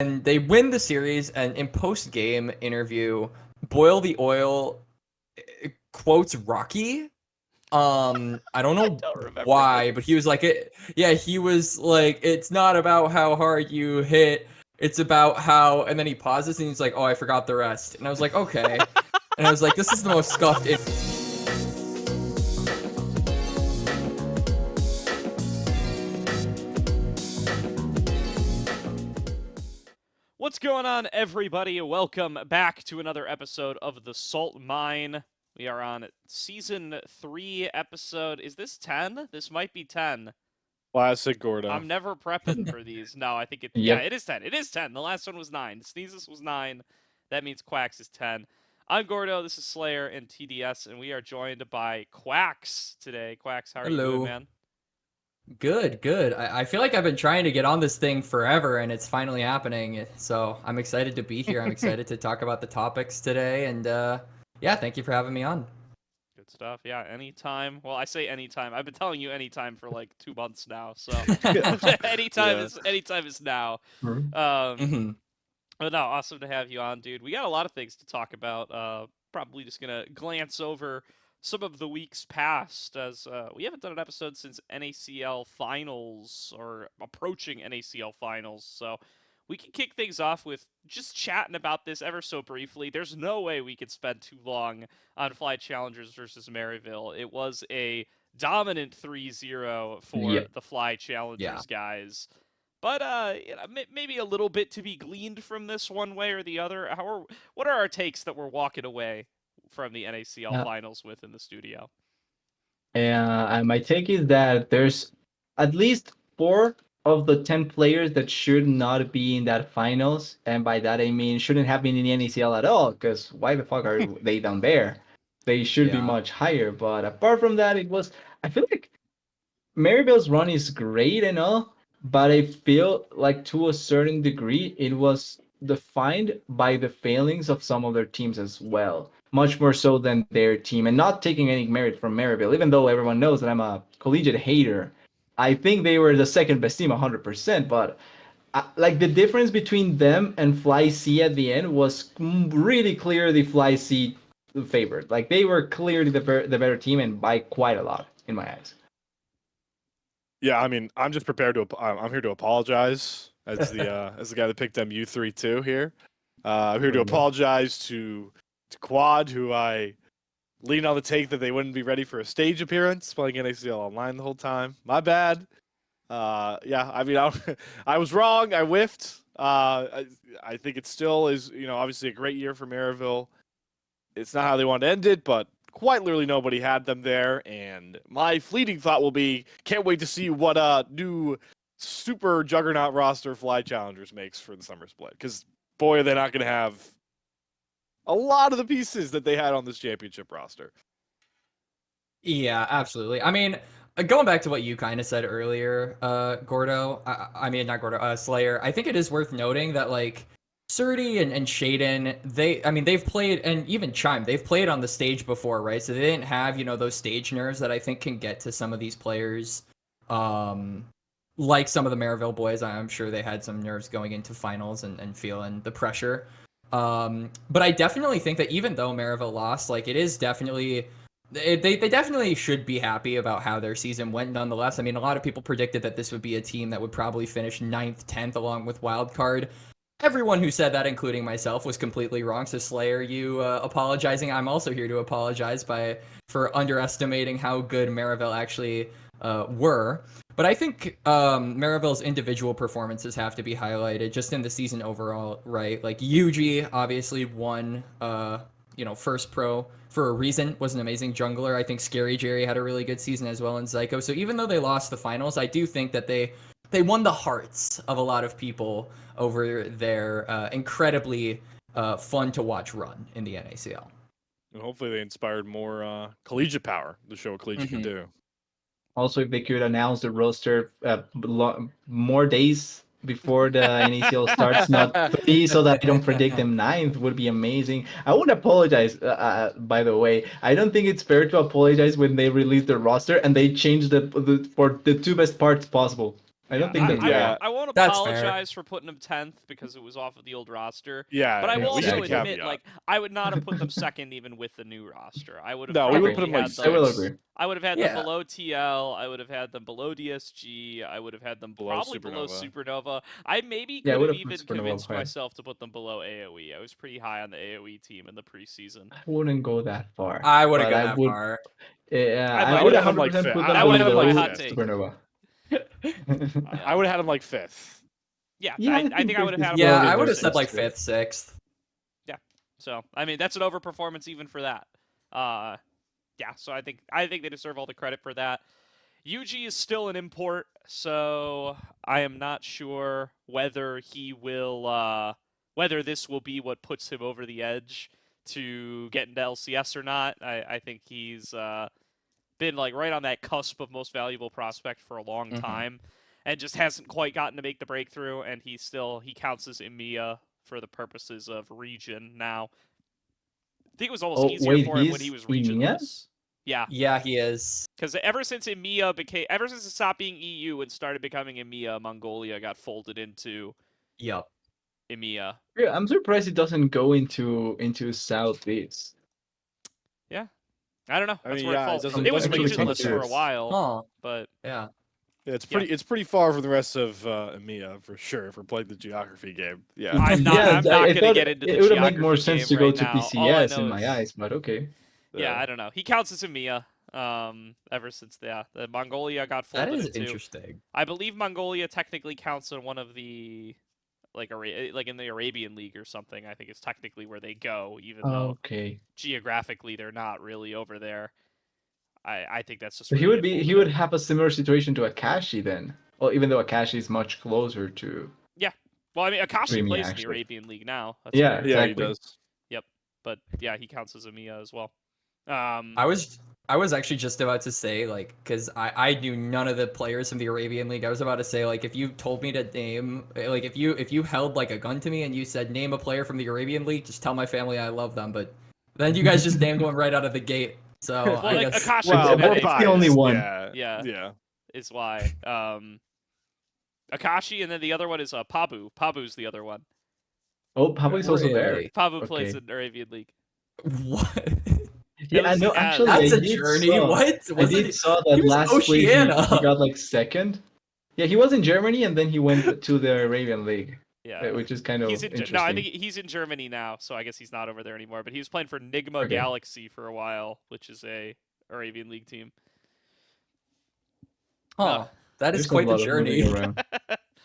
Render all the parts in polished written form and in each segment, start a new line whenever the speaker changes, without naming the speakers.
and they win the series. And in post-game interview, Boil the Oil quotes Rocky. I don't
I
know
don't remember
why,
this.
but he was like, he was like, it's not about how hard you hit, it's about how, and then he pauses and he's like, oh, I forgot the rest. And I was like, okay. And I was like, this is the most scuffed.
What's going on, everybody? Welcome back to another episode of The Salt Mine. We are on Season 3 episode. Is this 10? This might be 10.
Classic Gordo.
I'm never prepping for these. No, I think
Yep.
it is 10. It is 10. The last one was 9. Sneezes was 9. That means Quax is 10. I'm Gordo, this is Slayer and TDS, and we are joined by Quax today. Quax, how are you doing, man?
Good. I feel like I've been trying to get on this thing forever, and it's finally happening. So I'm excited to be here. I'm excited to talk about the topics today, and thank you for having me on.
Good stuff. Yeah, anytime. Well, I say anytime. I've been telling you anytime for like 2 months now. So anytime is now. But no, awesome to have you on, dude. We got a lot of things to talk about. Probably just gonna glance over some of the weeks past, as we haven't done an episode since NACL finals or approaching NACL finals. So we can kick things off with just chatting about this ever so briefly. There's no way we could spend too long on Fly Challengers versus Maryville. It was a dominant 3-0 for the Fly Challengers guys. But maybe a little bit to be gleaned from this one way or the other. What are our takes that we're walking away from the NACL finals with in the studio?
And my take is that there's at least 4 of the 10 players that should not be in that finals, and by that I mean shouldn't have been in the NACL at all. Because why the fuck are they down there? They should be much higher. But apart from that, I feel like Maryville's run is great and all, but I feel like to a certain degree it was defined by the failings of some of their teams as well, much more so than their team. And not taking any merit from Maryville, even though everyone knows that I'm a collegiate hater. I think they were the second best team 100%, but like the difference between them and Fly C at the end was really clearly Fly C favored. Like they were clearly the better team, and by quite a lot in my eyes.
Yeah, I mean, I'm just prepared to. I'm here to apologize as the guy that picked MU3-2 here. I'm here to apologize to Quad, who I leaned on the take that they wouldn't be ready for a stage appearance playing NACL online the whole time. My bad. I mean, I was wrong. I whiffed. I think it still is, obviously a great year for Maryville. It's not how they wanted to end it, but quite literally nobody had them there. And my fleeting thought will be, can't wait to see what new super juggernaut roster Fly Challengers makes for the summer split. Because, boy, are they not going to have a lot of the pieces that they had on this championship roster.
Yeah, absolutely. I mean, going back to what you kind of said earlier, Gordo, I mean, not Gordo, Slayer, I think it is worth noting that, like, Surdy and Shaden, they've played, and even Chime, they've played on the stage before, right? So they didn't have, those stage nerves that I think can get to some of these players. Like some of the Maryville boys, I'm sure they had some nerves going into finals and feeling the pressure. But I definitely think that even though Maryville lost, like, it is definitely... They definitely should be happy about how their season went nonetheless. I mean, a lot of people predicted that this would be a team that would probably finish 9th, 10th along with Wildcard. Everyone who said that, including myself, was completely wrong. So Slayer, you apologizing. I'm also here to apologize for underestimating how good Maryville actually were. But I think Maryville's individual performances have to be highlighted just in the season overall, right? Like Yuji obviously won, first pro for a reason, was an amazing jungler. I think Scary Jerry had a really good season as well in Zyko. So even though they lost the finals, I do think that they won the hearts of a lot of people over their incredibly fun to watch run in the NACL.
And hopefully they inspired more collegiate power to show what collegiate can do.
Also, if they could announce the roster more days before the NACL starts, not 3, so that I don't predict them 9th, would be amazing. I would apologize, by the way. I don't think it's fair to apologize when they release the roster and they change for the 2 best parts possible. I don't think that's
Yeah.
I won't
That's fair.
apologize for putting them 10th because it was off of the old roster.
Yeah,
But I will
we
also
need a
Exactly.
admit,
caveat.
like, I would not have put them second even with the new roster. I would have
No, we would
probably
put them like
had
six.
I will
them.
agree.
I would have had
Yeah.
them below TL. I would have had them below DSG. I would have had them
Below
probably below
Supernova.
Supernova. I maybe
Yeah, I
could
would
have
have put
even
Supernova
convinced
higher.
myself to put them below AoE. I was pretty high on the AoE team in the preseason.
I wouldn't go that far.
I would have
but
gone
I
that
would.
far.
Yeah,
I
I
might
would
have.
100% put them
That might have been my
below
hot take.
Supernova.
I would have had him like 5th.
Yeah,
Yeah,
I think I would have had them.
Yeah,
below
I would have
sixth.
said like 5th, 6th.
So I mean, that's an overperformance even for that. Yeah. So I think they deserve all the credit for that. UG is still an import, so I am not sure whether he will, whether this will be what puts him over the edge to get into LCS or not. I think he's been like right on that cusp of most valuable prospect for a long time, and just hasn't quite gotten to make the breakthrough. And he counts as EMEA for the purposes of region now. I think it was almost easier for him when he was regionless. Yeah.
Yeah, he is.
Because ever since it stopped being EU and started becoming EMEA, Mongolia got folded into
Yep.
EMEA.
Yeah, I'm surprised it doesn't go into Southeast.
Yeah. I don't know.
I
That's
mean,
where
yeah,
it
it
falls.
doesn't-
It was
doesn't make a ton of
regionless for a
sense.
while,
Huh.
but
Yeah.
Yeah, it's pretty far from the rest of EMEA for sure. If we're playing the geography game, yeah.
I'm not
Yeah,
I'm not
I
going to
thought
get into the
it would make more
geography
sense
game
to go
right
to
now. All I
PCS
know
in my
is-
eyes, but okay.
Yeah, I don't know. He counts as EMEA. Ever since the Mongolia got
That
folded
is
into.
interesting.
I believe Mongolia technically counts in one of the like in the Arabian League or something. I think it's technically where they go, even though
Okay.
geographically they're not really over there. I think that's just
So
where
he
they
would
get
be. He
folded
would
in.
have a similar situation to Akashi then. Well, even though Akashi is much closer to.
Well, I mean, Akashi
EMEA,
plays in the
actually.
Arabian League now. That's
Yeah,
fair.
Yeah, he
exactly.
does.
But yeah, he counts as EMEA as well.
I was actually just about to say, like, because I knew none of the players from the Arabian League. I was about to say, like, if you told me to name, like, if you held like a gun to me and you said name a player from the Arabian League, just tell my family I love them. But then you guys just named one right out of the gate. So
Well,
I
like
guess
Akashi
Well,
was
we're
an NA
the only
biased,
one.
Yeah.
Yeah. is why. Akashi, and then the other one is Pabu. Pabu's the other one.
Oh, Pabu's also there.
Really?
Pabu plays
Okay.
in Arabian League.
What?
Yeah, I
least
know.
he has.
Actually,
That's
I
a
did
journey.
saw-
What?
I
Was
did
it?
saw
he
that
was in
last place he
Oceania.
got like second. Yeah, he was in Germany and then he went to the Arabian League,
Yeah.
which is kind of
He's in,
interesting.
no, I think he's in Germany now, so I guess he's not over there anymore. But he was playing for Nigma
Okay.
Galaxy for a while, which is a Arabian League team.
Huh. That is
There's a
quite the
lot of moving
journey.
around.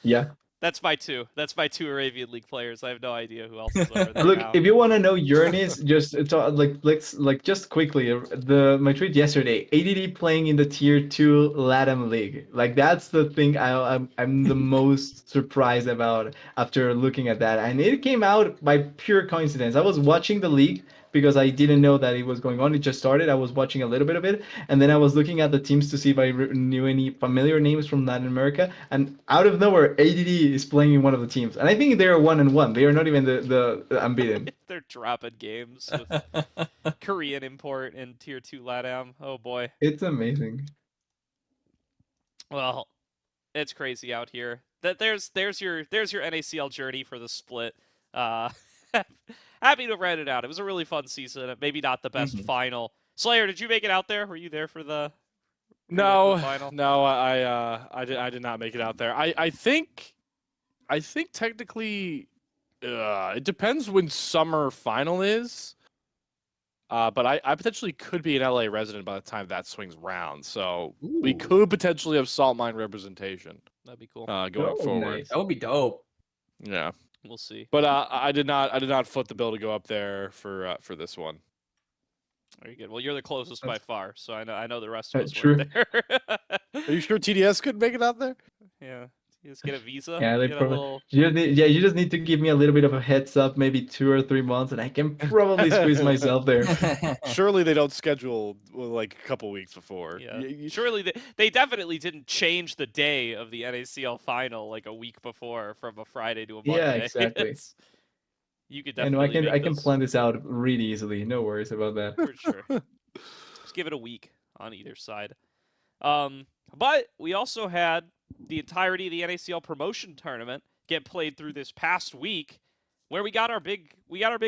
Yeah.
That's my two. That's my two Arabian League players. I have no idea who else is over there
Look,
now.
if you want to know journeys, just let's just quickly my tweet yesterday. ADD playing in the tier 2 LATAM league. Like that's the thing I'm the most surprised about after looking at that, and it came out by pure coincidence. I was watching the league because I didn't know that it was going on. It just started. I was watching a little bit of it, and then I was looking at the teams to see if I knew any familiar names from Latin America. And out of nowhere, ADD is playing in one of the teams, and I think they are 1-1. They are not even the unbeaten.
They're dropping games with Korean import and tier 2 LATAM. Oh boy.
It's amazing.
Well, it's crazy out here. That there's your NACL journey for the split. Happy to write it out. It was a really fun season. Maybe not the best final. Slayer, did you make it out there? Were you there for the
No,
final?
no, I did not make it out there. I think technically, it depends when summer final is. But I potentially could be an LA resident by the time that swings round, so we
Ooh.
could potentially have salt mine representation
That'd be cool.
going forward.
Nice.
That would be dope.
Yeah,
We'll see.
but I did not foot the bill to go up there for this one.
Very good. Well, you're the closest by
That's-
far, so I know the rest of us
True.
weren't there.
Are you sure TDS couldn't make it out there?
Yeah. You just get a visa.
Yeah, they
get a
probably.
little...
You just need to give me a little bit of a heads up, maybe 2 or 3 months, and I can probably squeeze myself there.
Surely they don't schedule like a couple weeks before.
Yeah. Surely they definitely didn't change the day of the NACL final like a week before from a Friday to a Monday.
Yeah, exactly.
You could
I know
definitely
I can
this
plan this out really easily. No worries about that.
for sure. Just give it a week on either side. But we also had the entirety of the NACL promotion tournament get played through this past week, where we got our big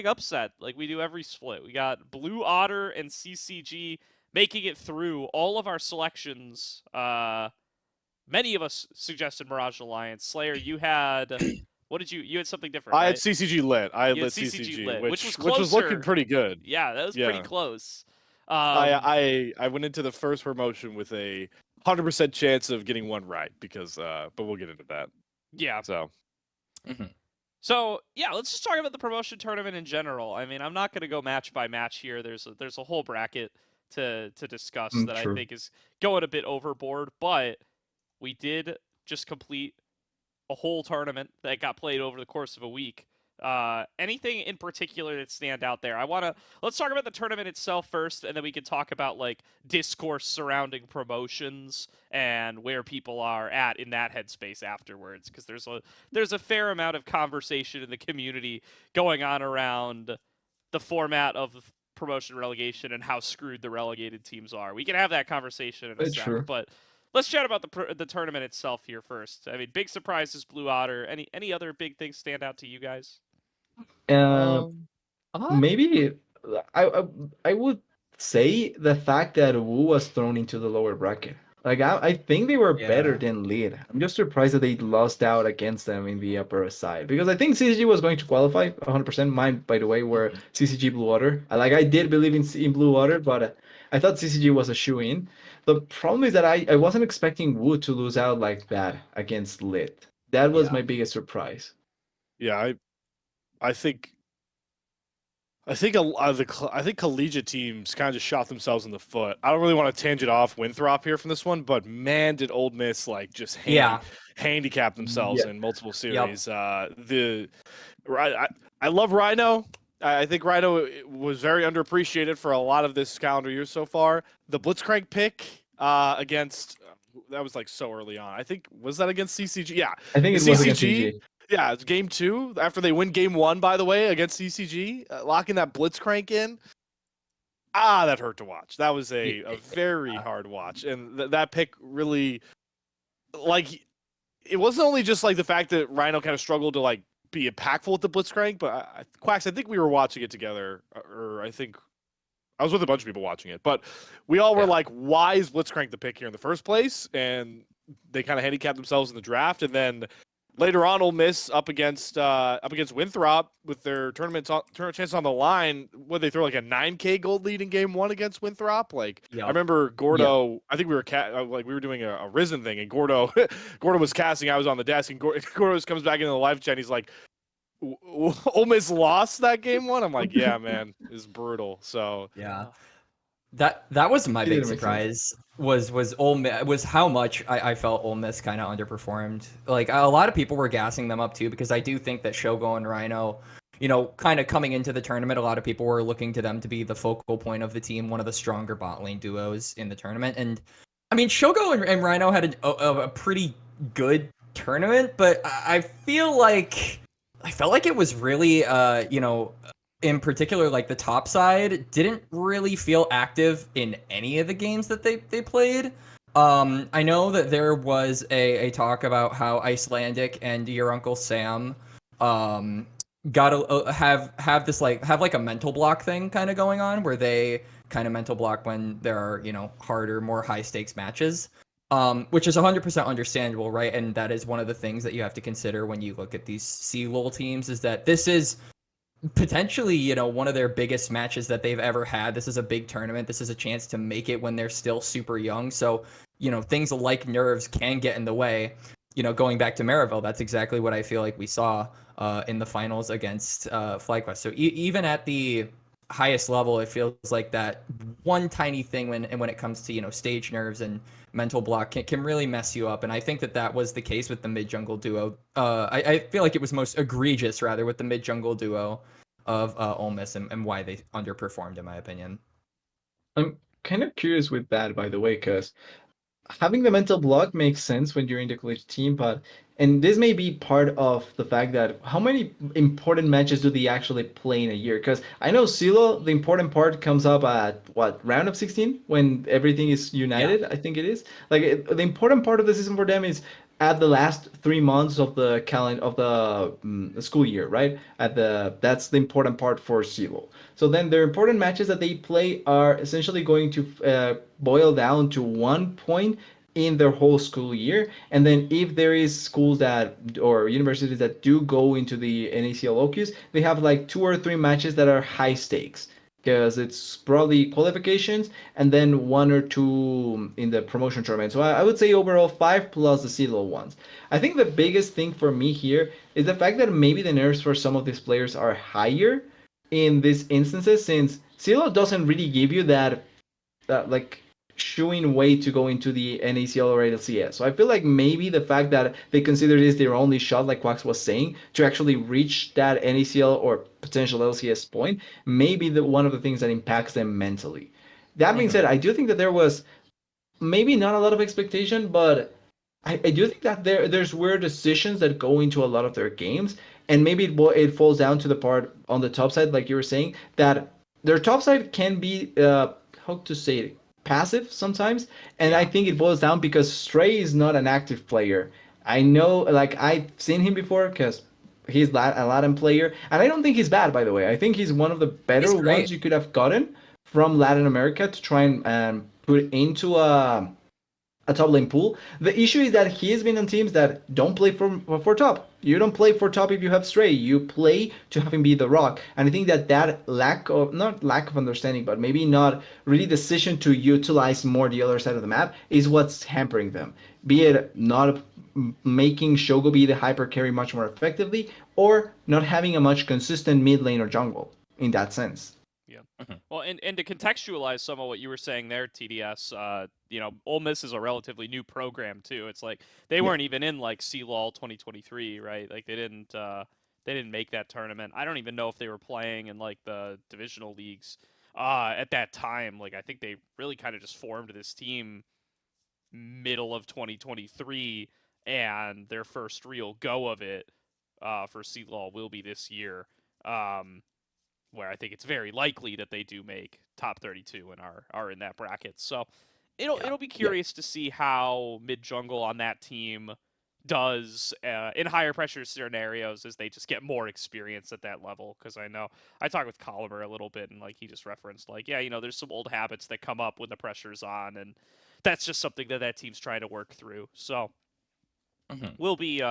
upset like we do every split. We got Blue Otter and CCG making it through all of our selections. Many of us suggested Mirage Alliance. Slayer, you had what did you had something different,
I had
right?
CCG lit. I had
You had
lit
CCG
CCG,
lit, which was
which was looking
closer.
pretty good.
Yeah, that was pretty
Yeah.
close.
I went into the first promotion with a 100% chance of getting one right because but we'll get into that.
Yeah.
So
So yeah, let's just talk about the promotion tournament in general. I mean, I'm not going to go match by match here. There's a whole bracket to discuss that I
True.
think is going a bit overboard, but we did just complete a whole tournament that got played over the course of a week. Anything in particular that stand out there? Let's talk about the tournament itself first, and then we can talk about like discourse surrounding promotions and where people are at in that headspace afterwards, because there's a fair amount of conversation in the community going on around the format of promotion relegation and how screwed the relegated teams are. We can have that conversation in a sec,
Sure.
but let's chat about the tournament itself here first. I mean, big surprises, Blue Otter. Any other big things stand out to you guys?
Maybe I would say the fact that Wu was thrown into the lower bracket. Like I think they were better
Yeah.
than Lead. I'm just surprised that they lost out against them in the upper side because I think CCG was going to qualify 100%. Mine, by the way, were CCG Blue Water. I did believe in Blue Water, but I thought CCG was a shoe in. The problem is that I wasn't expecting Wu to lose out like that against Lit. That was
Yeah.
my biggest surprise.
yeah, I think I think I think collegiate teams kind of just shot themselves in the foot. I don't really want to tangent off Winthrop here from this one, but man, did Old Miss like just
Yeah.
handicap themselves
Yeah.
in multiple
Yep.
series. I love Rhino. I think Rhino was very underappreciated for a lot of this calendar year so far. The Blitzcrank pick against that was like so early on. I think was that against CCG? Yeah,
I think it
the
was against
CCG.
CCG.
Yeah, it's game 2 after they win game 1. By the way, against CCG, locking that Blitzcrank in. That hurt to watch. That was a very hard watch, and that pick really, like, it wasn't only just like the fact that Rhino kind of struggled to like be impactful with the Blitzcrank, but Quax, I think we were watching it together, or I think I was with a bunch of people watching it, but we all were
Yeah.
like, "Why is Blitzcrank the pick here in the first place?" And they kind of handicapped themselves in the draft, and then later on, Ole Miss up against Winthrop with their tournament chance on the line. Would they throw like a 9K gold lead in game 1 against Winthrop? Like I
Yep.
remember Gordo. I think we were doing a Risen thing, and Gordo Gordo was casting. I was on the desk, and Gordo just comes back into the live chat. And he's like, Ole Miss lost that game 1. I'm like, yeah, man, it's brutal. So
Yeah. That was my
It
big
didn't make sense.
surprise was Ole Miss, was how much I felt Ole Miss kind of underperformed. Like a lot of people were gassing them up too, because I do think that Shogo and Rhino, kind of coming into the tournament, a lot of people were looking to them to be the focal point of the team, one of the stronger bot lane duos in the tournament. And I mean, Shogo and Rhino had a pretty good tournament, but I feel like I felt like it was really in particular, like the top side didn't really feel active in any of the games that they played. I know that there was a talk about how Icelandic and your Uncle Sam got to have this have like a mental block thing kind of going on, where they kind of mental block when there are harder, more high stakes matches. Which is 100% understandable, right? And that is one of the things that you have to consider when you look at these CLOL teams, is that this is potentially one of their biggest matches that they've ever had. This is a big tournament. This is a chance to make it when they're still super young. So things like nerves can get in the way. Going back to Maryville, that's exactly what I feel like we saw in the finals against FlyQuest. So even at the highest level, it feels like that one tiny thing when it comes to stage nerves and mental block can really mess you up. And I think that was the case with the mid jungle duo. I feel like it was most egregious rather with the mid jungle duo of Ole Miss and why they underperformed, in my opinion.
I'm kind of curious with that, by the way, because having the mental block makes sense when you're in the collegiate team, and this may be part of the fact that how many important matches do they actually play in a year? Because I know Silo, the important part comes up at what, round of 16 when everything is united. I think it is like the important part of the season for them is at the last 3 months of the school year, right? That's the important part for CELO. So then the important matches that they play are essentially going to boil down to 1 point in their whole school year. And then if there is schools that or universities that do go into the NACL locus, they have like 2 or 3 matches that are high stakes because it's probably qualifications and then 1 or 2 in the promotion tournament. So I would say overall 5 plus the CELO ones. I think the biggest thing for me here is the fact that maybe the nerves for some of these players are higher in these instances since CELO doesn't really give you that like shooing way to go into the NACL or LCS. So I feel like maybe the fact that they consider this their only shot, like Quax was saying, to actually reach that NACL or potential LCS point, maybe one of the things that impacts them mentally. That being said, I do think that there was maybe not a lot of expectation, but I do think that there's weird decisions that go into a lot of their games, and maybe it falls down to the part on the top side, like you were saying, that their top side can be how to say it, passive sometimes, and I think it boils down because Stray is not an active player. I know, like I've seen him before because he's a Latin player, and I don't think he's bad, by the way. I think he's one of the better
He's
ones
great.
you could have gotten from Latin America to try and put into a top lane pool. The issue is that he has been on teams that don't play for top. You don't play for top if you have Stray. You play to have him be the rock. And I think that lack of, not lack of understanding, but maybe not really decision to utilize more the other side of the map is what's hampering them. Be it not making Shogo be the hyper carry much more effectively, or not having a much consistent mid lane or jungle in that sense.
Yeah. Well, and to contextualize some of what you were saying there, TDS, Ole Miss is a relatively new program too. It's like they weren't even in like CLOL 2023, right? Like they didn't make that tournament. I don't even know if they were playing in like the divisional leagues at that time. Like I think they really kind of just formed this team middle of 2023, and their first real go of it for CLOL will be this year. Where I think it's very likely that they do make top 32 and are in that bracket. So it'll be curious to see how mid jungle on that team does in higher pressure scenarios as they just get more experience at that level. Because I know I talked with Collimer a little bit, and like he just referenced like there's some old habits that come up when the pressure's on, and that's just something that team's trying to work through. So we'll be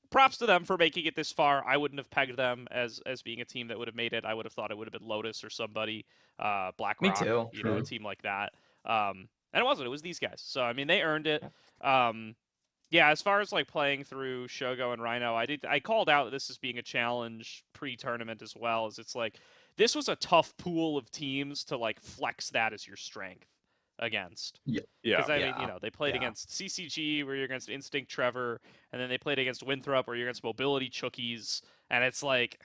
props to them for making it this far. I wouldn't have pegged them as being a team that would have made it. I would have thought it would have been Lotus or somebody, BlackRock,
Me too.
A team like that. And it wasn't. It was these guys. So I mean, they earned it. As far as like playing through Shogo and Rhino, I called out this as being a challenge pre-tournament as well. As it's like this was a tough pool of teams to like flex that as your strength against. Because I mean, they played against CCG, where you're against Instinct Trevor, and then they played against Winthrop, where you're against Mobility Chookies, and it's like,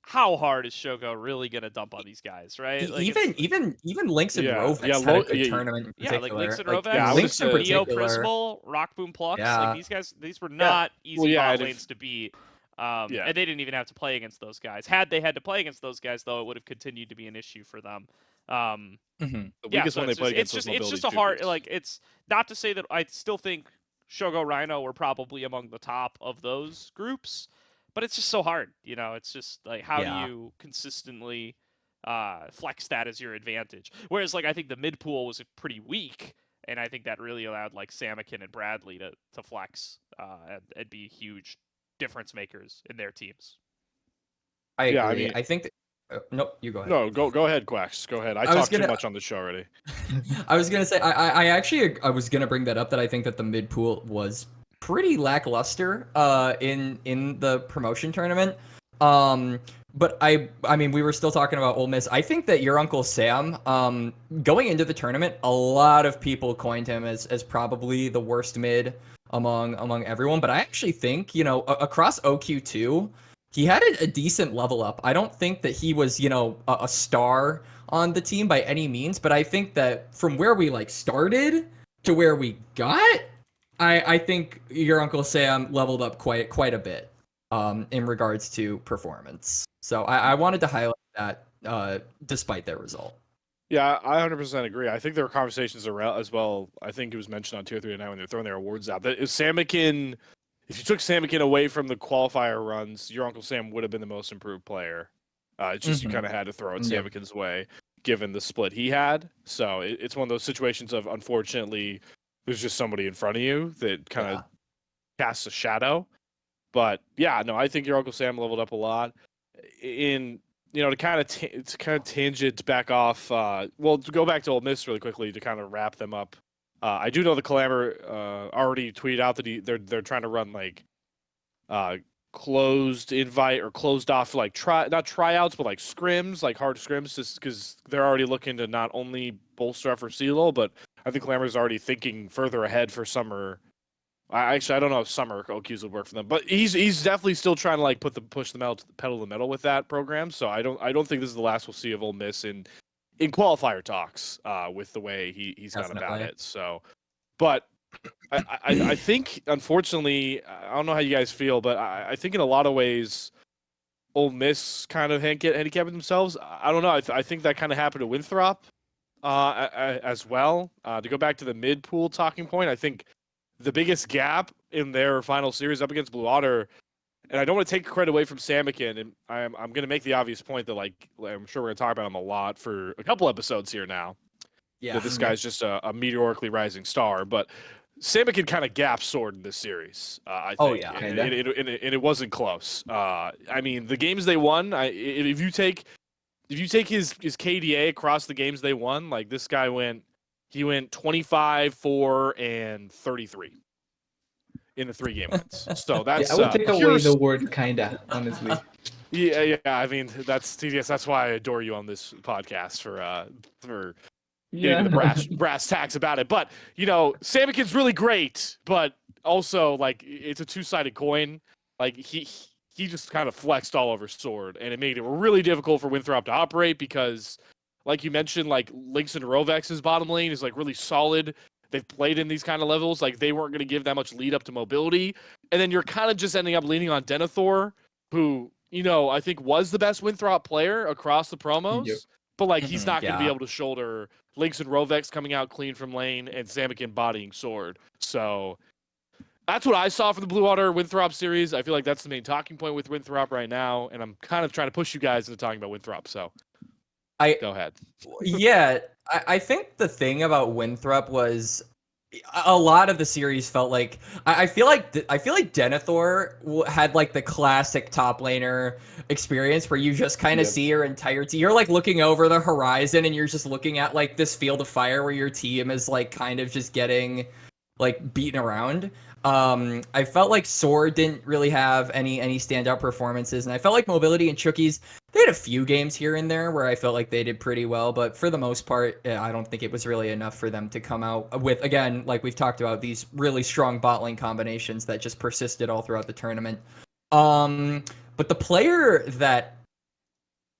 how hard is Shogo really gonna dump on these guys, right? Like
even Lynx and Rovex had a good tournament in particular.
like Lynx and Rovex,
Lynx in
Neo
particular.
Prismal, Rock Boom Plux, like these guys, these were not easy bot lanes to beat. And they didn't even have to play against those guys. Had they had to play against those guys, though, it would have continued to be an issue for them.
The weakest one they played against was Mobility.
It's just a hard, like, it's not to say that I still think Shogo Rhino were probably among the top of those groups, but it's just so hard. It's just like, how do you consistently flex that as your advantage? Whereas, like, I think the mid pool was pretty weak, and I think that really allowed, like, Samakin and Bradley to flex and be huge difference makers in their teams.
I agree.
I mean,
I think that, nope, you go ahead.
No, go ahead, Quax. Go ahead. I talked too much on the show already.
I was gonna say I was gonna bring that up, that I think that the mid pool was pretty lackluster in the promotion tournament. But I mean, we were still talking about Ole Miss. I think that your Uncle Sam, going into the tournament, a lot of people coined him as probably the worst mid among everyone. But I actually think, across OQ2, he had a decent level up. I don't think that he was, a star on the team by any means, but I think that from where we started to where we got, I think your Uncle Sam leveled up quite a bit in regards to performance. So I wanted to highlight that despite their result.
Yeah, I 100% agree. I think there were conversations around as well. I think it was mentioned on Tier 3 tonight when they're throwing their awards out that if Samikin, if you took Samikin away from the qualifier runs, your Uncle Sam would have been the most improved player. It's just you
Mhm.
kind of had to throw it
Yep.
Samikin's way given the split he had. So it's one of those situations of unfortunately there's just somebody in front of you that kind of casts a shadow. But yeah, no, I think your Uncle Sam leveled up a lot. In to kind of tangent back off. Well, to go back to Ole Miss really quickly to kind of wrap them up. I do know the Clamor already tweeted out that they're trying to run like closed invite or closed off like not tryouts but like scrims, like hard scrims, just because they're already looking to not only bolster up for CeeLo, but I think Clamor's already thinking further ahead for summer. I don't know if summer OQs would work for them, but he's definitely still trying to like push the pedal to the metal with that program. So I don't think this is the last we'll see of Ole Miss in qualifier talks with the way he's gone about
Definitely.
it. So, but I think unfortunately I don't know how you guys feel, but I think in a lot of ways Ole Miss kind of handicapping themselves. I don't know. I think that kind of happened to Winthrop as well. To go back to the mid pool talking point, I think the biggest gap in their final series up against Blue Otter, and I don't want to take credit away from Samikin, and I'm going to make the obvious point that like I'm sure we're going to talk about him a lot for a couple episodes here now.
Yeah.
That this guy's just a meteorically rising star, but Samikin kind of gap Sword in this series. I think.
Oh, yeah.
And it wasn't close. I mean, the games they won. If you take his KDA across the games they won, like this guy went 25, 4, and 33 in the 3-game wins. So that's
I would take
pure
away the word kinda, honestly.
Yeah. I mean, that's TDS. That's why I adore you on this podcast for getting to the brass tacks about it. But Samikin's really great, but also like it's a two-sided coin. Like he just kind of flexed all over Sword, and it made it really difficult for Winthrop to operate because, like you mentioned, like Lynx and Rovex's bottom lane is like really solid. They've played in these kind of levels. Like they weren't going to give that much lead up to mobility, and then you're kind of just ending up leaning on Denethor, who I think was the best Winthrop player across the promos.
Yep.
But like he's not going to be
Yeah.
able to shoulder Lynx and Rovex coming out clean from lane and Samikin bodying Sword. So that's what I saw from the Blue Water Winthrop series. I feel like that's the main talking point with Winthrop right now, and I'm kind of trying to push you guys into talking about Winthrop. So go ahead.
Yeah, I think the thing about Winthrop was a lot of the series felt like I feel like Denethor had like the classic top laner experience where you just kind of
Yep.
see your entire team. You're like looking over the horizon and you're just looking at like this field of fire where your team is like kind of just getting like beaten around. I felt like Sword didn't really have any standout performances, and I felt like Mobility and Chookies, they had a few games here and there where I felt like they did pretty well, but for the most part, I don't think it was really enough for them to come out with, again, like we've talked about, these really strong bot lane combinations that just persisted all throughout the tournament. But the player that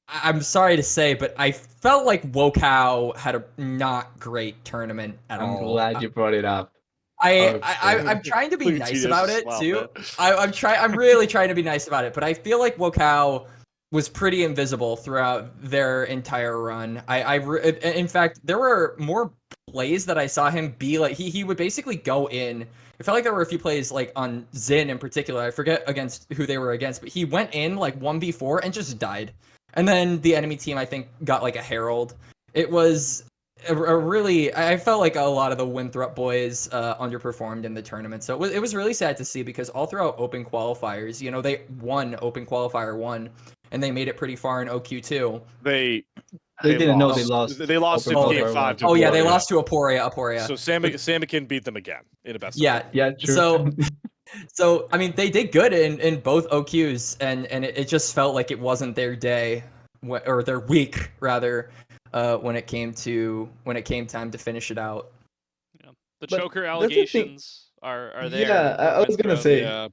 I'm sorry to say, but I felt like Wokao had a not great tournament at all.
I'm glad you brought it up.
I'm trying to be
Look at
nice
TDS
about
just
it
laugh,
too.
man.
I'm really trying to be nice about it, but I feel like Wokao was pretty invisible throughout their entire run. In fact, there were more plays that I saw him be like he would basically go in. I felt like there were a few plays like on Zin in particular. I forget against who they were against, but he went in like 1v4 and just died. And then the enemy team, I think, got like a Herald. It was a really, I felt like a lot of the Winthrop boys underperformed in the tournament. So it was really sad to see because all throughout open qualifiers, they won open qualifier 1 and they made it pretty far in OQ2.
They
didn't know
lost.
they lost.
They lost
Open
in game
qualifier
5 to
Oh yeah, they
Aporia.
lost to Aporia.
So Samikin beat them again in a best.
Yeah.
Yeah, true.
So I mean, they did good in both OQs, and it just felt like it wasn't their day, or their week rather, when it came time to finish it out.
Yeah. The
But
choker
that's the thing.
allegations are there.
Yeah, I was gonna
Winthrop.
say.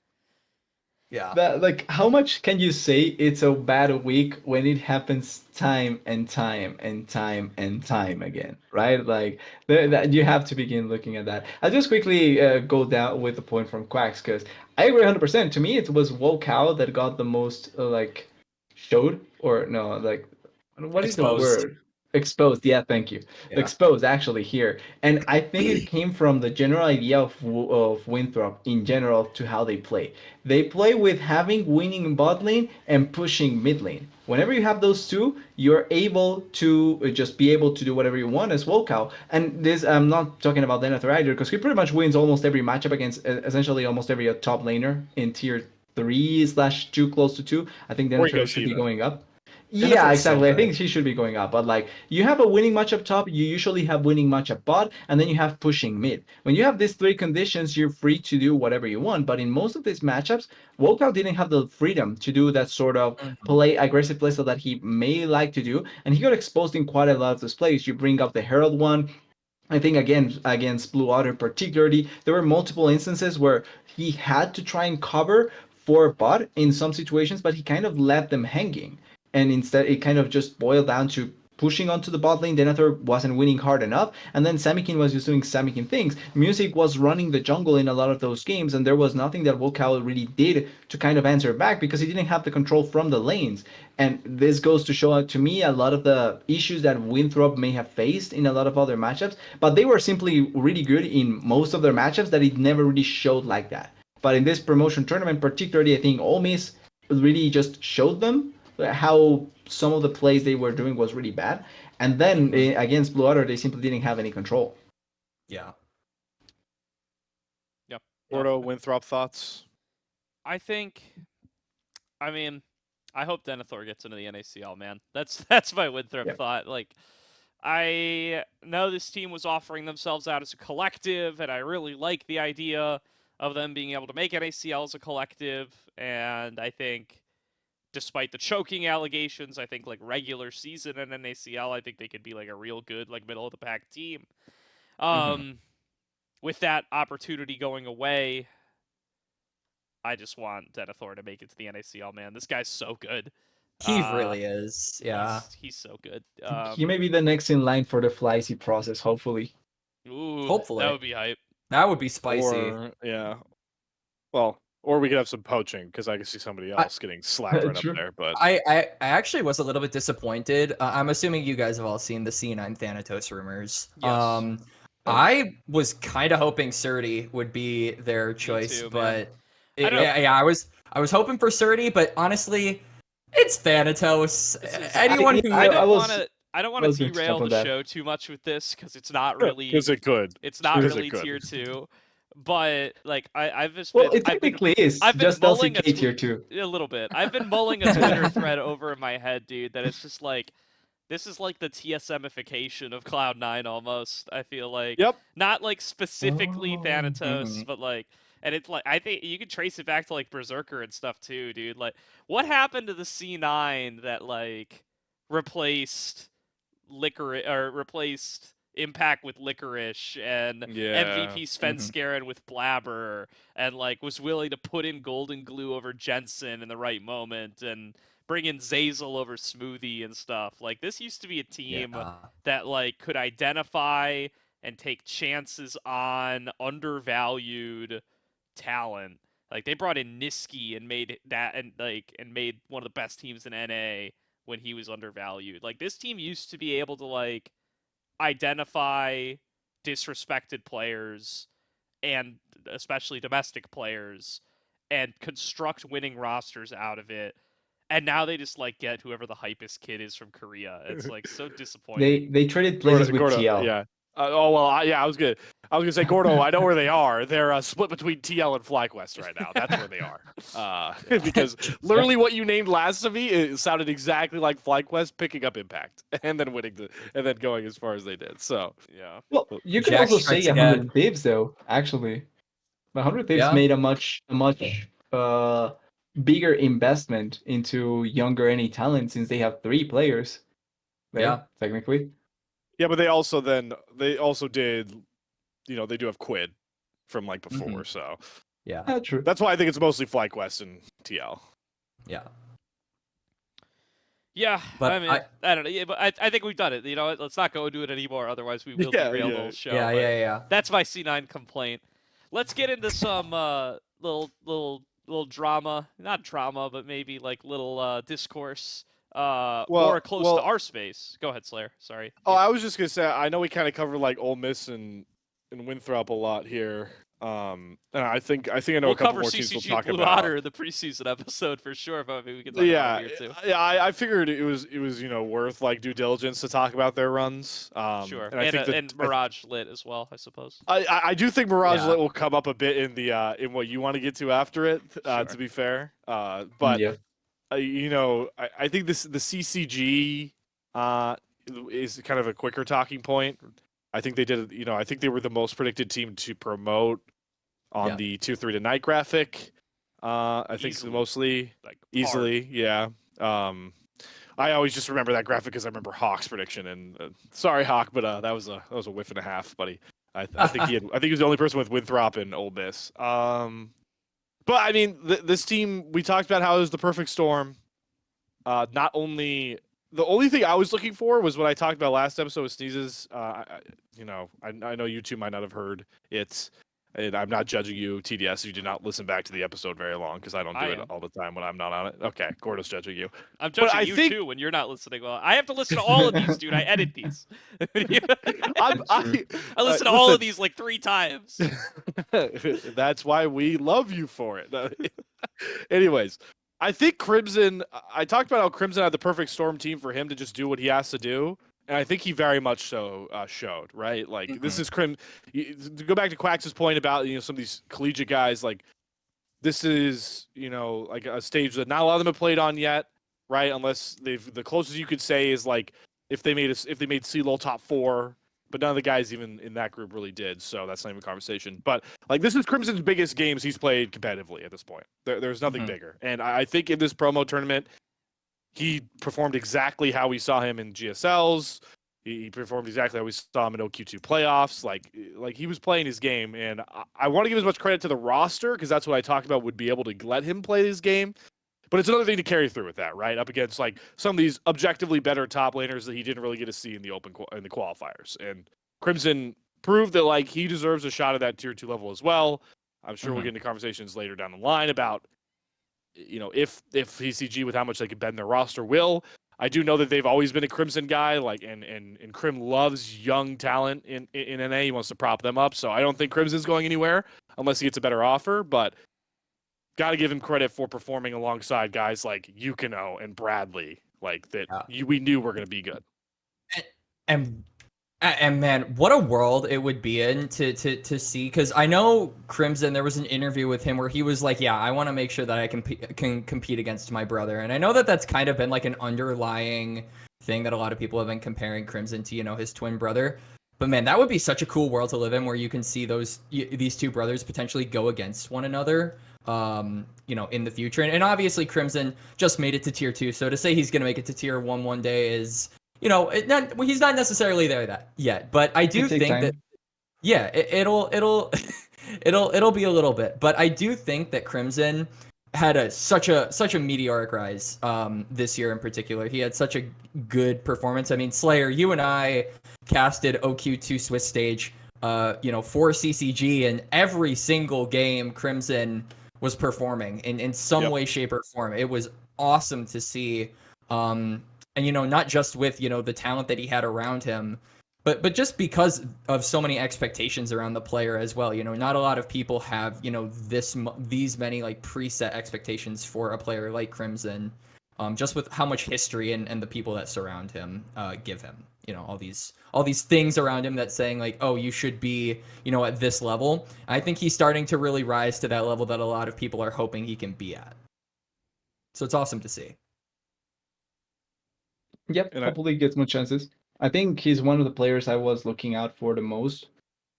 Yeah.
That, like, how much can you say it's a bad week when it happens time and time and time and time again, right? Like, that you have to begin looking at that. I'll just quickly go down with the point from Quax, because I agree 100%. To me, it was Wokao that got the most, showed, or no, like, what is the
Exposed.
word? Exposed, yeah, thank you.
Yeah.
Exposed, actually, here. And I think it came from the general idea of Winthrop in general to how they play. They play with having winning in bot lane and pushing mid lane. Whenever you have those two, you're able to just be able to do whatever you want as Wokow. And this, I'm not talking about Denethor either, because he pretty much wins almost every matchup against essentially almost every top laner in tier 3/2, close to 2. I think
Or
Denethor should be
Yoshida.
going up. Yeah,
Denethor's so
exactly. I
good.
think she should be going up. But like you have a winning matchup top, you usually have winning matchup bot, and then you have pushing mid. When you have these three conditions, you're free to do whatever you want. But in most of these matchups, Wokow didn't have the freedom to do that sort of
Mhm.
play aggressive playstyle that he may like to do, and he got exposed in quite a lot of those plays. You bring up the Herald one. I think again against Blue Otter particularly, there were multiple instances where he had to try and cover for bot in some situations, but he kind of left them hanging. And instead it kind of just boiled down to pushing onto the bot lane. Denethor wasn't winning hard enough, and then Samikin was just doing Samikin things. Music was running the jungle in a lot of those games, and there was nothing that Wokow really did to kind of answer back because he didn't have the control from the lanes. And this goes to show to me a lot of the issues that Winthrop may have faced in a lot of other matchups, but they were simply really good in most of their matchups that it never really showed like that. But in this promotion tournament, particularly, I think Ole Miss really just showed them how some of the plays they were doing was really bad. And then against Blue Otter, they simply didn't have any control.
Yeah.
Yep.
Gordo, Winthrop thoughts?
I think, I mean, I hope Denethor gets into the NACL, man. That's my Winthrop thought. Like, I know this team was offering themselves out as a collective, and I really like the idea of them being able to make NACL as a collective. And I think, despite the choking allegations, I think like regular season in NACL, I think they could be like a real good like middle of the pack team. With that opportunity going away, I just want Denethor to make it to the NACL, man. This guy's so good.
He really is. Yeah.
He's so good.
He may be the next in line for the Flycy process, hopefully.
Ooh,
Hopefully.
that would be hype.
That would be spicy.
Or, yeah. Well, or we could have some poaching, because I can see somebody else getting slapped right up
True.
there. But
I actually was a little bit disappointed. I'm assuming you guys have all seen the C9 Thanatos rumors.
Yes.
I was kind of hoping Surdy would be their choice,
too, man.
but
I don't-
yeah, I was hoping for Surdy, but honestly, it's Thanatos. Anyone who
I don't
was-
want to. I don't want
I
to
was gonna
derail
jump on
the
that.
show too much with this because it's not really.
because it could.
It's not
Because it
really
could.
tier 2, but like I've just
Well,
been,
it
I've been
technically is
I've been
just
mulling
LCK tier 2.
a little bit. I've been mulling a Twitter thread over in my head, dude. That it's just like this is like the TSMification of Cloud9 almost. I feel like
Yep.
not like specifically
Oh,
Thanatos, but like. And it's like I think you can trace it back to like Berserker and stuff too, dude. Like, what happened to the C9 that like replaced replaced Impact with Licorice and
Yeah.
MVP Svenskeren with Blabber and like was willing to put in Golden Glue over Jensen in the right moment and bring in Zazel over Smoothie and stuff. Like this used to be a team that like could identify and take chances on undervalued talent. Like they brought in Niski and made that and made one of the best teams in NA when he was undervalued. Like this team used to be able to like identify disrespected players and especially domestic players and construct winning rosters out of it. And now they just like get whoever the hypest kid is from Korea. It's like so disappointing.
They traded places with
Gordo,
TL.
yeah. I was gonna say Gordo. I know where they are. They're split between TL and FlyQuest right now. That's where they are. Because literally what you named last to me, it sounded exactly like FlyQuest picking up Impact and then and then going as far as they did. So
Yeah.
Well, you can
Jack
also
strikes
say
again.
100 Thieves though. Actually, 100 Thieves
Yeah.
made a much bigger investment into younger NA talent since they have 3 players. There,
Yeah.
technically.
yeah, but they also did, they do have Quid from like before. So
Yeah.
True.
that's why I think it's mostly FlyQuest and TL.
Yeah.
Yeah,
But
I mean, I don't know. Yeah, but I think we've done it. You know, let's not go do it anymore. Otherwise, we will derail the whole show.
Yeah,
but
yeah.
That's my C9 complaint. Let's get into some little drama. Not drama, but maybe like little discourse more close to
well,
our space. Go ahead, Slayer. Sorry.
oh, I was just gonna say, I know we kind of covered like Ole Miss and Winthrop a lot here. And I think I know
We'll
a couple
cover
more teams we'll
CCG
talk
Blue
about.
Otter in the preseason episode for sure, but maybe we can talk about it here too.
Yeah, I figured it was worth like due diligence to talk about their runs.
Sure,
And I think that
and Mirage Lit as well, I suppose.
I do think Mirage
Yeah.
Lit will come up a bit in the in what you want to get to after it.
Sure.
To be fair, but
Yeah.
I think the CCG is kind of a quicker talking point. I think they did. I think they were the most predicted team to promote on the tier 3 to night graphic. I think
Easily.
mostly
Like
easily, yeah. I always just remember that graphic because I remember Hawk's prediction. And sorry, Hawk, but that was a whiff and a half, buddy. I think he was the only person with Winthrop and Ole Miss. But I mean, this team, we talked about how it was the perfect storm. Not only the only thing I was looking for was what I talked about last episode with Sneezes. I know you two might not have heard it, and I'm not judging you, TDS. You did not listen back to the episode very long because I don't do it all the time when I'm not on it. Okay, Gordo's judging you.
I'm judging you too when you're not listening. Well, I have to listen to all of these, dude. I edit these. I listen to all of these like 3 times.
That's why we love you for it. Anyways, I think Crimson. I talked about how Crimson had the perfect storm team for him to just do what he has to do, and I think he very much so showed. Right, like this is To go back to Quax's point about some of these collegiate guys, like this is like a stage that not a lot of them have played on yet, right? Unless the closest you could say is like if they made CLOL top 4. But none of the guys even in that group really did, so that's not even a conversation. But like this is Crimson's biggest games he's played competitively at this point. There's nothing bigger, and I think in this promo tournament, he performed exactly how we saw him in GSLs. He performed exactly how we saw him in OQ2 playoffs. Like he was playing his game, and I want to give as much credit to the roster because that's what I talked about would be able to let him play his game. But it's another thing to carry through with that, right? Up against like some of these objectively better top laners that he didn't really get to see in the the qualifiers. And Crimson proved that like he deserves a shot at that tier 2 level as well. I'm sure we'll get into conversations later down the line about if PCG with how much they can bend their roster will. I do know that they've always been a Crimson guy, like and Crim loves young talent in NA. He wants to prop them up. So I don't think Crimson's going anywhere unless he gets a better offer, but got to give him credit for performing alongside guys like Yukino and Bradley, like that. We knew were going to be good.
And man, what a world it would be in to see. Because I know Crimson, there was an interview with him where he was like, "Yeah, I want to make sure that I can compete against my brother." And I know that that's kind of been like an underlying thing that a lot of people have been comparing Crimson to, his twin brother. But man, that would be such a cool world to live in, where you can see these two brothers potentially go against one another. In the future, and obviously Crimson just made it to tier 2, so to say he's gonna make it to tier 1 one day is, he's not necessarily there yet. But I do think that, yeah, it'll be a little bit. But I do think that Crimson had such a meteoric rise this year in particular. He had such a good performance. I mean, Slayer, you and I casted OQ2 Swiss stage, for CCG, and every single game Crimson was performing in some way, shape, or form. It was awesome to see. And not just with the talent that he had around him, but just because of so many expectations around the player as well. Not a lot of people have these many like preset expectations for a player like Crimson, just with how much history and the people that surround him give him. All these things around him that's saying like, oh, you should be, at this level. I think he's starting to really rise to that level that a lot of people are hoping he can be at. So it's awesome to see.
Yep, hopefully gets more chances. I think he's one of the players I was looking out for the most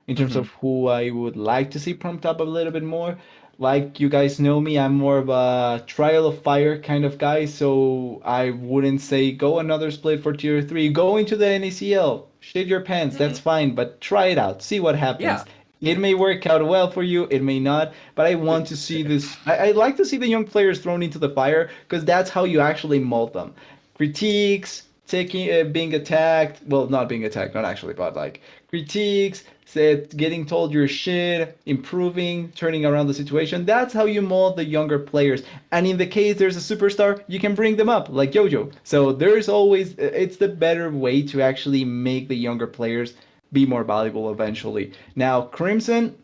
in terms of who I would like to see pumped up a little bit more. Like you guys know me, I'm more of a trial of fire kind of guy, so I wouldn't say go another split for tier 3. Go into the NACL, shit your pants, that's fine, but try it out, see what happens. Yeah. It may work out well for you, it may not, but I want to see this. I like to see the young players thrown into the fire because that's how you actually mold them. Critiques, being attacked, well, not being attacked, not actually, but like critiques, said, getting told you're shit, improving, turning around the situation. That's how you mold the younger players. And in the case there's a superstar, you can bring them up like Jojo. So there's always, it's the better way to actually make the younger players be more valuable eventually. Now, Crimson,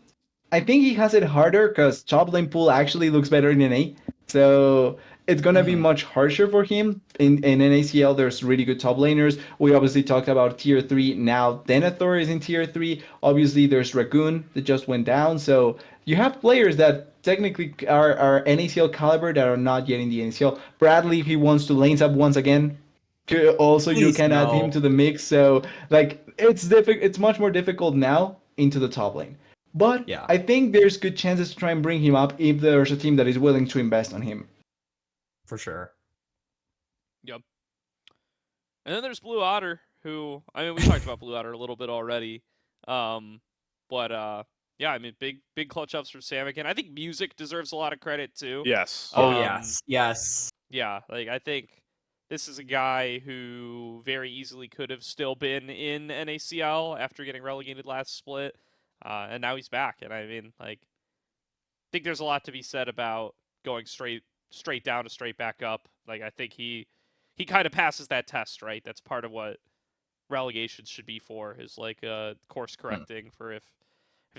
I think he has it harder because top lane pool actually looks better in NA. So it's gonna be much harsher for him. In NACL, there's really good top laners. We obviously talked about tier 3. Now Denethor is in tier 3. Obviously there's Raccoon that just went down. So you have players that technically are NACL caliber that are not yet in the NACL. Bradley, if he wants to lanes up once again, also you
Please
can add him
no.
to the mix. So like it's much more difficult now into the top lane. But
Yeah,
I think there's good chances to try and bring him up if there's a team that is willing to invest on him.
for sure.
Yep. And then there's Blue Otter, who I mean we talked about Blue Otter a little bit already, but yeah, I mean big clutch ups from Samick, I think Music deserves a lot of credit too.
Yes.
Oh
Um,
yes.
Yeah, like I think this is a guy who very easily could have still been in NACL after getting relegated last split, and now he's back. And I mean, like, I think there's a lot to be said about going straight down to straight back up. Like, I think he kind of passes that test, right? That's part of what relegations should be for, is like course correcting for if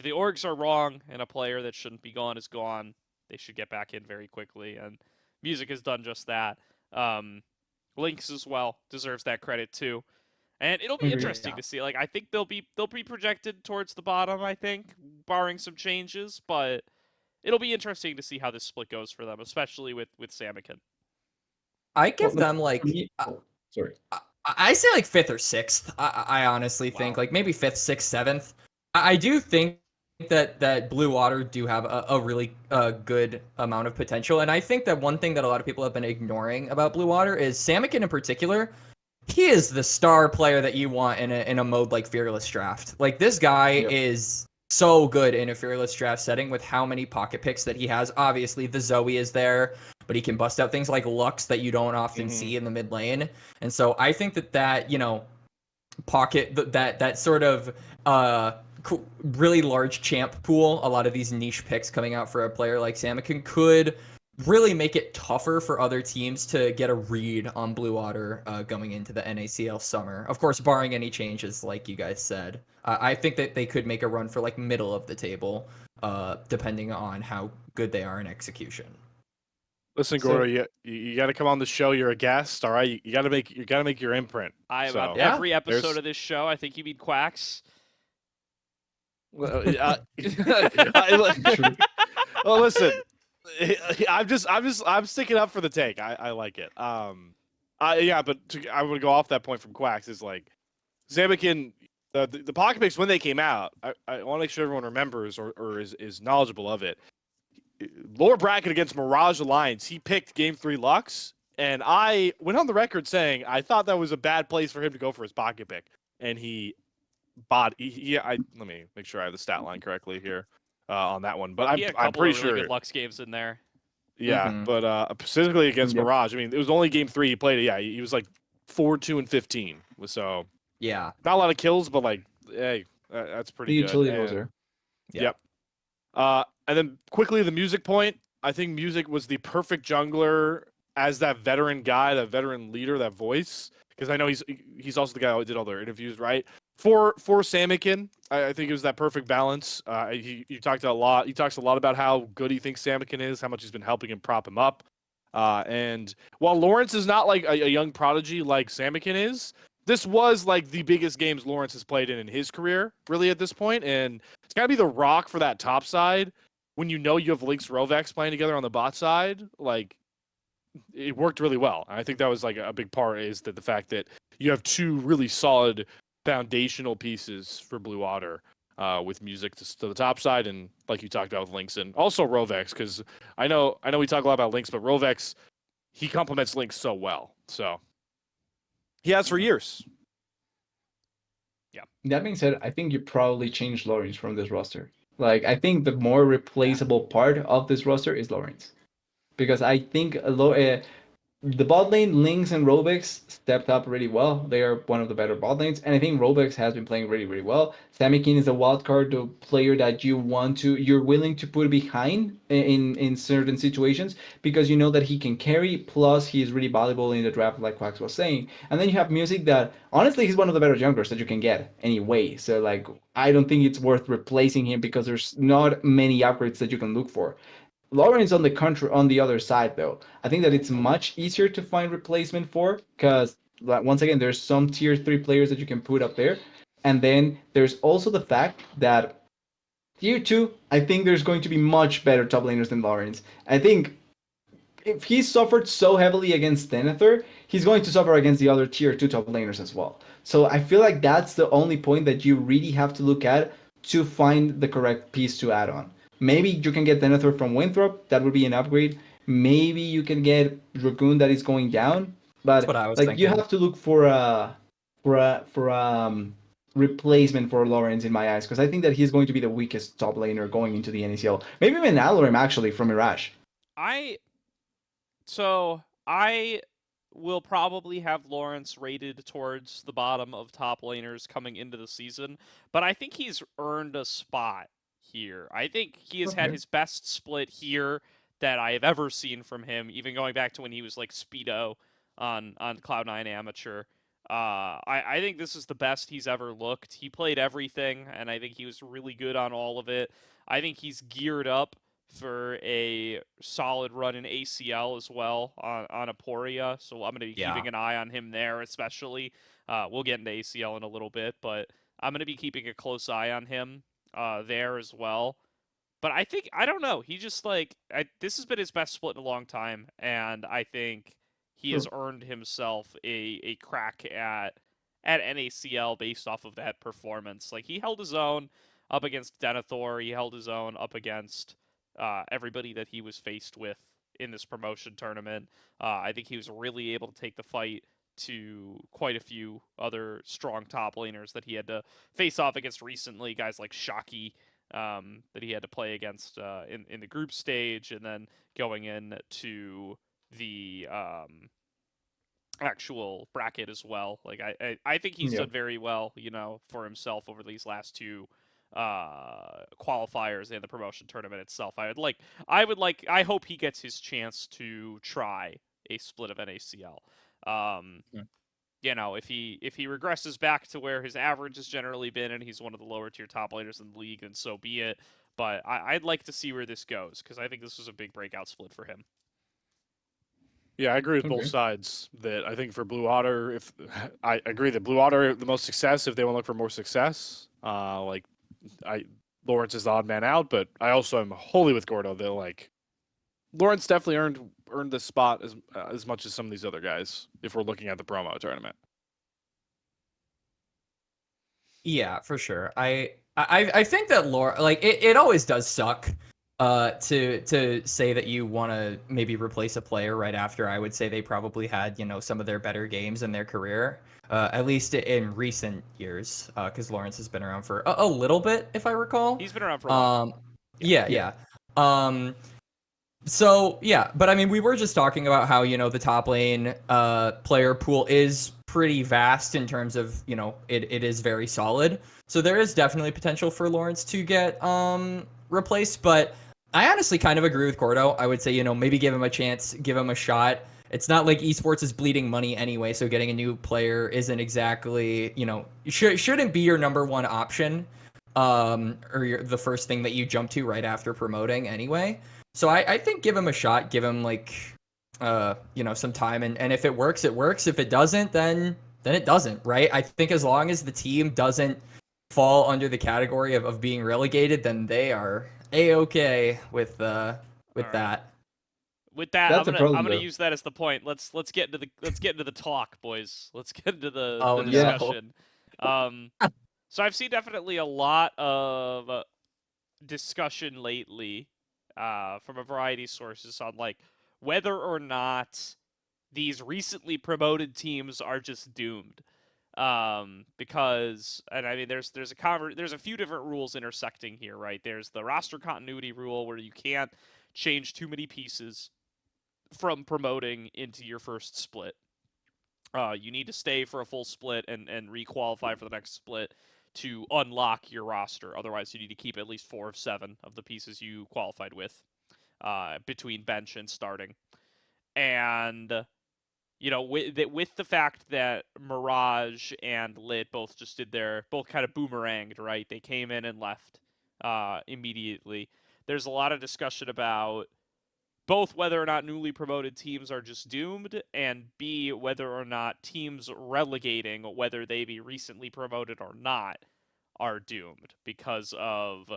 the orgs are wrong and a player that shouldn't be gone is gone, they should get back in very quickly. And Music has done just that. Lynx as well deserves that credit too. And it'll be
Agreed.
interesting to see. Like I think they'll be projected towards the bottom, I think, barring some changes, but it'll be interesting to see how this split goes for them, especially with Samikin.
I give them like
Sorry.
I say like 5th or 6th. I honestly think
Wow.
like maybe 5th, 6th, 7th. I do think that Blue Water do have a really good amount of potential, and I think that one thing that a lot of people have been ignoring about Blue Water is Samikin in particular. He is the star player that you want in a mode like Fearless Draft. Like this guy is so good in a Fearless Draft setting with how many pocket picks that he has. Obviously, the Zoe is there, but he can bust out things like Lux that you don't often see in the mid lane. And so I think that you know, pocket that sort of really large champ pool, a lot of these niche picks coming out for a player like Samikin could really make it tougher for other teams to get a read on Blue Otter going into the NACL summer. Of course, barring any changes, like you guys said. I think that they could make a run for like middle of the table, depending on how good they are in execution.
Listen,
So-
Gordo, you got to come on the show. You're a guest, all right? You got to make your imprint.
I
So,
on
Yeah,
every episode
there's-
of this show, I think you mean Quax.
Well, well, listen, I'm sticking up for the take. I like it. Yeah, but I would go off that point from Quax is like Samikin. The pocket picks when they came out. I want to make sure everyone remembers or is knowledgeable of it. Lower bracket against Mirage Alliance, he picked Game 3 Lux, and I went on the record saying I thought that was a bad place for him to go for his pocket pick, and he bought. Let me make sure I have the stat line correctly here on that one, but
He had a
I'm
couple
pretty
of really
sure.
good Lux games in there.
Yeah,
Mhm.
but specifically against
Yep.
Mirage, I mean, it was only Game 3 he played it. Yeah, he was like 4-2-15, so
Yeah.
not a lot of kills, but like, hey, that's
The
pretty good.
utility
And-
was there.
Yeah.
Yep. And then quickly the Music point. I think Music was the perfect jungler as that veteran guy, that veteran leader, that voice. Because I know he's also the guy who did all their interviews, right? For Samikin, I think it was that perfect balance. He talked a lot. He talks a lot about how good he thinks Samikin is, how much he's been helping him prop him up. And while Lawrence is not like a young prodigy like Samikin is, this was like the biggest games Lawrence has played in his career, really at this point, and it's got to be the rock for that top side. When you know you have Lynx Rovex playing together on the bot side, like it worked really well. And I think that was like a big part is that the fact that you have two really solid foundational pieces for Blue Otter with Music to the top side, and like you talked about with Lynx and also Rovex, because I know we talk a lot about Lynx, but Rovex he complements Lynx so well. So he has for years.
That being said, I think you probably changed Lawrence from this roster. Like, I think the more replaceable part of this roster is Lawrence. Because I think the bot lane, Lynx and Robix stepped up really well. They are one of the better bot lanes, and I think Robix has been playing really, really well. Samikin is a wild card, the player that you're willing to put behind in certain situations because you know that he can carry. Plus, he is really valuable in the draft, like Quax was saying. And then you have Music that honestly he's one of the better junglers that you can get anyway. So like I don't think it's worth replacing him because there's not many upgrades that you can look for. Lawrence on the other side though. I think that it's much easier to find replacement for because once again there's some tier 3 players that you can put up there. And then there's also the fact that tier 2, I think there's going to be much better top laners than Lawrence. I think if he suffered so heavily against Denethor, he's going to suffer against the other tier 2 top laners as well. So I feel like that's the only point that you really have to look at to find the correct piece to add on. Maybe you can get Denethor from Winthrop, that would be an upgrade. Maybe you can get Dragoon that is going down,
That's
but
what I was
like you
thinking.
have to look for a replacement for Lawrence in my eyes because I think that he's going to be the weakest top laner going into the NACL. Maybe even Alorim actually from Mirage.
I will probably have Lawrence rated towards the bottom of top laners coming into the season, but I think he's earned a spot here. I think he has had his best split here that I have ever seen from him, even going back to when he was like Speedo on Cloud9 Amateur. I think this is the best he's ever looked. He played everything, and I think he was really good on all of it. I think he's geared up for a solid run in ACL as well on Aporia, so I'm going to be keeping an eye on him there, especially. We'll get into ACL in a little bit, but I'm going to be keeping a close eye on him there as well. But I don't know. He just this has been his best split in a long time, and I think he has earned himself a crack at NACL based off of that performance. Like he held his own up against Denethor. He held his own up against everybody that he was faced with in this promotion tournament. I think he was really able to take the fight to quite a few other strong top laners that he had to face off against recently, guys like Shocky, that he had to play against in the group stage, and then going into the actual bracket as well. Like I think he's done very well, for himself over these last two qualifiers and the promotion tournament itself. I hope he gets his chance to try a split of NACL. If he regresses back to where his average has generally been and he's one of the lower tier top laners in the league, then so be it. But I'd like to see where this goes because I think this was a big breakout split for him.
Yeah, I agree with both sides. That I think for Blue Otter, if I agree that Blue Otter the most success if they want to look for more success. Lawrence is the odd man out, but I also am wholly with Gordo that Lawrence definitely earned this spot as much as some of these other guys if we're looking at the promo tournament.
Yeah, for sure. I think that it always does suck to say that you want to maybe replace a player right after I would say they probably had some of their better games in their career, at least in recent years, because Lawrence has been around for a little bit, if I recall.
He's been around for a while.
Yeah. So yeah, but I mean, we were just talking about how the top lane player pool is pretty vast in terms of it is very solid. So there is definitely potential for Lawrence to get replaced, but I honestly kind of agree with Gordo. I would say maybe give him a chance, give him a shot. It's not like esports is bleeding money anyway, so getting a new player isn't exactly shouldn't be your number one option, or the first thing that you jump to right after promoting anyway. So I think give him a shot, give him some time, and if it works, it works. If it doesn't, then it doesn't, right? I think as long as the team doesn't fall under the category of being relegated, then they are a-okay with that.
With that, I'm gonna use that as the point. Let's get into the talk, boys. Let's get into the discussion. So I've seen definitely a lot of discussion lately from a variety of sources on whether or not these recently promoted teams are just doomed. Because, and I mean, there's a few different rules intersecting here, right? There's the roster continuity rule where you can't change too many pieces from promoting into your first split. You need to stay for a full split and re-qualify for the next split to unlock your roster. Otherwise, you need to keep at least 4 of 7 of the pieces you qualified with between bench and starting. And with the fact that Mirage and Lit both just both kind of boomeranged, right? They came in and left immediately. There's a lot of discussion about both whether or not newly promoted teams are just doomed, and B, whether or not teams relegating, whether they be recently promoted or not, are doomed because of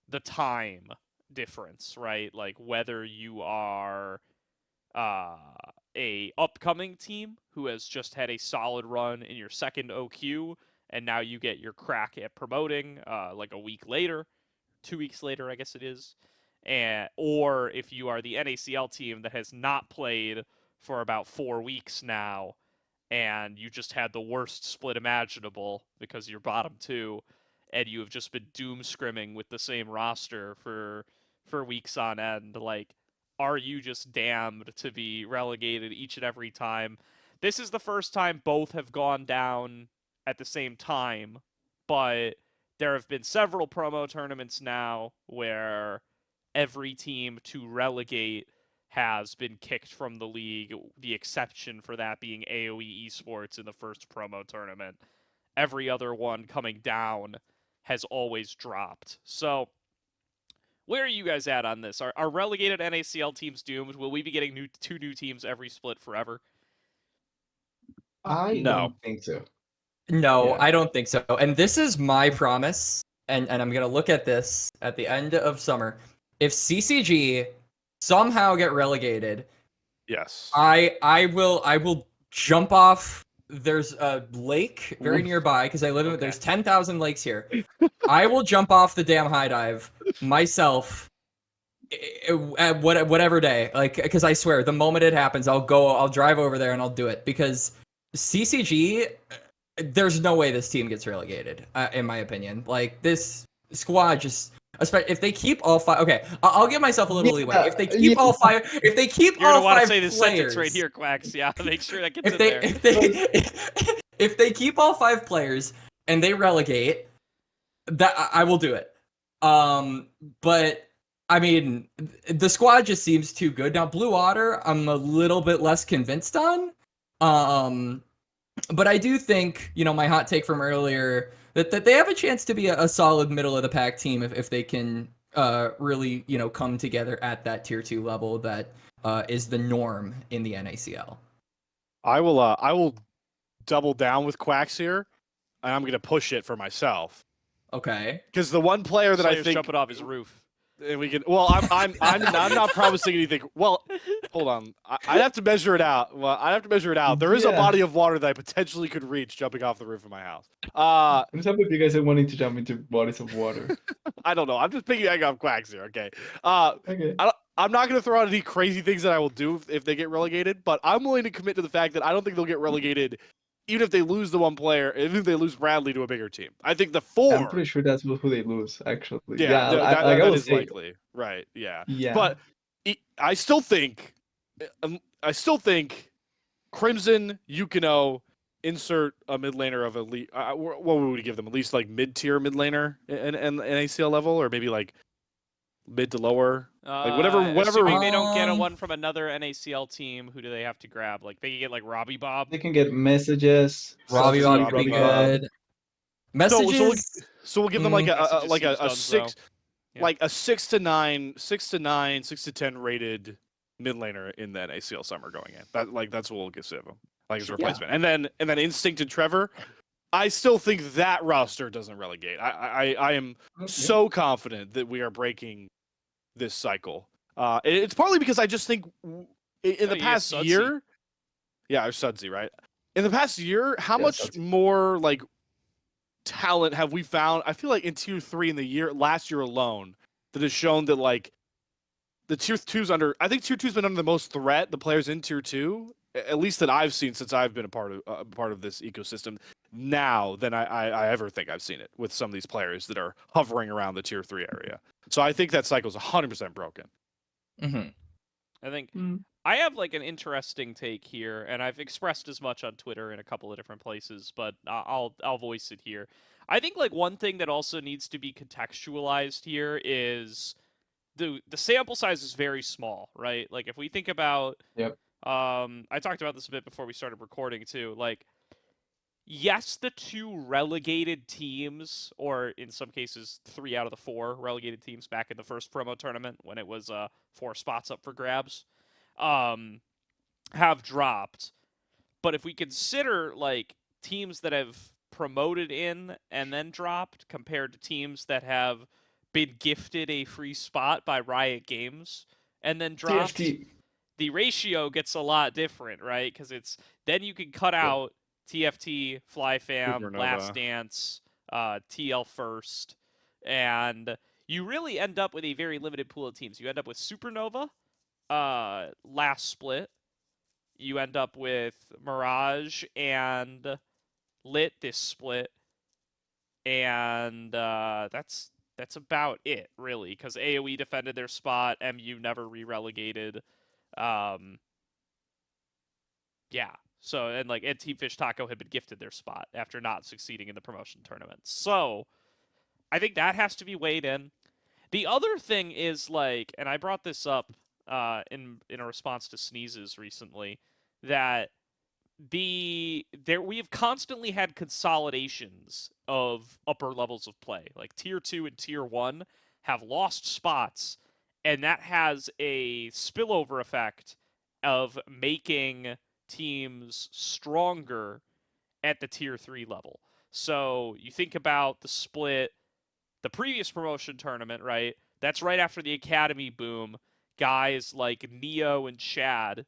the time difference, right? Like whether you are a upcoming team who has just had a solid run in your second OQ, and now you get your crack at promoting like a week later, 2 weeks later, I guess it is. Or if you are the NACL team that has not played for about 4 weeks now, and you just had the worst split imaginable because you're bottom 2, and you have just been doom scrimming with the same roster for weeks on end, like, are you just damned to be relegated each and every time? This is the first time both have gone down at the same time, but there have been several promo tournaments now where every team to relegate has been kicked from the league, the exception for that being AoE Esports in the first promo tournament. Every other one coming down has always dropped. So, where are you guys at on this? Are relegated NACL teams doomed? Will we be getting 2 new teams every split forever?
I
No.
don't think so.
No,
Yeah.
I don't think so. And this is my promise, and I'm gonna look at this at the end of summer. If CCG somehow get relegated,
Yes.
I will jump off. There's a lake very nearby because I live in.
Okay.
There's 10,000 lakes here. I will jump off the damn high dive myself at whatever day, like, because I swear the moment it happens, I'll drive over there and I'll do it, because CCG, there's no way this team gets relegated, in my opinion. Like, this squad just, especially if they keep all 5. Okay, I'll give myself a little leeway. If they keep all 5, if they keep
You're
all
gonna want to
5
say this
players,
sentence right here, Quax. Yeah, make sure that gets
if
in
they
there.
if they keep all 5 players and they relegate, that I will do it. But I mean, the squad just seems too good. Now, Blue Otter, I'm a little bit less convinced on. But I do think, my hot take from earlier, that they have a chance to be a solid middle of the pack team if they can really, come together at that tier 2 level that is the norm in the NACL.
I will double down with Quax here, and I'm gonna push it for myself.
Okay.
Because the one player that
Slayer's
I think
jumping off his roof.
and we can. Well, I'm not promising anything. Well, hold on. I'd have to measure it out. Well, I'd have to measure it out. There is a
Yeah.
body of water that I potentially could reach jumping off the roof of my house.
What's up if you guys are wanting to jump into bodies of water?
I don't know. I'm just piggybacking off Quacks here. Okay.
Okay.
I'm not going to throw out any crazy things that I will do if they get relegated, but I'm willing to commit to the fact that I don't think they'll get relegated, even if they lose the one player, even if they lose Bradley to a bigger team. I think the 4.
I'm pretty sure that's who they lose, actually.
Yeah,
I
that
would
is
say-
likely. Right. Yeah.
Yeah.
But I still think Crimson, Yukino, insert a mid laner of elite. What would we give them? At least like mid tier mid laner in ACL level, or maybe like mid to lower. Like whatever.
Assuming they don't get a
Um,
one from another NACL team, who do they have to grab? Like, they can get, like, Robbie Bob.
They can get messages.
Robbie
Robbie
Bob could be
Bob.
good. Messages.
So we'll give them like
Messages
a
seems
6,
done, Yeah.
like a 6 to 9, 6 to 10 rated mid laner in that ACL summer going in. That's what we'll give them, like his
Sure.
replacement. And then Instinct and Trevor, I still think that roster doesn't relegate. I am so confident that we are breaking this cycle. It's partly because I just think in the
you get
past
Sudsy.
year, yeah, or Sudsy, right? In the past year, how
Yeah,
much
Sudsy.
more like talent have we found? I feel like in tier 3 in the last year alone, that has shown that like the tier 2's I think tier 2's been under the most threat. The players in tier 2, at least that I've seen since I've been a part of this ecosystem now than I ever think I've seen it with some of these players that are hovering around the tier 3 area. So I think that cycle's 100% broken.
Mm-hmm.
I think
Mm.
I have like an interesting take here, and I've expressed as much on Twitter in a couple of different places, but I'll voice it here. I think like one thing that also needs to be contextualized here is the sample size is very small, right? Like if we think about
Yep.
I talked about this a bit before we started recording too. Like yes, the 2 relegated teams, or in some cases 3 out of the 4 relegated teams back in the first promo tournament when it was 4 spots up for grabs, um, have dropped. But if we consider like teams that have promoted in and then dropped compared to teams that have been gifted a free spot by Riot Games and then dropped,
TFT.
the ratio gets a lot different, right? Because it's then you can cut out TFT, FlyFam,
Supernova.
Last Dance, TL First, and you really end up with a very limited pool of teams. You end up with Supernova, last split. You end up with Mirage and Lit this split, and that's about it, really, because AoE defended their spot, MU never re-relegated. Yeah. So, and like, and Team Fish Taco had been gifted their spot after not succeeding in the promotion tournament. So, I think that has to be weighed in. The other thing is like, and I brought this up in a response to Sneezes recently, that we have constantly had consolidations of upper levels of play. Like tier 2 and tier 1 have lost spots, and that has a spillover effect of making teams stronger at the tier 3 level. So you think about the split, the previous promotion tournament, right? That's right after the academy boom. Guys like Neo and Chad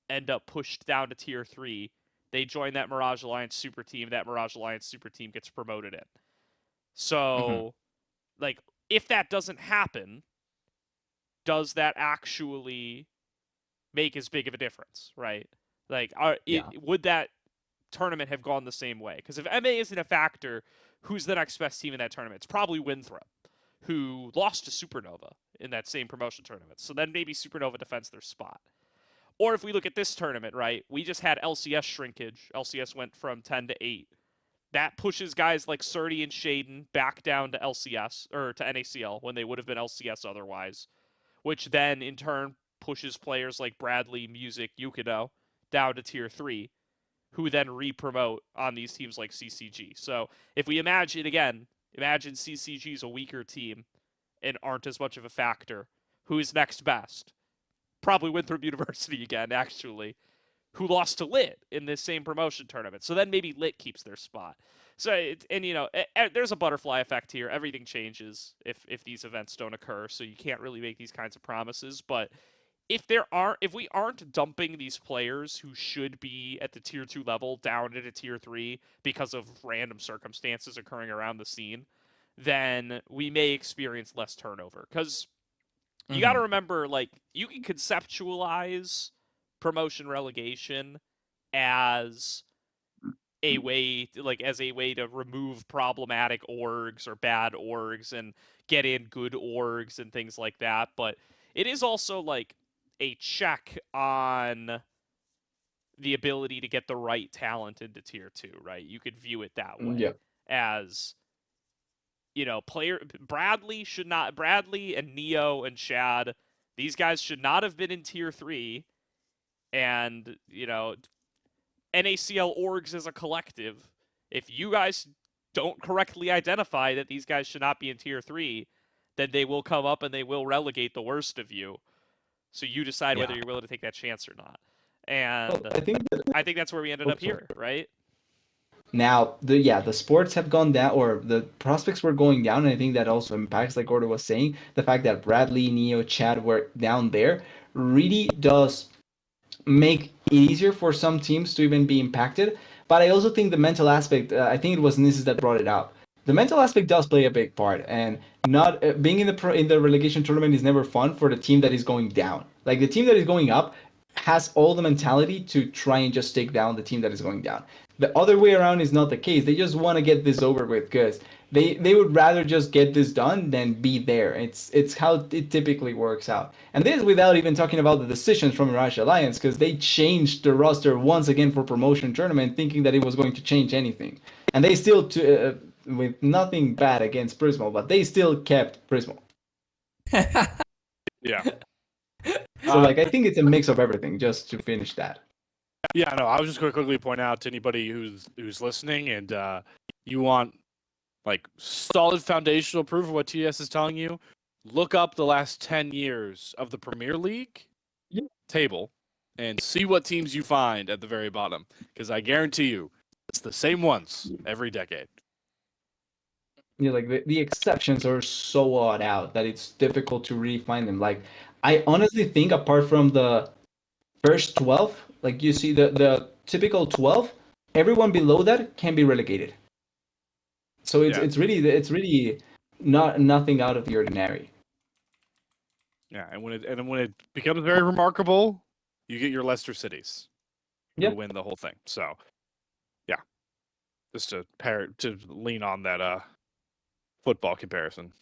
end up pushed down to tier 3. They join that Mirage Alliance super team. That Mirage Alliance super team gets promoted in. So, like, if that doesn't happen, does that actually make as big of a difference, right? Like, would that tournament have gone the same way? Because if MA isn't a factor, who's the next best team in that tournament? It's probably Winthrop, who lost to Supernova in that same promotion tournament. So then maybe Supernova defends their spot. Or if we look at this tournament, right, we just had LCS shrinkage. LCS went from 10 to 8. That pushes guys like Surdy and Shaden back down to LCS, or to NACL, when they would have been LCS otherwise, which then in turn pushes players like Bradley, Music, Yukido down to tier 3, who then re-promote on these teams like CCG. So if we imagine CCG's a weaker team and aren't as much of a factor, who's next best? Probably Winthrop University again, actually, who lost to Lit in this same promotion tournament. So then maybe Lit keeps their spot. So, there's a butterfly effect here. Everything changes if these events don't occur, so you can't really make these kinds of promises. But if we aren't dumping these players who should be at the tier 2 level down into tier 3 because of random circumstances occurring around the scene, then we may experience less turnover. Because you got to remember, like, you can conceptualize promotion relegation as a way to remove problematic orgs or bad orgs and get in good orgs and things like that. But it is also like a check on the ability to get the right talent into tier 2, right? You could view it that way. As Bradley and Neo and Shad, these guys should not have been in tier 3, and NACL orgs as a collective, if you guys don't correctly identify that these guys should not be in tier 3, then they will come up and they will relegate the worst of you. So you decide whether you're willing to take that chance or not. And I think that's where we ended up here, right?
Now, the sports have gone down, or the prospects were going down, and I think that also impacts, like Gordo was saying, the fact that Bradley, Neo, Chad were down there really does make it easier for some teams to even be impacted. But I also think the mental aspect, I think it was Nisses that brought it out. The mental aspect does play a big part, and not being in the relegation tournament is never fun for the team that is going down. Like the team that is going up has all the mentality to try and just take down the team that is going down. The other way around is not the case. They just want to get this over with because They would rather just get this done than be there. It's how it typically works out. And this without even talking about the decisions from Mirage Alliance, because they changed the roster once again for promotion tournament, thinking that it was going to change anything, and they still with nothing bad against Prismo, but they still kept Prismo.
Yeah.
So like I think it's a mix of everything. Just to finish that.
Yeah, no, I was just going to quickly point out to anybody who's listening, and you want like solid foundational proof of what TS is telling you, look up the last 10 years of the Premier League table and see what teams you find at the very bottom, because I guarantee you it's the same ones every decade.
Yeah, like the exceptions are so odd out that it's difficult to really find them. Like I honestly think apart from the first 12, like you see the typical 12, everyone below that can be relegated. So it's really not nothing out of the ordinary.
Yeah, and when it becomes very remarkable, you get your Leicester Cities who win the whole thing. So, yeah, just to lean on that football comparison.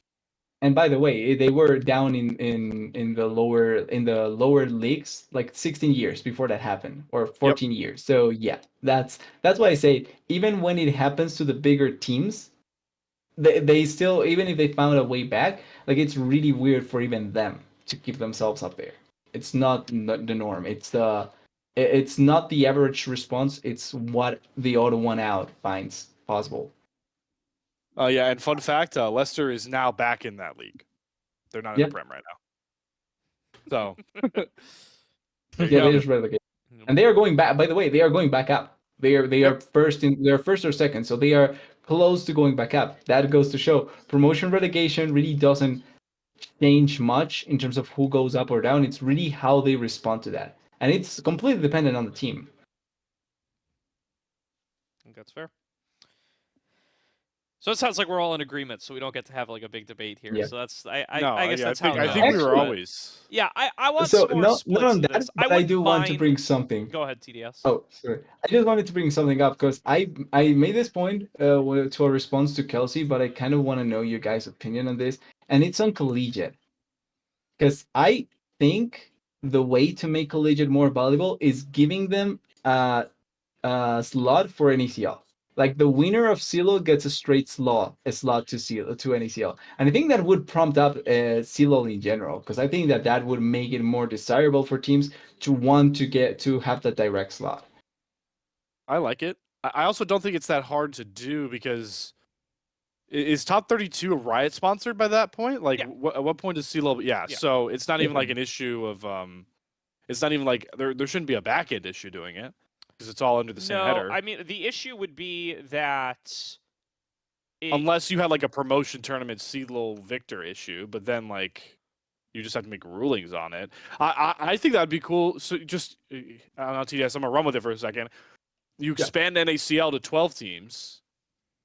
And by the way, they were down in the lower leagues like 16 years before that happened, or 14 years. So yeah, that's why I say even when it happens to the bigger teams, they still, even if they found a way back, like it's really weird for even them to keep themselves up there. It's not the norm. It's not the average response. It's what the odd one out finds possible.
Yeah, and fun fact, Leicester is now back in that league. They're not in the Prem right now. So
yeah, they just relegate, and they are going back. By the way, they are going back up. They are first or second, so they are close to going back up. That goes to show promotion relegation really doesn't change much in terms of who goes up or down. It's really how they respond to that, and it's completely dependent on the team.
I think that's fair. So it sounds like we're all in agreement, so we don't get to have like a big debate here.
Yeah.
So that's
I
guess that's
think,
how it
I think we
goes,
were
but-
always.
Yeah, I want
So
some more
not
splits
on
in
that,
this.
but I do want to bring something.
Go ahead, TDS.
Oh, sorry. I just wanted to bring something up because I made this point to a response to Kelsey, but I kind of want to know your guys' opinion on this, and it's on collegiate. Because I think the way to make collegiate more valuable is giving them a slot for an ACL. Like the winner of CELO gets a slot to NACL, and I think that would prompt up CELO in general, because I think that would make it more desirable for teams to want to have that direct slot.
I like it. I also don't think it's that hard to do, because is Top 32 a Riot sponsored by that point? Like, at what point does CELO? Yeah, so it's not even like an issue of it's not even like there shouldn't be a back end issue doing it, because it's all under the same header.
I mean, the issue would be that
unless you had like a promotion tournament CELO Victor issue, but then like you just have to make rulings on it. I think that'd be cool. So just I don't know, TDS, I'm gonna run with it for a second. You expand NACL to 12 teams,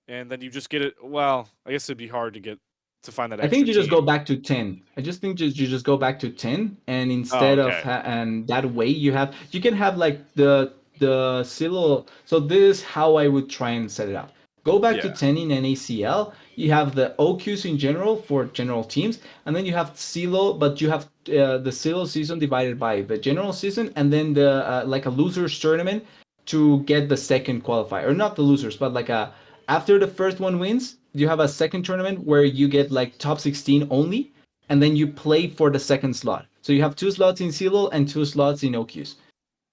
and then you just get it. Well, I guess it'd be hard to find that.
I think you just go back to 10. I just think you just go back to 10, and instead of and that way you can have like the CELO. So this is how I would try and set it up. Go back to 10 in NACL. You have the OQs in general for general teams, and then you have CELO, but you have the CELO season divided by the general season, and then the like a losers tournament to get the second qualifier, or not the losers, but like after the first one wins, you have a second tournament where you get like top 16 only, and then you play for the second slot. So you have 2 slots in CELO and 2 slots in OQs.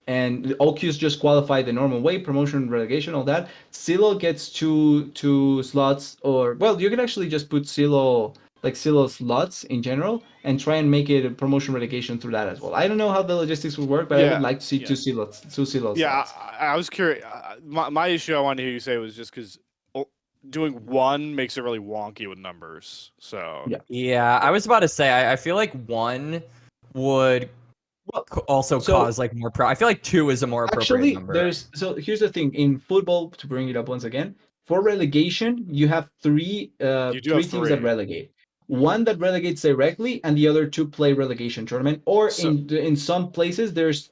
And the OQs just qualify the normal way, promotion, relegation, all that. CELO gets two slots, or well, you can actually just put CELO slots in general and try and make it a promotion relegation through that as well. I don't know how the logistics would work, but I would like to see 2 CELO slots.
Yeah, I was curious. My issue I wanted to hear you say was just because doing one makes it really wonky with numbers. So
yeah, I was about to say I feel like 1 would also cause like more. I feel like 2 is a more appropriate number.
So here's the thing in football, to bring it up once again. For relegation, you have three teams that relegate. one that relegates directly, and the other two play relegation tournament. Or
So-
in some places, there's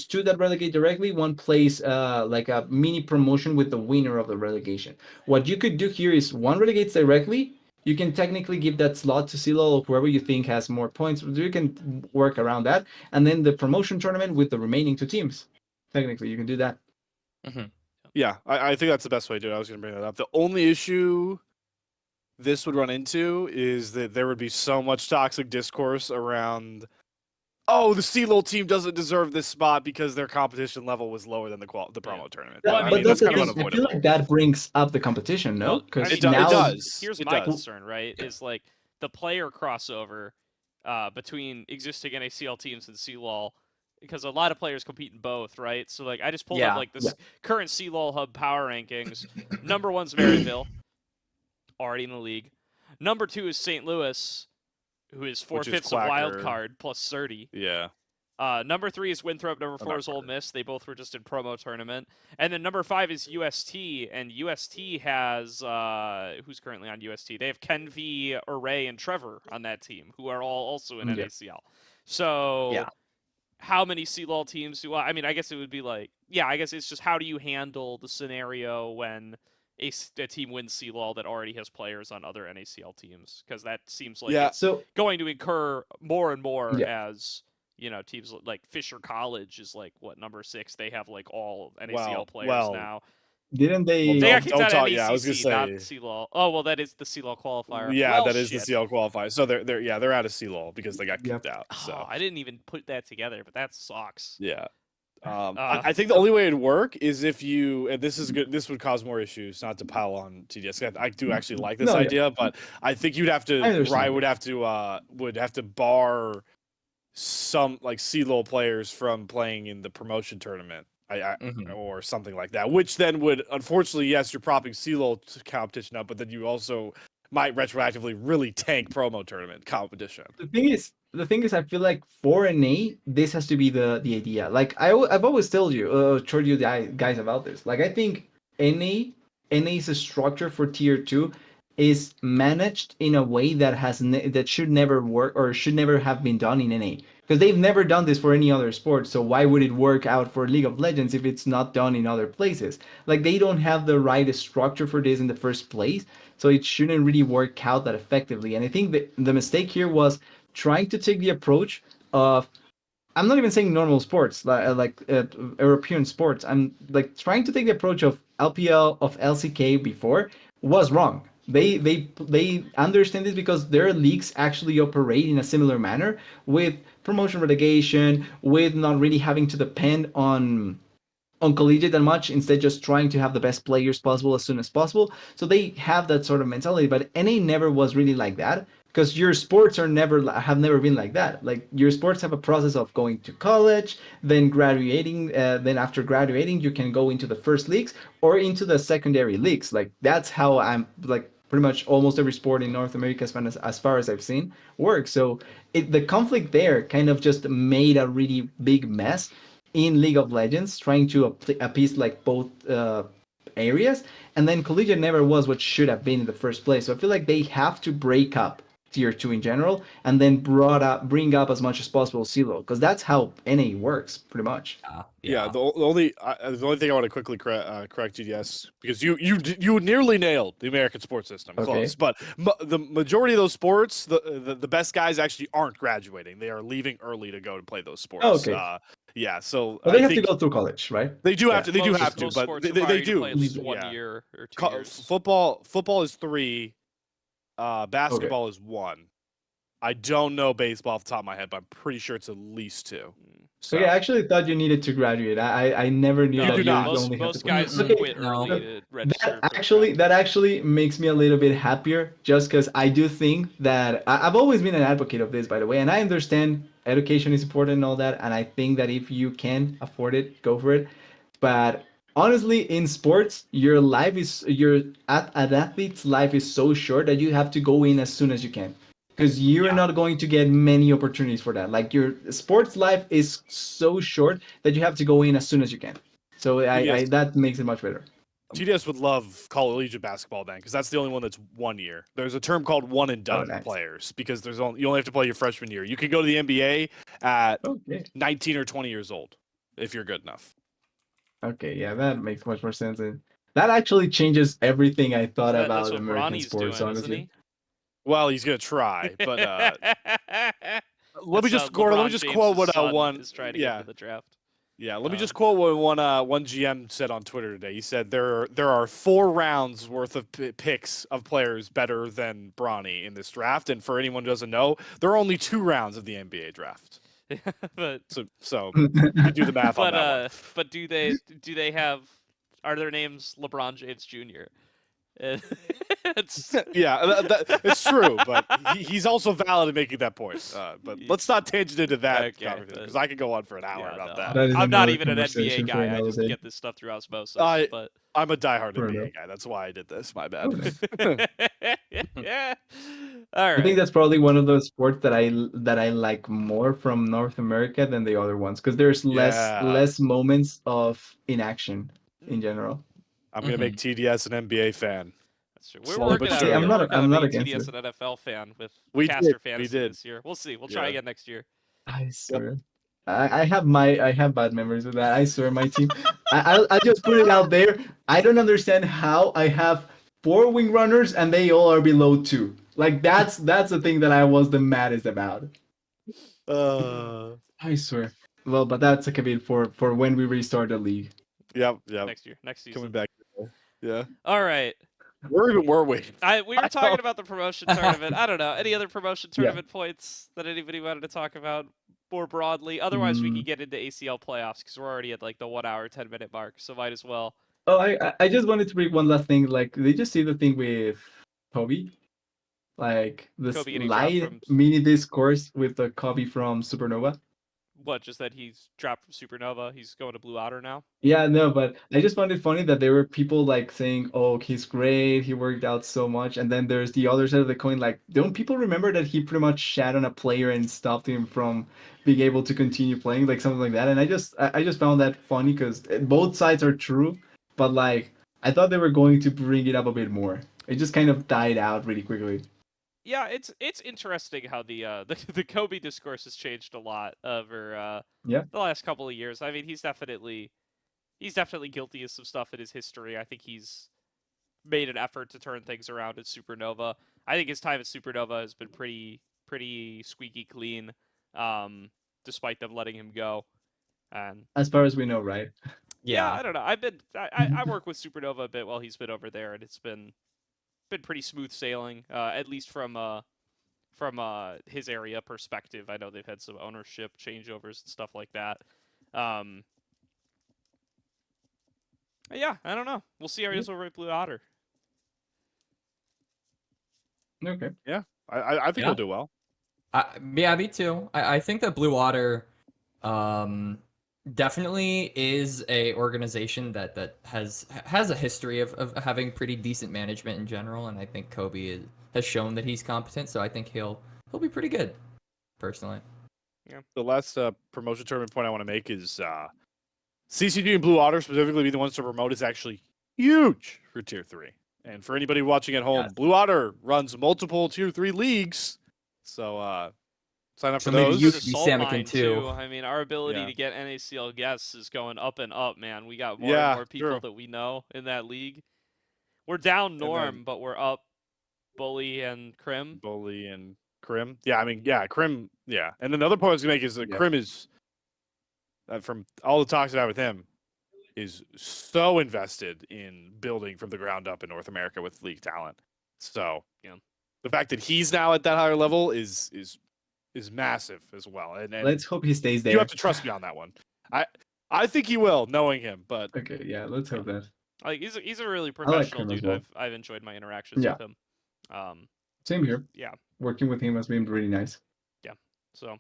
two that relegate directly. One plays like a mini promotion with the winner of the relegation. What you could do here is one relegates directly. You can technically give that slot to CLOL or whoever you think has more points. You can work around that, and then the promotion tournament with the remaining two teams. Technically, you can do that.
Yeah, I think that's the best way to do it. I was going to bring that up. The only issue this would run into is that there would be so much toxic discourse around, oh, the CLOL team doesn't deserve this spot because their competition level was lower than the promo tournament.
Well, I
But
mean,
that's the
kind of
thing. I feel
unavoidable.
like that brings up the competition, no?
Well, I
Because
mean,
It
now
does.
Here's
It
my
does.
concern, right? Is like the player crossover between existing NACL teams and CLOL, because a lot of players compete in both, right? So like, I just pulled up
Yeah.
like this current CLOL Hub power rankings. Number one's Maryville, already in the league. Number two is St. Louis, who is
Which is
4/5 of wild
Quacker.
card plus 30.
Yeah.
Number three is Winthrop. Number four
not
is Ole
Carter.
Miss. They both were just in promo tournament. And then number five is UST. And UST has who's currently on UST? They have Ken V, Array, and Trevor on that team, who are all also in
Yeah.
NACL. So
Yeah.
how many CLOL teams do I mean, I guess it would be like, yeah, I guess it's just how do you handle the scenario when a team wins CLOL that already has players on other NACL teams? Because that seems like
Yeah.
it's
so
going to incur more and more
Yeah.
as teams like Fisher College is like what, number 6. They have like all NACL
Wow.
players
Well,
now.
didn't they?
Well,
They
don't-
got kicked
don't
out
talk-
of
yeah, I was gonna
NACC, not
say-
CLOL. Oh well, that is the CLOL qualifier.
Yeah,
well,
that is
shit.
the CL qualifier. So they're out of CLOL because they got
Yep.
kicked out. So
Oh, I didn't even put that together, but that sucks.
yeah.
Uh,
I think the only way it'd work is if you, and this is good. This would cause more issues. Not to pile on TDS. I do actually like this
No, yeah.
idea, but I think you'd have to.
I understand.
Riot would have to bar some like CLOL players from playing in the promotion tournament.
Mhm.
Or something like that, which then would, unfortunately, yes, you're propping CLOL competition up, but then you also might retroactively really tank promo tournament competition.
The thing is, I feel like for NA, this has to be the idea. Like I've always told you guys about this. Like I think NA's structure for tier 2 is managed in a way that that should never work or should never have been done in NA, because they've never done this for any other sport. So why would it work out for League of Legends if it's not done in other places? Like they don't have the right structure for this in the first place, so it shouldn't really work out that effectively. And I think the mistake here was trying to take the approach of, I'm not even saying normal sports like European sports. I'm like trying to take the approach of LPL, of LCK before, was wrong. They understand this because their leagues actually operate in a similar manner, with promotion relegation, with not really having to depend on collegiate that much, instead just trying to have the best players possible as soon as possible. So they have that sort of mentality, but NA never was really like that, because your sports have never been like that. Like your sports have a process of going to college, then graduating, then after graduating you can go into the first leagues or into the secondary leagues. Like that's how I'm like pretty much almost every sport in North America, as far as I've seen, works. So the conflict there kind of just made a really big mess in League of Legends, trying to appease like both areas, and then collegiate never was what should have been in the first place. So I feel like they have to break up tier 2 in general, and then bring up as much as possible CLO, because that's how NA works pretty much.
Yeah, the only thing I want to quickly correct GDS, because you nearly nailed the American sports system,
Okay.
close, but the majority of those sports, the best guys actually aren't graduating; they are leaving early to go to play those sports.
Okay.
Yeah, so
But they
I
have to
think
go through college, right?
they do have to. They do
Most-
have to,
most
but
sports
they
require you to
do.
play at least
Yeah.
1 year or 2 years.
Football is 3. Basketball is 1. I don't know baseball off the top of my head, but I'm pretty sure it's at least 2.
So yeah, I actually thought you needed to graduate. I never knew
No,
that
do
you
not.
only had
Most
to
guys
Mm-mm.
quit
No.
early to register.
That actually makes me a little bit happier, just because I do think that I've always been an advocate of this, by the way, and I understand education is important and all that, and I think that if you can afford it, go for it. But honestly, in sports, an athlete's life is so short that you have to go in as soon as you can, because you're not going to get many opportunities for that. Like your sports life is so short that you have to go in as soon as you can. So
Yes.
that makes it much better.
TDS would love collegiate basketball then, because that's the only one that's 1 year. There's a term called one and done
nice.
players, because you only have to play your freshman year. You can go to the NBA at
Okay.
19 or 20 years old if you're good enough.
Okay, yeah, that makes much more sense. And that actually changes everything I thought
That's
about
what
American
Bronny's
sports,
doing,
honestly.
isn't
Well, he's gonna try, but let me just
LeBron
quote what
James's son
one.
is trying to get into the draft.
Yeah, let me just quote what one GM said on Twitter today. He said there are 4 rounds worth of picks of players better than Bronny in this draft, and for anyone who doesn't know, there are only 2 rounds of the NBA draft.
but
So you can do the math on that one.
But do they have, are their names LeBron James Jr.? It's
Yeah, it's true, but he's also valid in making that point. But let's not tangent into that conversation, because I could go on for an hour about that.
That is
I'm not
another
even an NBA
conversation for
guy. I
another
just
day.
get this stuff through osmosis. But
I'm a diehard
Fair
NBA
enough.
guy. That's why I did this. My bad.
yeah. All right.
I think that's probably one of those sports that I like more from North America than the other ones, because there's less moments of inaction in general.
I'm gonna make TDS an NBA fan.
That's true. We're working on
I'm not
making
against
TDS
it.
an NFL fan with
We
Caster
did,
Fantasy this year. We'll see. We'll try again next year.
I swear. I have bad memories with that. I swear, my team. I just put it out there. I don't understand how I have 4 wing runners and they all are below 2. Like that's the thing that I was the maddest about. I swear. Well, but that's a bit for when we restart the league.
Yep.
Next season.
Coming back. Yeah.
All right.
Where were we?
We were talking about the promotion tournament. I don't know. Any other promotion tournament points that anybody wanted to talk about more broadly? Otherwise, we can get into ACL playoffs because we're already at like the 1 hour, 10-minute mark. So might as well.
Oh, I just wanted to bring one last thing. Like, did you see the thing with Kobe? Like this live mini discourse with the Kobe from Supernova.
What, just that he's dropped from Supernova? He's going to Blue Otter now?
Yeah, no, but I just found it funny that there were people like saying, "Oh, he's great. He worked out so much." And then there's the other side of the coin. Like, don't people remember that he pretty much shat on a player and stopped him from being able to continue playing, like something like that? And I just found that funny because both sides are true, but like I thought they were going to bring it up a bit more. It just kind of died out really quickly.
Yeah, it's interesting how the Kobe discourse has changed a lot over the last couple of years. I mean, he's definitely guilty of some stuff in his history. I think he's made an effort to turn things around at Supernova. I think his time at Supernova has been pretty squeaky clean, despite them letting him go. And
as far as we know, right?
Yeah, I don't know. I work with Supernova a bit while he's been over there, and it's been pretty smooth sailing, at least from his area perspective. I know they've had some ownership changeovers and stuff like that. Yeah, I don't know. We'll see how he is over at Blue Otter.
Okay.
Yeah, I think he'll do well.
Yeah, me too. I think that Blue Otter definitely is a organization that has a history of having pretty decent management in general, and I think Kobe has shown that he's competent, so I think he'll be pretty good, personally.
Yeah. The last promotion tournament point I want to make is CCG and Blue Otter specifically being the ones to promote is actually huge for Tier 3. And for anybody watching at home, Blue Otter runs multiple Tier 3 leagues, so sign up for those.
Maybe you could be Samikin too.
I mean, our ability to get NACL guests is going up and up, man. We got more and more people that we know in that league. We're down Norm, but we're up Bully and Krim.
Yeah, I mean, Krim, yeah. And then the other point I was going to make is that Krim is, from all the talks I've had with him, is so invested in building from the ground up in North America with league talent. So, the fact that he's now at that higher level is massive as well. And
let's hope he stays there.
You have to trust me on that one. I think he will, knowing him. But
okay, yeah, let's hope that.
Like he's a really professional dude.
Well.
I've enjoyed my interactions with him.
Same here.
Yeah,
working with him has been really nice.
Yeah, so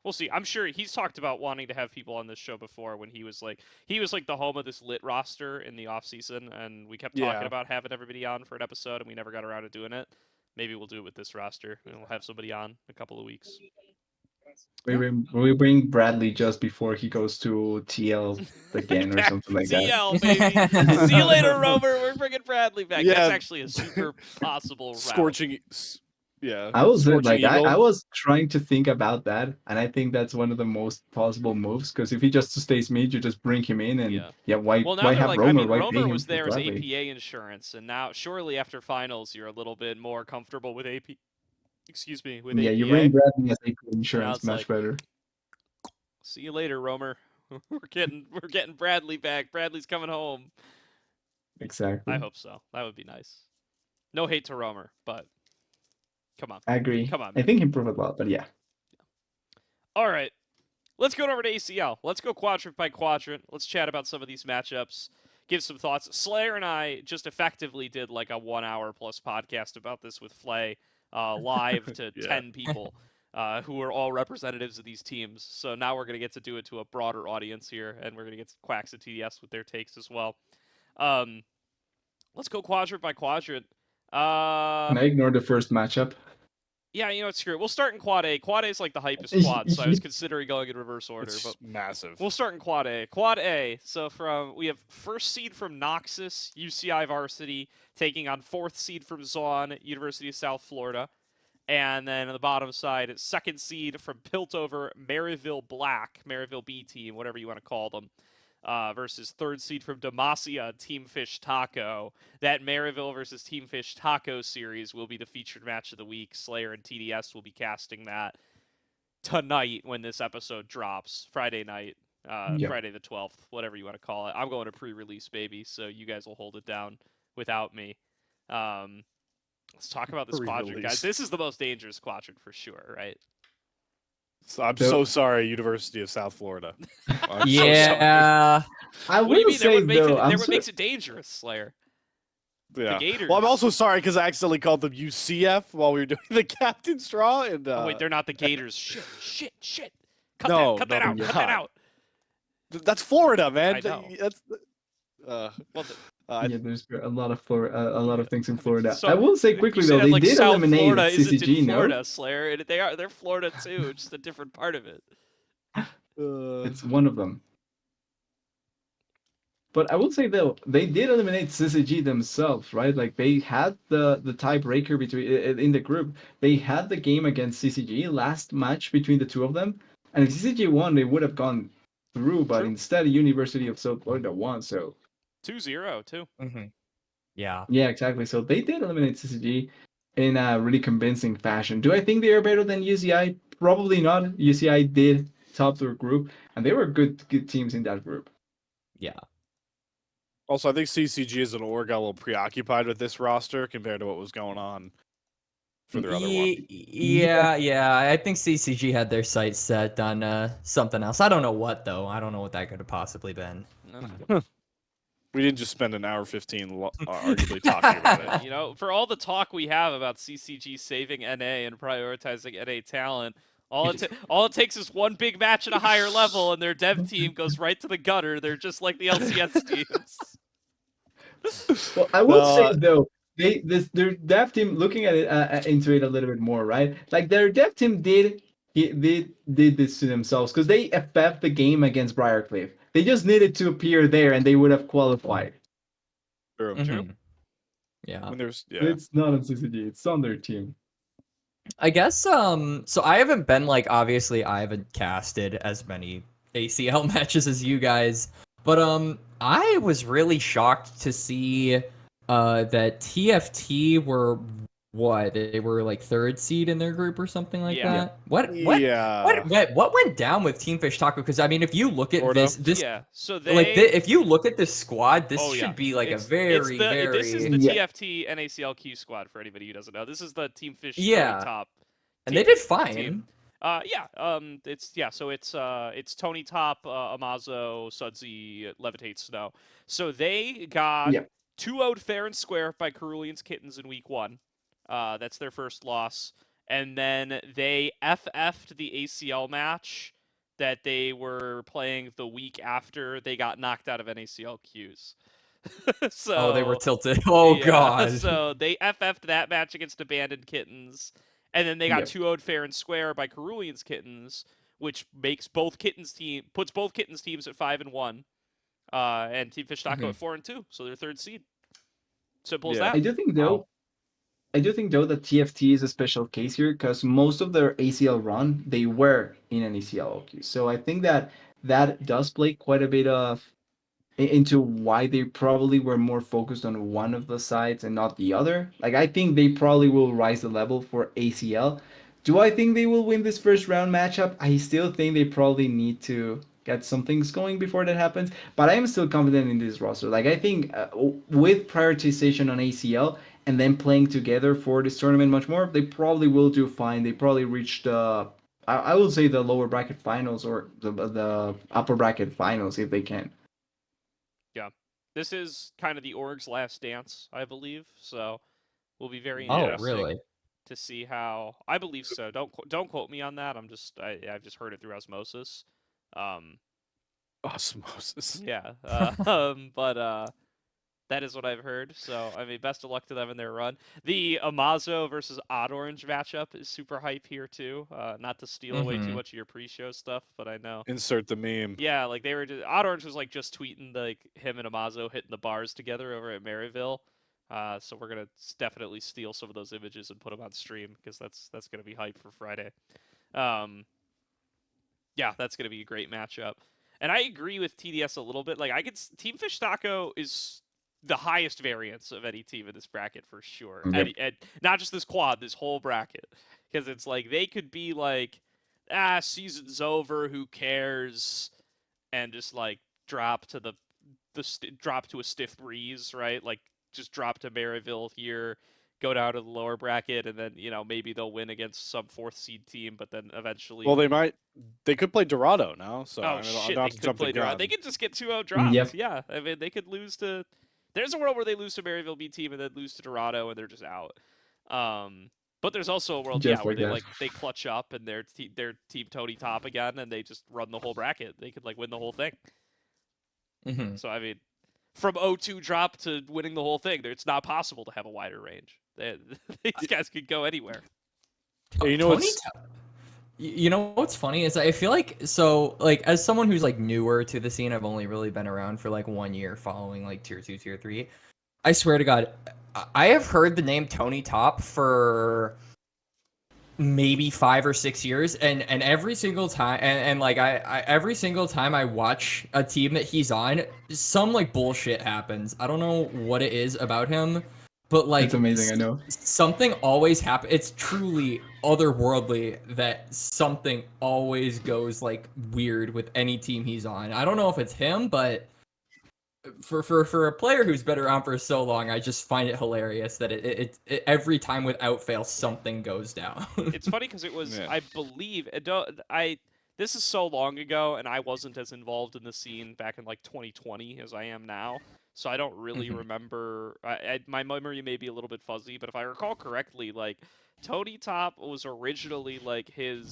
we'll see. I'm sure he's talked about wanting to have people on this show before when he was like the home of this lit roster in the off season, and we kept talking about having everybody on for an episode, and we never got around to doing it. Maybe we'll do it with this roster, and we'll have somebody on in a couple of weeks.
We bring Bradley just before he goes to TL again or
Back
something like that.
TL, baby. See you later, Rover. We're bringing Bradley back.
Yeah.
That's actually a super possible route.
Scorching. Yeah.
I was
Scorching
like, I
Eagle.
was trying to think about that, and I think that's one of the most possible moves. Because if he just stays mid, you just bring him in, and why
Well, now
why
they're
have
like,
Romer?
I mean,
Why pay
Romer
him
was
for
there as
Bradley?
APA insurance, and now surely after finals, you're a little bit more comfortable with AP. Excuse me, with
Yeah,
APA.
you bring Bradley as AP
And now
insurance,
it's
much
like,
better.
see you later, Romer. we're getting Bradley back. Bradley's coming home.
Exactly.
I hope so. That would be nice. No hate to Romer, but come on.
I agree.
Come on,
I
man.
think he improved a lot, but yeah.
All right. Let's go over to ACL. Let's go quadrant by quadrant. Let's chat about some of these matchups, give some thoughts. Slayer and I just effectively did like a 1 hour plus podcast about this with Flay, live to 10 people who are all representatives of these teams. So now we're going to get to do it to a broader audience here, and we're going to get Quax and TDS with their takes as well. Let's go quadrant by quadrant.
Can I ignore the first matchup?
Yeah, you know what, screw it. We'll start in Quad A. Quad A is like the hypest quad, so I was considering going in reverse order.
It's
but
massive.
we'll start in Quad A. Quad A, so we have first seed from Noxus, UCI Varsity, taking on fourth seed from Zaun, University of South Florida. And then on the bottom side, it's second seed from Piltover, Maryville Black, Maryville B team, whatever you want to call them. Versus third seed from Demacia, Team Fish Taco. That Maryville versus Team Fish Taco series will be the featured match of the week. Slayer and TDS will be casting that tonight when this episode drops. Friday night, Friday the 12th, whatever you want to call it. I'm going to pre-release, baby, so you guys will hold it down without me. Let's talk about this quadrant, guys. This is the most dangerous quadrant for sure, right?
So I'm so sorry, University of South Florida.
Yeah.
I
What do you
will
mean?
say though,
What makes it dangerous, Slayer?
Yeah.
The Gators.
Well, I'm also sorry because I accidentally called them UCF while we were doing the captain's draw. And
Oh, wait, they're not the Gators. Shit. Cut
No,
that
no,
out.
they're
Cut that
not.
out.
That's Florida, man.
I know.
That's
yeah, there's a lot of things in Florida.
So,
I will say
you
quickly
said
though, they
like
did
South
eliminate
Florida isn't
CCG,
in
no?
Florida, Slayer. They're Florida too, just a different part of it.
It's one of them. But I will say though, they did eliminate CCG themselves, right? Like they had the tiebreaker between in the group. They had the game against CCG last match between the two of them, and if CCG won, they would have gone through. But
True.
instead, University of South Florida won. So
2-0 too.
Mm-hmm. Yeah.
yeah, exactly. So they did eliminate CCG in a really convincing fashion. Do I think they are better than UCI? Probably not. UCI did top their group, and they were good teams in that group.
Yeah.
Also, I think CCG as an org got a little preoccupied with this roster compared to what was going on for their other one.
Yeah. I think CCG had their sights set on something else. I don't know what though. I don't know what that could have possibly been.
We didn't just spend an hour 15 arguably talking about it.
You know, for all the talk we have about CCG saving NA and prioritizing NA talent, all it takes is one big match at a higher level, and their dev team goes right to the gutter. They're just like the LCS teams.
Well, I will say though, their dev team, looking at it into it a little bit more, right? Like their dev team did this to themselves because they FF'd the game against Briarcliff. They just needed to appear there, and they would have qualified.
True.
Mm-hmm. Yeah.
It's not on CCG. It's on their team.
I guess so I haven't been like, obviously I haven't casted as many ACL matches as you guys, but I was really shocked to see that TFT were they were like third seed in their group or something like that. What went down with Team Fish Taco? Because I mean, if you look at
Gordo?
this
So they
if you look at this squad, this should be like
This is
very
the TFT NACL squad for anybody who doesn't know. This is the Team Fish top.
And they did fine.
It's Tony Top, Amazo, Sudsy, Levitate Snow. So they got 2-0'd fair and square by Cerulean's Kittens in week 1. That's their first loss. And then they FF'd the ACL match that they were playing the week after they got knocked out of NACL Qs.
They were tilted. Oh god.
So they FF'd that match against Abandoned Kittens. And then they got
Yep.
2-0'd fair and square by Cerulean's Kittens, which makes puts both Kittens teams at 5-1, and Team Fish Taco at 4-2, so they're third seed. Simple as
Yeah.
that.
I do think though. I do think though that TFT is a special case here because most of their ACL run they were in an ACL OQ. So I think that that does play quite a bit of into why they probably were more focused on one of the sides and not the other. Like I think they probably will rise the level for ACL. Do I think they will win this first round matchup? I still think they probably need to get some things going before that happens. But I am still confident in this roster. Like I think with prioritization on ACL and then playing together for this tournament much more, they probably will do fine. They probably reach the I will say the lower bracket finals or the upper bracket finals if they can.
This is kind of the org's last dance, I believe. So will be very
Oh,
interesting
really?
to see how. I believe so. Don't quote me on that. I've just heard it through osmosis.
Osmosis.
Yeah. But that is what I've heard. So I mean, best of luck to them in their run. The Amazo versus Odd Orange matchup is super hype here too. Not to steal away too much of your pre-show stuff, but I know.
Insert the meme.
Yeah, like they were just, Odd Orange was like just tweeting like him and Amazo hitting the bars together over at Maryville. So we're gonna definitely steal some of those images and put them on stream because that's gonna be hype for Friday. Yeah, that's gonna be a great matchup. And I agree with TDS a little bit. Like Team Fish Taco is the highest variance of any team in this bracket for sure.
Yep.
And not just this quad, this whole bracket, because it's like they could be like, season's over, who cares, and just like drop to drop to a stiff breeze, right? Like just drop to Maryville here, go down to the lower bracket, and then maybe they'll win against some 4th seed team, but then eventually.
Well, they could play Dorado now. So
Oh shit, they could play Dorado. They could just get 2-0 dropped.
Yep.
Yeah, I mean they could lose to. There's a world where they lose to Maryville B team and then lose to Dorado and they're just out. But there's also a world,
Just
where
like
they clutch up and they're team Tony top again and they just run the whole bracket. They could win the whole thing. So I mean, from 0-2 drop to winning the whole thing, it's not possible to have a wider range. These guys could go anywhere.
You know what's
You know what's funny is I feel like as someone who's like newer to the scene, I've only really been around for like 1 year following like tier 2, tier 3. I swear to God, I have heard the name Tony Top for maybe 5 or 6 years, and every single time, and like I every single time I watch a team that he's on, some like bullshit happens. I don't know what it is about him, but like
It's amazing, I know.
Something always happens. It's truly otherworldly that something always goes like weird with any team he's on. I don't know if it's him, but for a player who's been around for so long, I just find it hilarious that it every time without fail something goes down.
It's funny because it was, I believe, this is so long ago, and I wasn't as involved in the scene back in like 2020 as I am now. So I don't really remember. My memory may be a little bit fuzzy, but if I recall correctly, like Tony Top was originally like he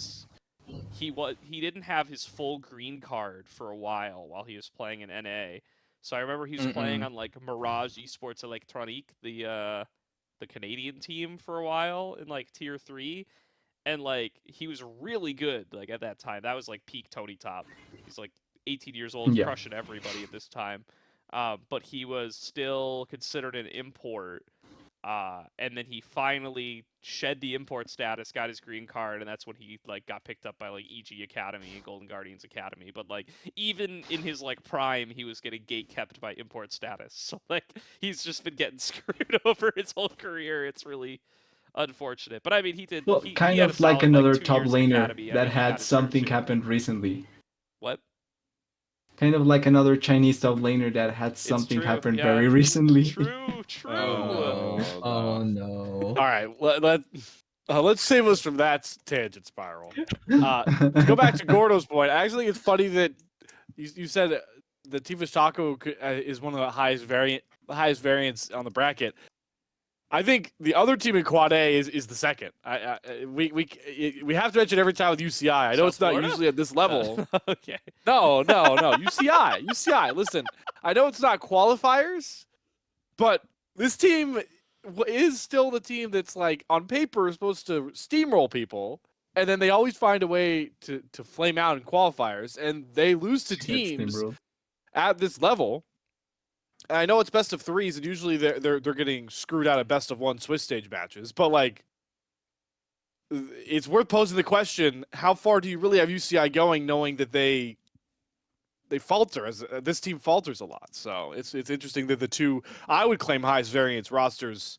didn't have his full green card for a while he was playing in NA. So I remember he was playing on like Mirage Esports Electronique, the Canadian team for a while in like tier 3, and like he was really good like at that time. That was like peak Tony Top. He's like 18 years old, crushing everybody at this time. But he was still considered an import. And then he finally shed the import status, got his green card, and that's when he like got picked up by like EG Academy and Golden Guardians Academy. But like even in his like prime, he was getting gate kept by import status. So like he's just been getting screwed over his whole career. It's really unfortunate. But I mean, he did.
Well,
he
kind
had
of
a
like
solid,
another
2
top
years in
laner
Academy. I
that
mean, he got
had
his
something
jersey.
happened recently.
What?
Kind of like another Chinese top laner that had something
true,
happen
yeah.
very recently.
True.
Oh no.
All right, let's save us from that tangent spiral. To go back to Gordo's point, actually, it's funny that you said the Team Fish Taco is one of the highest variants on the bracket. I think the other team in Quad A is the second. We have to mention every time with UCI. I know
South
it's not
Florida?
usually at this level.
Okay.
No. UCI. Listen, I know it's not qualifiers, but this team is still the team that's like on paper is supposed to steamroll people, and then they always find a way to flame out in qualifiers, and they lose to
Get
teams
steamrolled.
at this level. And I know it's best of threes, and usually they're getting screwed out of best of one Swiss stage matches, but like it's worth posing the question: how far do you really have UCI going, knowing that they falter as this team falters a lot? So it's interesting that the two I would claim highest variance rosters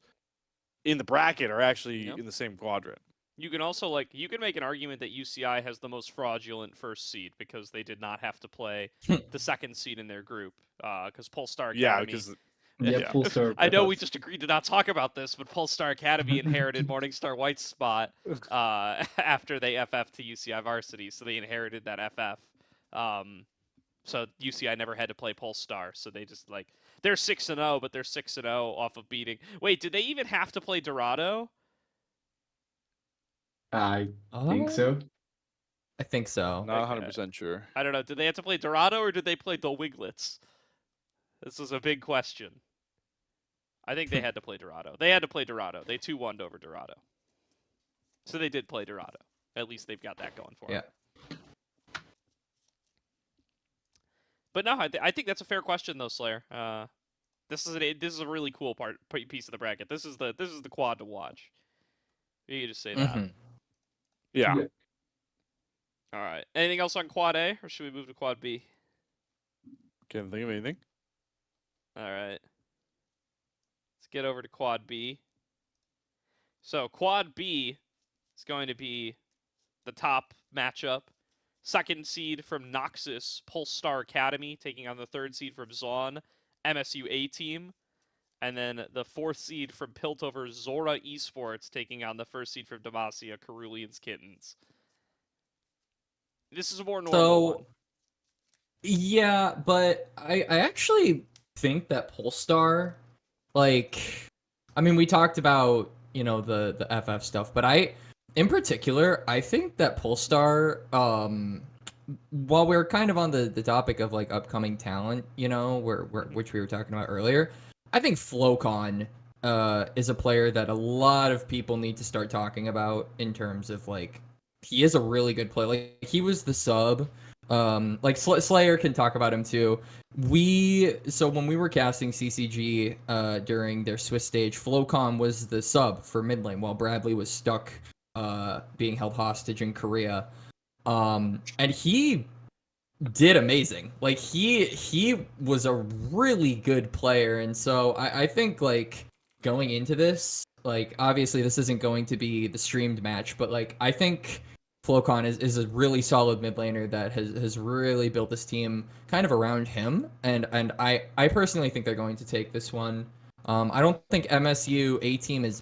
in the bracket are actually in the same quadrant.
You can also you can make an argument that UCI has the most fraudulent first seed because they did not have to play the second seed in their group because Polestar Academy.
Yeah, because
Yeah, full circle.
I know we just agreed to not talk about this, but Polestar Academy inherited Morningstar White's spot after they FF to UCI varsity, so they inherited that FF. So UCI never had to play Polestar, so they just they're 6-0, but they're 6-0 off of beating. Wait, did they even have to play Dorado?
I think so.
I think so.
not 100% sure.
I don't know. Did they have to play Dorado or did they play the Wiglets? This is a big question. I think they had to play Dorado. They had to play Dorado. They 2-1'd over Dorado. So they did play Dorado. At least they've got that going for them. But no, I think that's a fair question though, Slayer. This is a really cool piece of the bracket. This is the quad to watch. You can just say that.
Yeah.
All right. Anything else on quad A, or should we move to quad B?
Can't think of anything.
All right. Let's get over to quad B. So quad B is going to be the top matchup. Second seed from Noxus, Polestar Academy, taking on the third seed from Zaun, MSU A-Team. And then the fourth seed from Piltover, Zora Esports, taking on the first seed from Demacia, Cerulean's Kittens. This is a more normal one.
Yeah, but I actually think that Polestar, we talked about, the FF stuff, but in particular, I think that Polestar, while we're kind of on the topic of upcoming talent, which we were talking about earlier, I think Flocon is a player that a lot of people need to start talking about in terms of he is a really good player. He was the sub. Slayer can talk about him too. So when we were casting CCG during their Swiss stage, Flocon was the sub for mid lane while Bradley was stuck being held hostage in Korea. And he did amazing. He was a really good player, and so I think going into this, obviously this isn't going to be the streamed match, but I think Flocon is a really solid mid laner that has really built this team kind of around him, and I personally think they're going to take this one. I don't think MSU A-Team is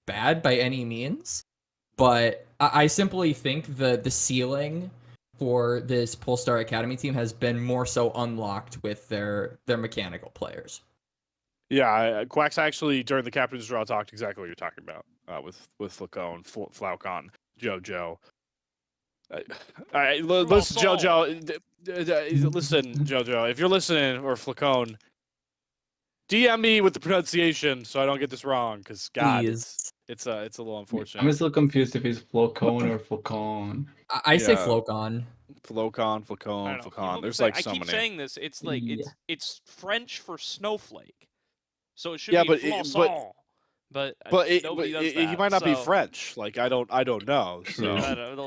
bad by any means, but I simply think the ceiling for this Polestar Academy team has been more so unlocked with their mechanical players.
Yeah, Quax actually during the captain's draw talked exactly what you're talking about with Flocon, JoJo. Listen, JoJo. Listen, JoJo. If you're listening, or Flocon, DM me with the pronunciation so I don't get this wrong, because God, it's a little unfortunate.
I'm still confused if it's Flocon or Flocon.
I say Flocon.
Flocon. There's so many.
I keep saying this. It's it's French for snowflake, so it should be Flocon. But nobody does that,
he might not be French. I don't know. So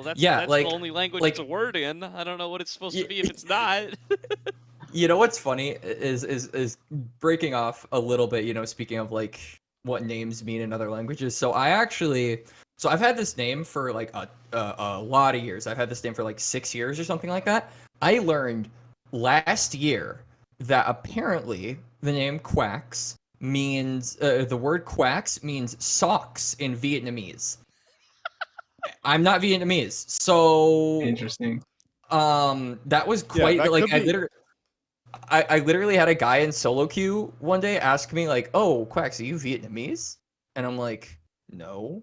that's the only language it's a word in. I don't know what it's supposed to be if it's not.
You know what's funny is breaking off a little bit. Speaking of what names mean in other languages. So I've had this name for a lot of years. I've had this name for 6 years or something like that. I learned last year that apparently the name Quax means the word Quax means socks in Vietnamese. I'm not Vietnamese, so
interesting.
That was quite I literally had a guy in solo queue one day ask me "Oh, Quax, are you Vietnamese?" And I'm like, "No."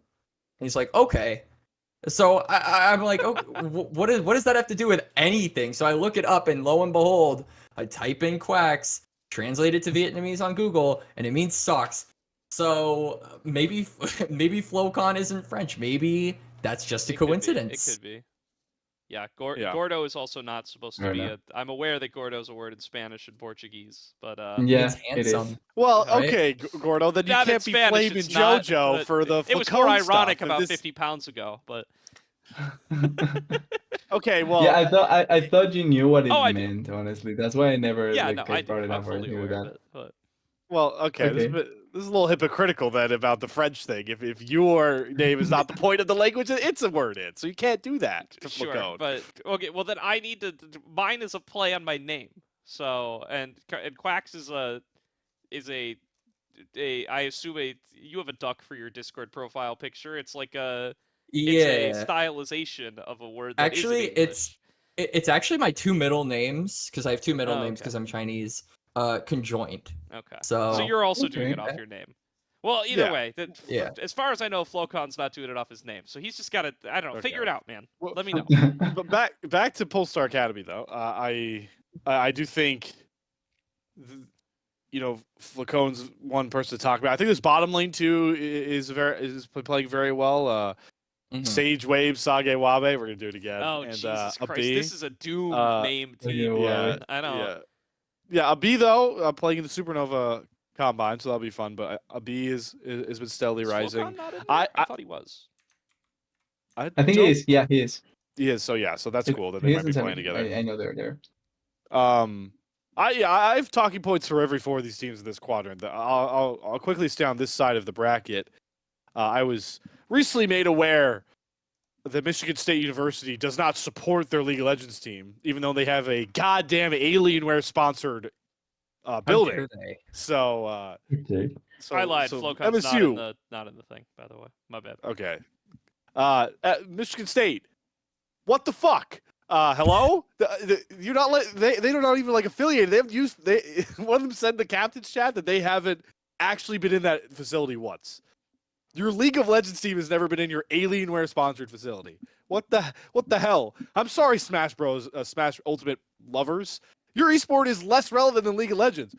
And he's like, "Okay." So I'm like, "Oh, what does that have to do with anything?" So I look it up, and lo and behold, I type in Quax, translate it to Vietnamese on Google, and it means socks. So maybe maybe Flocon isn't French. Maybe that's just a
It could be.
coincidence.
It could be. Yeah,
Yeah.
Gordo is also not supposed to
Fair
be
enough.
I'm aware that Gordo is a word in Spanish and Portuguese, but
It's
Yeah, it is.
handsome.
Well,
Right?
okay, Gordo, then you
not in
can't be
Spanish.
flaming
It's not.
JoJo
But
for the
it was more
Flacone
ironic
stuff.
about
This-
50 pounds ago, but
Okay, well,
Yeah, I thought you knew what it
Oh, I do.
meant. Honestly, that's why I never
yeah,
like
no,
I
I do.
brought it
I'm
up or
fully
anything like
aware of
that.
it, but
well, okay.
Okay.
This is a little hypocritical then about the French thing. If your name is not the point of the language, it's a word in, so you can't do that to
sure.
Flacone.
But okay, well then I need to. Mine is a play on my name. So and Quax is a I assume you have a duck for your Discord profile picture. It's like it's a
Yeah.
stylization of a word that
Actually,
isn't English.
it's actually my two middle names because I have two middle
Oh,
names
okay.
because I'm Chinese. Conjoined.
Okay.
So
So you're also doing it
okay.
off your name. Well, either
Yeah.
way,
Yeah.
as far as I know, Flocon's not doing it off his name. So he's just got to, I don't know, figure it
Okay.
out, man.
Well,
Let me know.
But back to Polestar Academy though. I do think, Flacone's one person to talk about. I think this bottom lane too is playing very well.
Mhm.
Sage Wave, Sage Wabe. We're gonna do it again.
Oh,
and,
Jesus Christ.
Abi,
This is a doomed name
Okay,
team,
well,
man. I don't.
Yeah. Abi though, playing in the Supernova Combine, so that'll be fun. But Abi has been steadily
Is
rising.
Flocon not in
I
there? I thought he was.
I think he
don't-
is. Yeah, he is.
He is. So yeah, so that's cool that
He
they
is
might be
in
playing
70.
together.
I know they're there.
I have talking points for every four of these teams in this quadrant. I'll quickly stay on this side of the bracket. I was recently made aware that Michigan State University does not support their League of Legends team, even though they have a goddamn Alienware sponsored
How
building.
dare they?
So,
Okay.
I lied.
So
Flocon's
MSU.
not in the thing, by the way. My bad.
Okay. At Michigan State. What the fuck? Hello? You're not they do not even like affiliated. They haven't used one of them said in the captain's chat that they haven't actually been in that facility once. Your League of Legends team has never been in your Alienware sponsored facility. What the hell? I'm sorry, Smash Bros, Smash Ultimate lovers. Your esport is less relevant than League of Legends.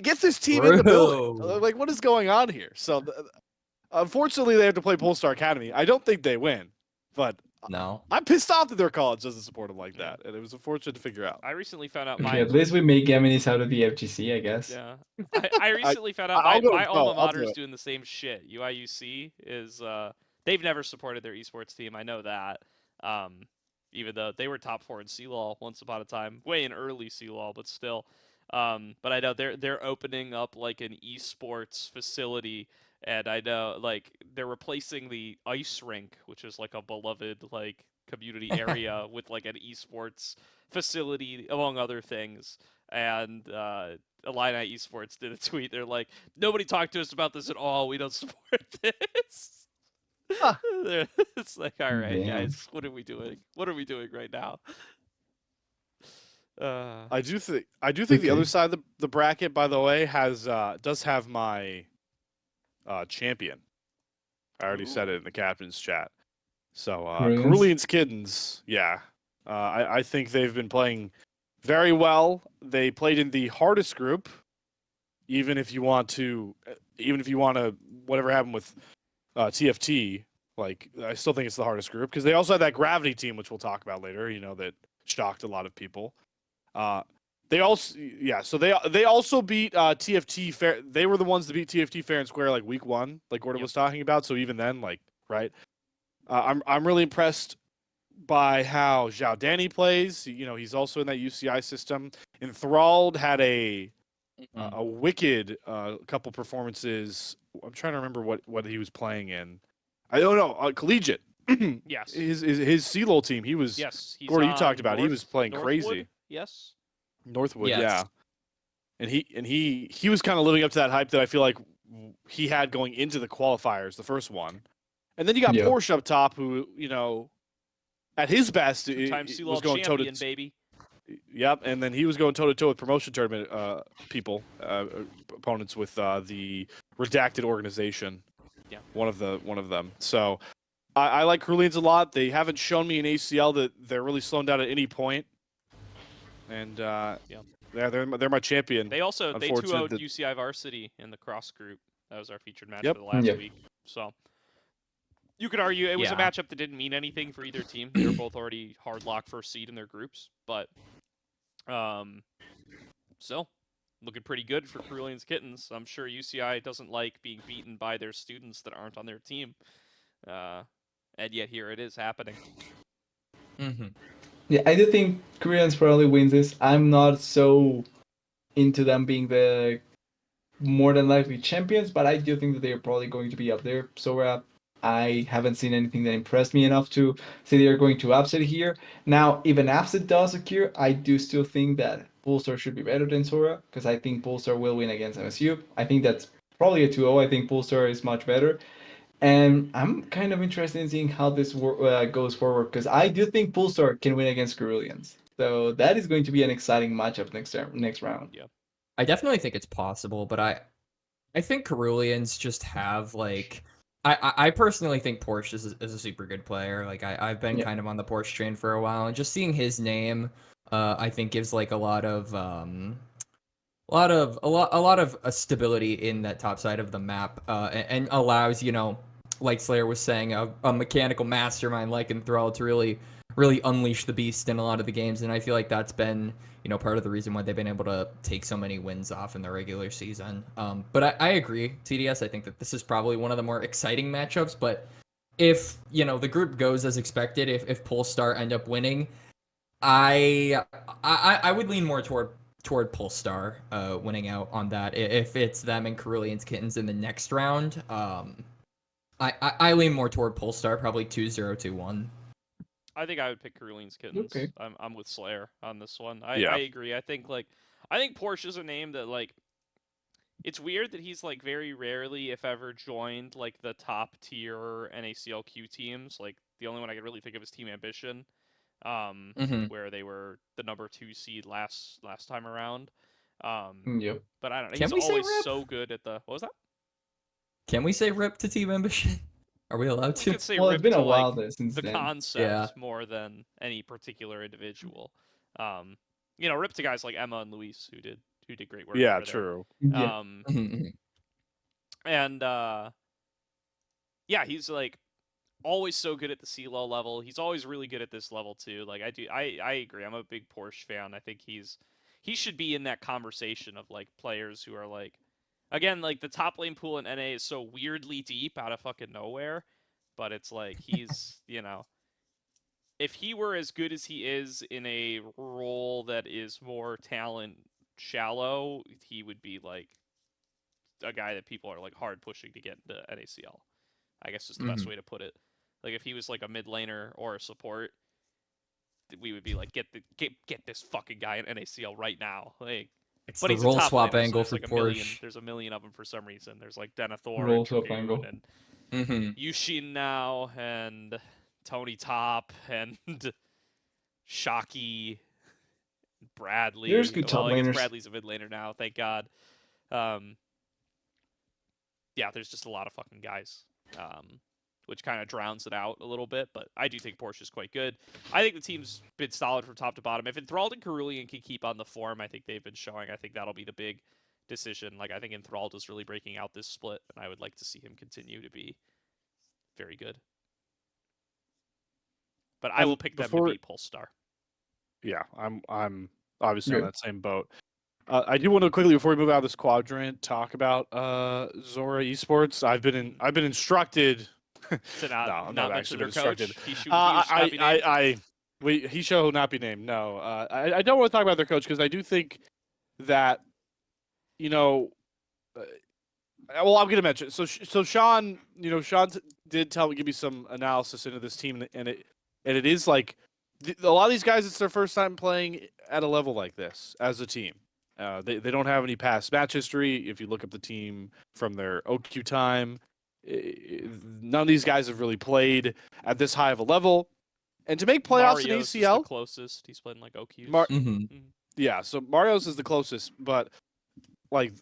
Get this team in the building.
Bro.
Like, what is going on here? So, unfortunately, they have to play Polestar Academy. I don't think they win, but
No.
I'm pissed off that their college doesn't support them like that, and it was unfortunate to figure out.
I recently found out
Okay, at least we make Geminis out of the FGC, I guess.
Yeah. I recently found out
I'll go-
my alma
I'll do
mater is
it.
doing the same shit. UIUC is they've never supported their esports team. I know that. Even though they were top 4 in CLOL once upon a time, way in early CLOL, but still. But I know they're opening up like an esports facility, and I know like they're replacing the ice rink, which is like a beloved like community area, with like an esports facility among other things. And Illini Esports did a tweet. They're like, nobody talked to us about this at all. We don't support this.
Huh.
It's like, all right,
Damn.
guys, what are we doing? What are we doing right now?
I do think the other
Okay.
side of the bracket, by the way, does have my champion. I already said it in the captain's chat. So
Carulians?
Carulians Kittens, yeah. I think they've been playing very well. They played in the hardest group. Even if you want to, whatever happened with TFT, like I still think it's the hardest group because they also had that Gravity team, which we'll talk about later. That shocked a lot of people. They also beat TFT fair. They were the ones that beat TFT fair and square like week 1, like Gordo was talking about. So even then, like, right. I'm really impressed by how Zhao Danny plays. He's also in that UCI system. Enthralled had a wicked couple performances. I'm trying to remember what he was playing in. I don't know. Collegiate.
Yes.
His CLOL team. He was.
Yes. He's
Gordo, you
on
talked about it. He was playing
Northwood?
crazy.
Yes.
Northwood,
Yes.
yeah. And he was kind of living up to that hype that I feel like he had going into the qualifiers, the first one. And then you got
Yeah.
Porsche up top, who at his best
Two-time
was
CLOL
going toe
champion,
to.
baby.
Yep, and then he was going toe to toe with promotion tournament people, opponents with the redacted organization.
Yeah.
One of them. So I like Carulians a lot. They haven't shown me in ACL that they're really slowing down at any point. And they're my champion.
They 2-0'd
Unfortunate that-
UCI Varsity in the cross group. That was our featured match
Yep.
for the last
Yep.
week. So you could argue it was a
Yeah.
matchup that didn't mean anything for either team. They were both already hard lock first seed in their groups, but still looking pretty good for Cerulean's Kittens. I'm sure UCI doesn't like being beaten by their students that aren't on their team, and yet here it is happening.
Mm-hmm.
Yeah, I do think Koreans probably wins this. I'm not so into them being the more than likely champions, but I do think that they are probably going to be up there. So I haven't seen anything that impressed me enough to say they are going to upset here. Now, if an upset does occur, I do still think that Polestar should be better than Sora, because I think Polestar will win against MSU. I think that's probably a 2-0. I think Polestar is much better. And I'm kind of interested in seeing how this goes forward, because I do think Polestar can win against Ceruleans. So that is going to be an exciting matchup next round.
Yeah.
I definitely think it's possible, but I think Ceruleans just have like I personally think Porsche is a super good player. Like I've been
Yeah.
kind of on the Porsche train for a while, and just seeing his name, I think gives like a lot of stability in that top side of the map, and allows, you know, like Slayer was saying, a mechanical mastermind like Enthrall to really unleash the beast in a lot of the games, and I feel like that's been, you know, part of the reason why they've been able to take so many wins off in the regular season. But I agree, TDS. I think that this is probably one of the more exciting matchups. But if, you know, the group goes as expected, if Polestar end up winning, I would lean more toward Polestar winning out on that. If it's them and Cerulean's Kittens in the next round, I lean more toward Polestar, probably 2-0, 2-1.
I think I would pick Cerulean's Kittens.
Okay.
I'm with Slayer on this one.
Yeah.
I agree. I think Porsche is a name that, like, it's weird that he's like very rarely, if ever, joined like the top tier NACL Q teams. Like the only one I could really think of is Team Ambition,
Mm-hmm.
where they were the number 2 seed last time around.
Yep.
But I don't know.
Can
He's
we say
always
rip?
so good at the what was that?
Can we say rip to Team Ambition? Are we allowed
We
to?
could say
Well,
rip
it's been
to
a while
like
since
the
then.
concept
Yeah.
more than any particular individual. You know, rip to guys like Emma and Luis who did great work.
Yeah,
over there.
true.
Yeah.
And yeah, he's like always so good at the CLO level. He's always really good at this level too. Like I agree. I'm a big Porsche fan. I think he should be in that conversation of like players who are like, again, like the top lane pool in NA is so weirdly deep out of fucking nowhere, but it's like he's, you know, if he were as good as he is in a role that is more talent shallow, he would be like a guy that people are like hard pushing to get into NACL. I guess is the best way to put it. Like if he was like a mid laner or a support, we would be like, get this fucking guy in NACL right now. Like,
It's
but
the
he's
role
a top
swap
laner, so
angle
there's
for
like a million.
Porsche.
There's a million of them for some reason. There's like Denethor
Role
and
swap
Dragoon
angle.
and
Mm-hmm.
Yushin now and Tony Top and Shockey, Bradley.
There's good top
I guess
laners.
Bradley's a mid laner now, thank God. Yeah, there's just a lot of fucking guys, which kind of drowns it out a little bit. But I do think Porsche is quite good. I think the team's been solid from top to bottom. If Enthralled and Cerulean can keep on the form I think they've been showing, I think that'll be the big decision. Like I think Enthralled is really breaking out this split, and I would like to see him continue to be very good. But I will pick them to beat Polestar.
Yeah, I'm obviously on
Good.
that same boat. I do want to quickly, before we move out of this quadrant, talk about Zora Esports. I've been instructed.
To
No, I'm
not
actually
mention their
been
coach.
instructed.
He should not be named.
He shall not be named. No, I don't want to talk about their coach because I do think that, you know, well, I'm gonna mention. So Sean, Sean did give me some analysis into this team, and it is like a lot of these guys, it's their first time playing at a level like this as a team. They don't have any past match history. If you look up the team from their OQ time, none of these guys have really played at this high of a level. And to make playoffs
Mario's
in
is
ACL,
the closest. He's played in like OQs.
yeah, so Mario's is the closest, but like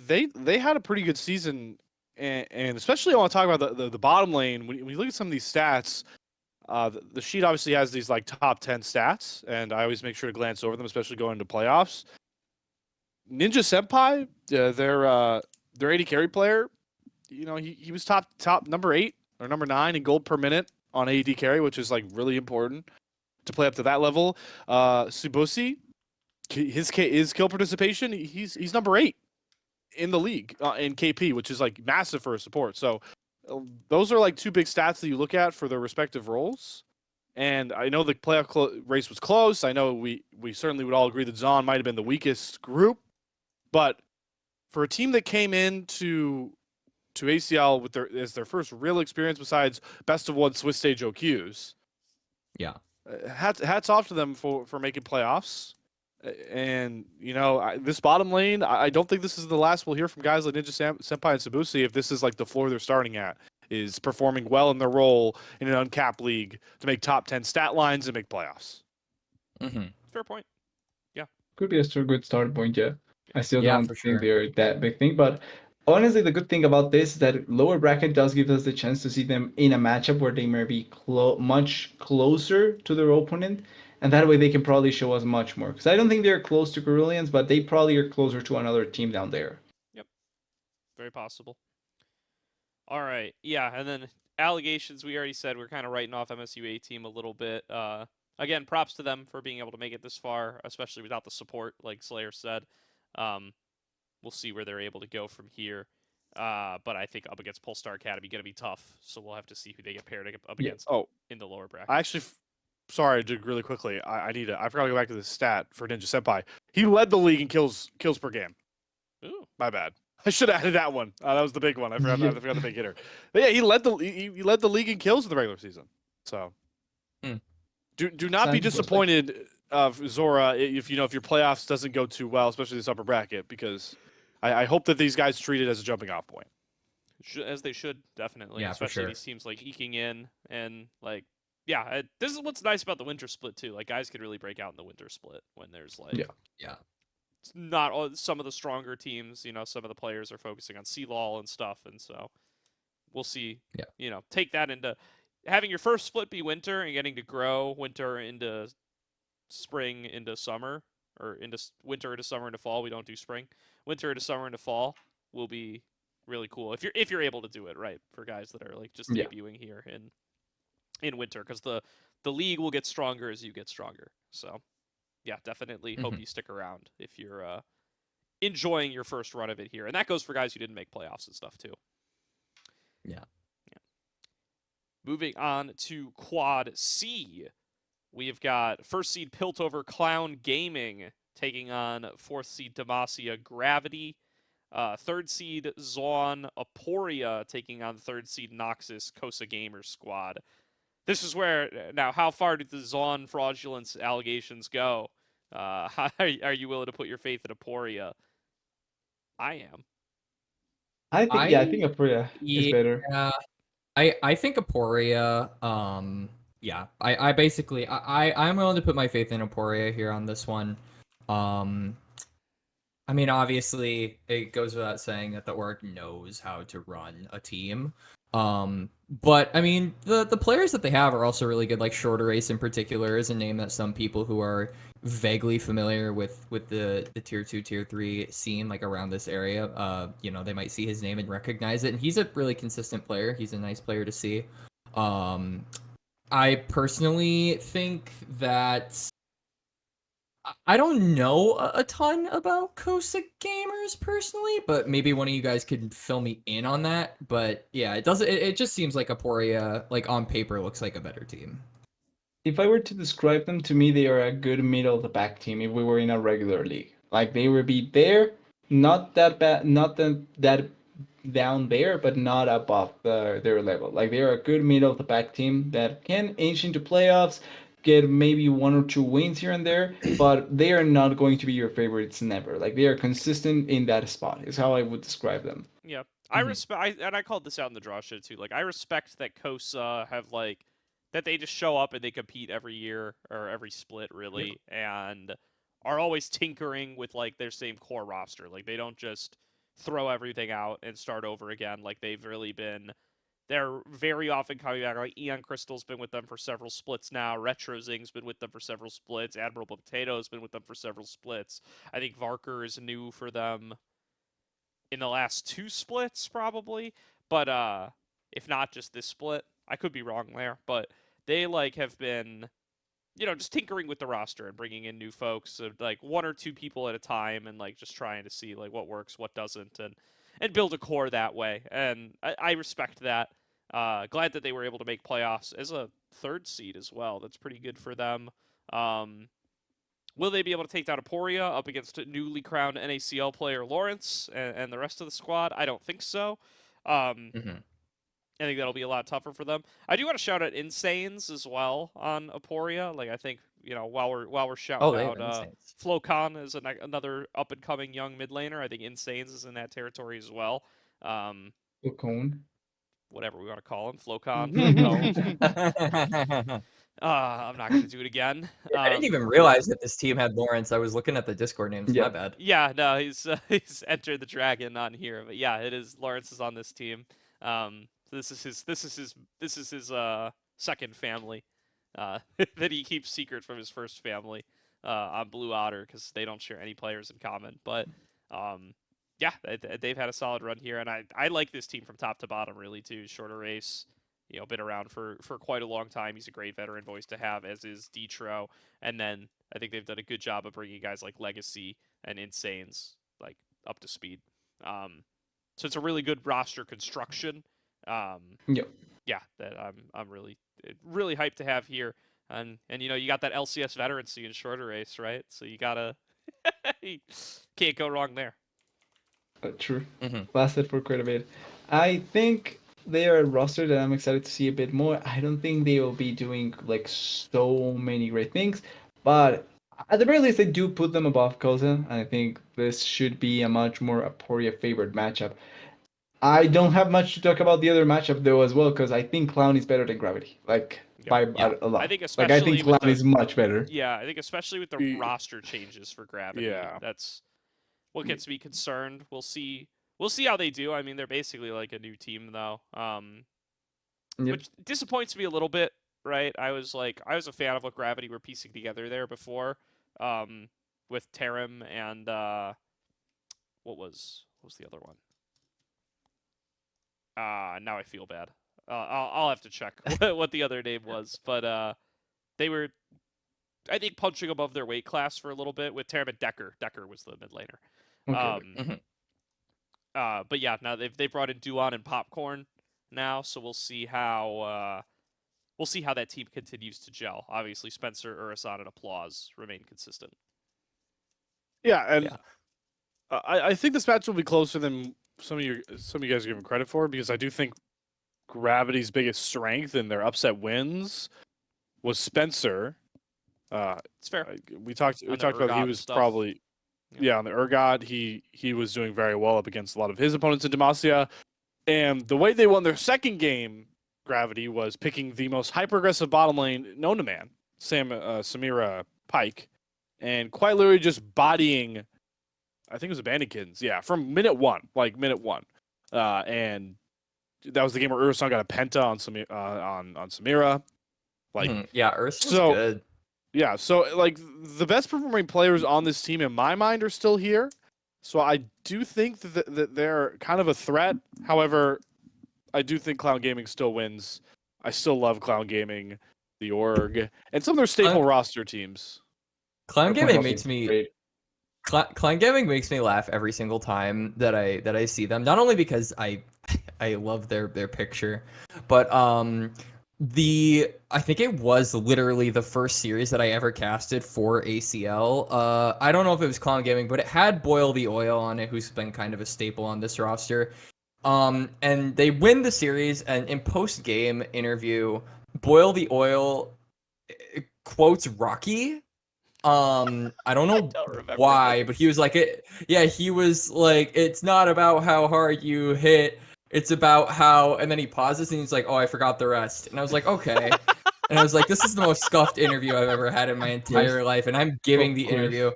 they had a pretty good season, and especially I want to talk about the bottom lane. When you look at some of these stats, the sheet obviously has these like top 10 stats, and I always make sure to glance over them, especially going into playoffs. Ninja Senpai, their AD carry player, he was top number 8 or number 9 in gold per minute on AD carry, which is like really important to play up to that level. Subosi, his kill participation, he's number 8 in the league in KP, which is like massive for a support. So those are like 2 big stats that you look at for their respective roles. And I know the playoff race was close. I know we certainly would all agree that Zon might have been the weakest group, but for a team that came into ACL with as their first real experience besides best of 1 Swiss stage OQs,
Yeah.
hats off to them for making playoffs. And this bottom lane, I don't think this is the last we'll hear from guys like Ninja Senpai and Sabusi if this is like the floor they're starting at, is performing well in their role in an uncapped league to make top 10 stat lines and make playoffs.
Fair point. Yeah.
Could be a good starting point, yeah. I still
Yeah,
don't
for
think
sure.
they're that big thing, but honestly, the good thing about this is that lower bracket does give us the chance to see them in a matchup where they may be much closer to their opponent, and that way they can probably show us much more. Because I don't think they're close to Carillions, but they probably are closer to another team down there.
Yep. Very possible. All right. Yeah, and then allegations, we already said we're kind of writing off MSU A team a little bit. Again, props to them for being able to make it this far, especially without the support, like Slayer said. We'll see where they're able to go from here. But I think up against Polestar Academy going to be tough, so we'll have to see who they get paired up against in the lower bracket.
I actually, sorry, dude, really quickly, I forgot to go back to the stat for Ninja Senpai. He led the league in kills per game.
Ooh.
My bad. I should have added that one. That was the big one. I forgot the big hitter. But yeah, he led the league in kills in the regular season. So do not be disappointed, Zora, if your playoffs doesn't go too well, especially this upper bracket, because I hope that these guys treat it as a jumping off point.
As they should, definitely.
Yeah,
especially
for sure.
these teams like eking in and like, yeah, this is what's nice about the winter split too. Like guys could really break out in the winter split when there's like
Yeah.
It's not all, some of the stronger teams, some of the players are focusing on CLOL and stuff, and so we'll see.
Yeah.
Take that into having your first split be winter and getting to grow winter into spring into summer, or into winter into summer into fall. We don't do spring. Winter into summer into fall will be really cool if you're able to do it right for guys that are like just debuting here in winter, because the league will get stronger as you get stronger. So. Yeah, definitely hope you stick around if you're enjoying your first run of it here. And that goes for guys who didn't make playoffs and stuff, too.
Yeah.
Moving on to Quad C. We've got first seed Piltover Clown Gaming taking on fourth seed Demacia Gravity. Third seed Zon Aporia taking on third seed Noxus Kosa Gamer Squad. This is where, now, how far do the Zon fraudulence allegations go? Are you willing to put your faith in Aporia? I am.
I think Aporia is better.
Yeah, I think Aporia. I basically I'm willing to put my faith in Aporia here on this one. I mean, obviously, it goes without saying that the org knows how to run a team. But I mean, the players that they have are also really good. Like Shorter Ace in particular is a name that some people who are vaguely familiar with the tier 2, tier 3 scene, like around this area, they might see his name and recognize it. And he's a really consistent player. He's a nice player to see. I personally think that I don't know a ton about Kosa Gamers personally, but maybe one of you guys could fill me in on that. But yeah, it just seems like Aporia, like on paper, looks like a better team.
If I were to describe them, to me, they are a good middle of the pack team if we were in a regular league. Like they would be there, not that bad, not that down there, but not above their level. Like they are a good middle of the pack team that can inch into playoffs, get maybe 1 or 2 wins here and there, but they are not going to be your favorites never. Like they are consistent in that spot. Is how I would describe them.
Yeah, I respect, and I called this out in the draw shit too. Like I respect that Kosa have like that they just show up and they compete every year or every split really, and are always tinkering with like their same core roster. Like they don't just throw everything out and start over again. Like they've really been. They're very often coming back. Like Eon Crystal's been with them for several splits now. Retro Zing's been with them for several splits. Admirable Potato's been with them for several splits. I think Varker is new for them. in the last 2 splits, probably. But if not just this split, I could be wrong there. But they like have been, just tinkering with the roster and bringing in new folks, so, like 1 or 2 people at a time, and like just trying to see like what works, what doesn't, and build a core that way. And I respect that. Glad that they were able to make playoffs as a 3rd seed as well. That's pretty good for them. Will they be able to take down Aporia up against a newly crowned NACL player Lawrence and the rest of the squad? I don't think so.
Mhm.
I think that'll be a lot tougher for them. I do want to shout out Insanes as well on Aporia. Like I think while we're shouting
They
out
have Saints.
Flokan is another up and coming young mid laner. I think Insanes is in that territory as well.
Cone.
Whatever we want to call him, Flokan. Flocone. I'm not going to do it again.
I didn't even realize that this team had Lawrence. I was looking at the Discord names.
Yeah.
My bad.
Yeah, no, he's entered the dragon on here, but yeah, it is Lawrence is on this team. So this is his second family that he keeps secret from his first family on Blue Otter because they don't share any players in common. But yeah, they've had a solid run here, and I like this team from top to bottom really too. Shorter race, been around for quite a long time. He's a great veteran voice to have, as is Detro. And then I think they've done a good job of bringing guys like Legacy and Insanes like up to speed. So it's a really good roster construction.
Yep.
Yeah, that I'm really hyped to have here. And you got that LCS veterancy in shorter race, right? So you gotta you can't go wrong there.
True.
Mhm.
Lasted for quite a bit. I think they are a roster that I'm excited to see a bit more. I don't think they will be doing like so many great things, but at the very least, they do put them above Koza, and I think this should be a much more Aporia favored matchup. I don't have much to talk about the other matchup though as well, because I think Clown is better than Gravity, like by
Yeah.
a lot.
I think
I
especially
think
with
Clown is much better.
Yeah, I think especially with the
Y-
roster changes for Gravity.
Yeah.
That's what gets me concerned. We'll see how they do. I mean, they're basically like a new team though.
Yep.
Which disappoints me a little bit, right? I was a fan of what Gravity were piecing together there before, with Tarim and what was the other one? Now I feel bad. I'll have to check what the other name was, but they were, I think, punching above their weight class for a little bit with Tarim and Decker. Decker was the mid laner.
Okay.
But yeah, now they've brought in Duan and Popcorn now, so we'll see how that team continues to gel. Obviously, Spencer, Urasan, and Applause remain consistent.
Yeah, and
Yeah.
I think this match will be closer than some of you guys are giving credit for, because I do think Gravity's biggest strength in their upset wins was Spencer.
It's fair.
We talked
On the
about
Urgot
he
and
was
stuff.
probably
Yeah.
on the Urgot. He was doing very well up against a lot of his opponents in Demacia. And the way they won their second game, Gravity, was picking the most hyper-aggressive bottom lane known to man, Samira Pike, and quite literally just bodying, I think it was Abandoned, yeah, from minute one. And that was the game where Urasan got a penta on Samira.
Yeah, Ursa's
so-
good.
Yeah, so like the best performing players on this team in my mind are still here. So I do think that they're kind of a threat. However, I do think Clown Gaming still wins. I still love Clown Gaming, the org, and some of their staple roster teams.
Clown
Clown
Gaming makes
Gaming's
me
great.
Clown Gaming makes me laugh every single time that I see them. Not only because I love their picture, but I think it was literally the first series that I ever casted for ACL. I don't know if it was Clown Gaming, but it had Boil the Oil on it, who's been kind of a staple on this roster. And they win the series, and in post-game interview, Boil the Oil quotes Rocky. I don't know
don't remember
why, but he was like, he was like, it's not about how hard you hit, it's about how, and then he pauses and he's like, oh, I forgot the rest. And I was like, okay. And I was like, this is the most scuffed interview I've ever had in my entire life, and I'm giving the interview.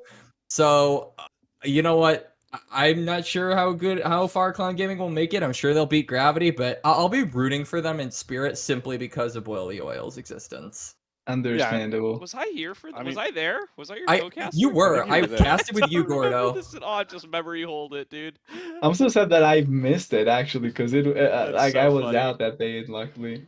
So, you know what? I'm not sure how far Clown Gaming will make it. I'm sure they'll beat Gravity, but I'll be rooting for them in spirit simply because of Boil the Oil's existence.
Understandable.
Was I here for?
I
Was
mean-
I there? Was I your
You
co-caster?
were.
I
I
think you were there.
casted with
I
you,
don't remember
Gordo.
this at all. I just memory hold it, dude.
I'm so sad that I missed it actually, because it
That's
like
so
I was
funny.
out that day, and luckily.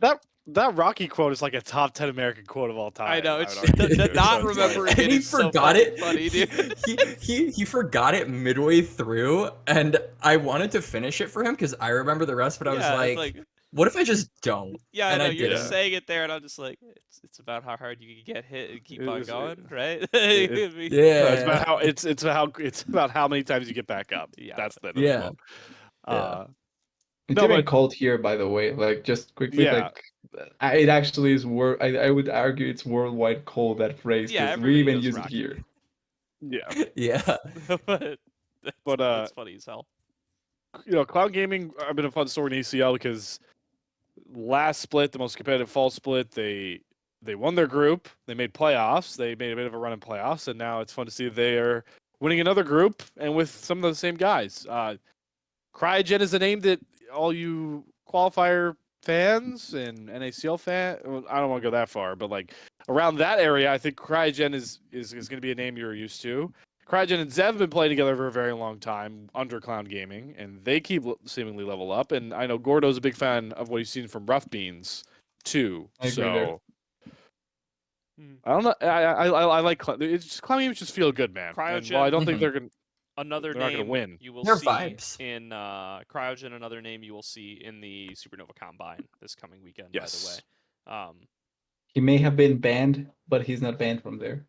That Rocky quote is like a top 10 American quote of all time.
I know,
would
it's
argue, too.
not
So it's like-
remembering
And
it
he
is so
forgot
fucking
it.
funny, dude.
He forgot it midway through, and I wanted to finish it for him because I remember the rest. But I was
Yeah, it's
like, what if I just don't?
yeah, I
and
know
I
you're just
didn't.
saying it there, and I'm just like, it's about how hard you can get hit and keep
It
on
was-
going, right?
it-
Yeah.
No, it's about how many times you get back up.
Yeah.
That's the
Yeah.
quote.
Yeah.
It's
No,
even
but-
cold here, by the way. Like, just quickly,
Yeah.
like, it actually is I would argue it's worldwide cold, that phrase,
Yeah,
because we
everybody
even
knows
use
Rocky.
it here.
Yeah.
Yeah.
but
But,
that's funny as hell.
Cloud Gaming have been a fun story in ACL because last split, the most competitive fall split, they won their group. They made playoffs. They made a bit of a run in playoffs, and now it's fun to see they are winning another group and with some of the same guys. Cryogen is a name that all you qualifier fans and NACL I don't want to go that far, but like around that area, I think Cryogen is going to be a name you're used to. Cryogen and Zev have been playing together for a very long time under Clown Gaming, and they keep seemingly level up. And I know Gordo's a big fan of what he's seen from Rough Beans, too.
I agree there.
So I don't know. I like Clown. Clown Games just feel good, man. And while I don't think
Mhm.
they're gonna.
Another
They're not gonna
name
win.
you will
They're
see
vibes.
in Cryogen. Another name you will see in the Supernova Combine this coming weekend.
Yes.
By the way.
He may have been banned, but he's not banned from there,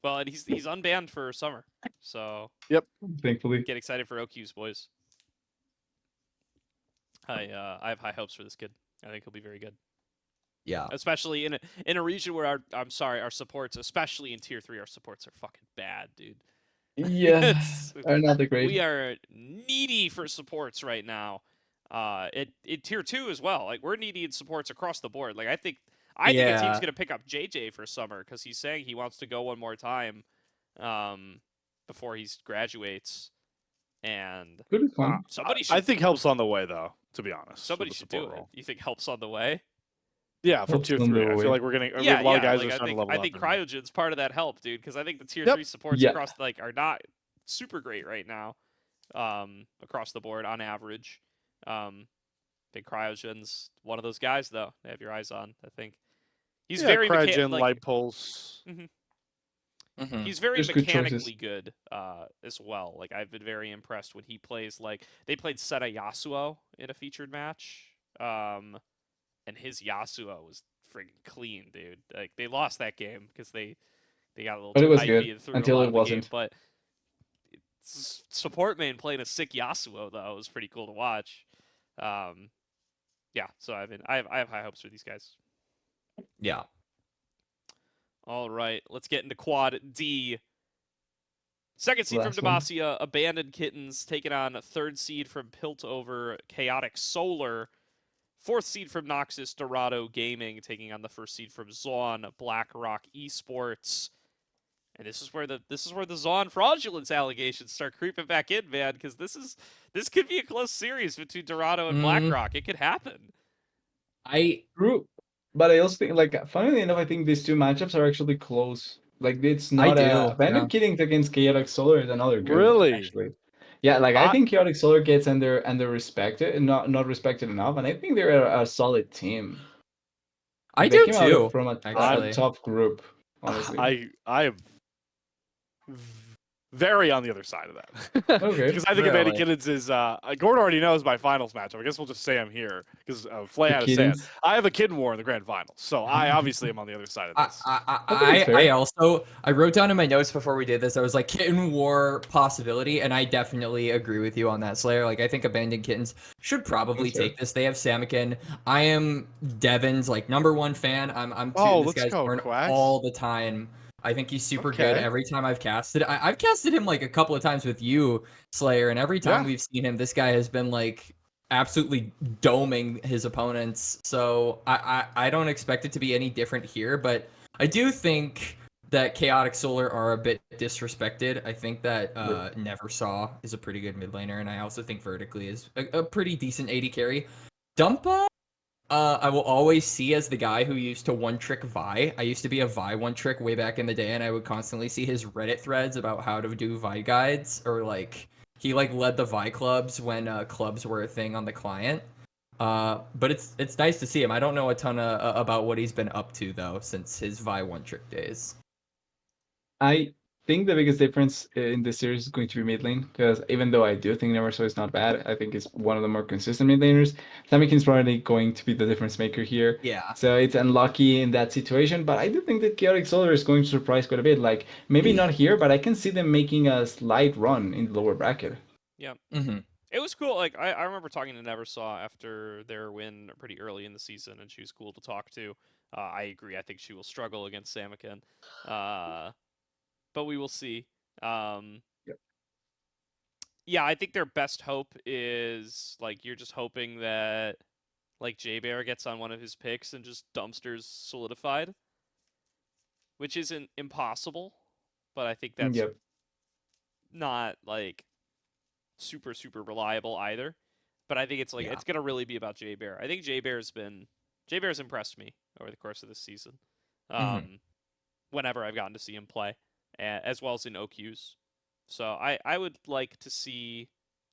Well, and he's unbanned for summer, so
thankfully.
get excited for OQs, boys. I have high hopes for this kid. I think he'll be very good,
Yeah.
especially in a region where our supports, especially in tier 3, our supports are fucking bad, dude.
Yeah,
It's-
are not the great.
we are needy for supports right now. In tier 2 as well. Like, we're needy in supports across the board. Like, I think a team's
Yeah.
gonna pick up JJ for summer because he's saying he wants to go one more time, before he graduates. And
Could be fun.
somebody should
I think help's on the way, though. To be honest,
somebody
with the
should do
support
it.
role.
You think help's on the way?
Yeah, from
Help's
tier
on the
3. I
way.
feel like we're getting
Yeah,
a lot of guys
like,
are starting to level
I
up.
think
and-
Cryogen's part of that help, dude, because I think the tier
Yep.
3 supports
Yeah.
across are not super great right now, across the board on average. Think Cryogen's one of those guys though. They have your eyes on. I think he's
Yeah,
very
Cryogen,
like,
Light Pulse.
Mhm.
he's very
There's good
mechanically
choices.
good, as well. Like, I've been very impressed when he plays. Like, they played Seta Yasuo in a featured match, and his Yasuo was friggin' clean, dude. Like, they lost that game because they got a little
But
too
it was
hypey
good
and threw
until
a lot
it
of the game,
wasn't.
but support main playing a sick Yasuo though was pretty cool to watch. Yeah, so I have high hopes for these guys.
Yeah.
All right, let's get into Quad D. Second seed from
Last one.
Demacia, Abandoned Kittens, taking on third seed from Piltover, Chaotic Solar. Fourth seed from Noxus, Dorado Gaming, taking on the first seed from Zaun, BlackRock Esports. And this is where the Zaun fraudulence allegations start creeping back in, man, because this could be a close series between Dorado and
Mhm.
BlackRock. It could happen.
True, but I also think, like, funnily enough, I think these two matchups are actually close. Like, it's
I
not
do,
Bandit
yeah.
Kiddings against Chaotic Solar is another good
Really?
one, actually. Yeah, like, I
I-
think Chaotic Solar gets under respected and not respected enough, and I think they're a solid team.
I
They
do
came out
too.
from a
actually.
tough group, honestly.
I am very on the other side of that.
Okay.
Because I think Abandoned
Really?
Kittens is Gordo already knows my finals matchup. I guess we'll just say I'm here because Flay
The
had to say it.
Kittens.
I have a Kitten War in the grand finals, so I obviously am on the other side of this.
think it's fair.
I wrote down in my notes before we did this, I was like, Kitten War possibility, and I definitely agree with you on that, Slayer. Like, I think Abandoned Kittens should probably
That's fair.
take this. They have Samikin. I am Devin's like #1 fan. I'm
Oh,
this
let's
guy's
go,
born
Quax.
all the time. I think he's super good
Okay.
every time I've casted. I've casted him like a couple of times with you, Slayer, and every time
Yeah.
we've seen him, this guy has been like absolutely doming his opponents. So I don't expect it to be any different here, but I do think that Chaotic Solar are a bit disrespected. I think that Neversaw is a pretty good mid laner, and I also think Vertically is a pretty decent AD carry. Dumpa, I will always see as the guy who used to one-trick Vi. I used to be a Vi one-trick way back in the day, and I would constantly see his Reddit threads about how to do Vi guides, or like he like led the Vi clubs when clubs were a thing on the client. But it's nice to see him. I don't know a ton about what he's been up to though since his Vi one-trick days.
I think the biggest difference in this series is going to be mid lane, because even though I do think Neversoy is not bad, I think it's one of the more consistent mid laners. Samikin's probably going to be the difference maker here.
Yeah.
So it's unlucky in that situation, but I do think that Chaotic Solar is going to surprise quite a bit. Like, maybe not here, but I can see them making a slight run in the lower bracket.
Yeah.
Mm-hmm.
It was cool. Like I remember talking to Neversaw after their win pretty early in the season, and she was cool to talk to. I agree. I think she will struggle against Samikin, but we will see.
Yep.
Yeah, I think their best hope is like you're just hoping that like J-Bear gets on one of his picks and just dumpsters Solidified, which isn't impossible, but I think that's
Yep.
not like super reliable either. But I think it's like
Yeah.
it's gonna really be about Jay Bear. I think Jay Bear's impressed me over the course of this season.
Mhm.
Whenever I've gotten to see him play, as well as in OQs. So I would like to see.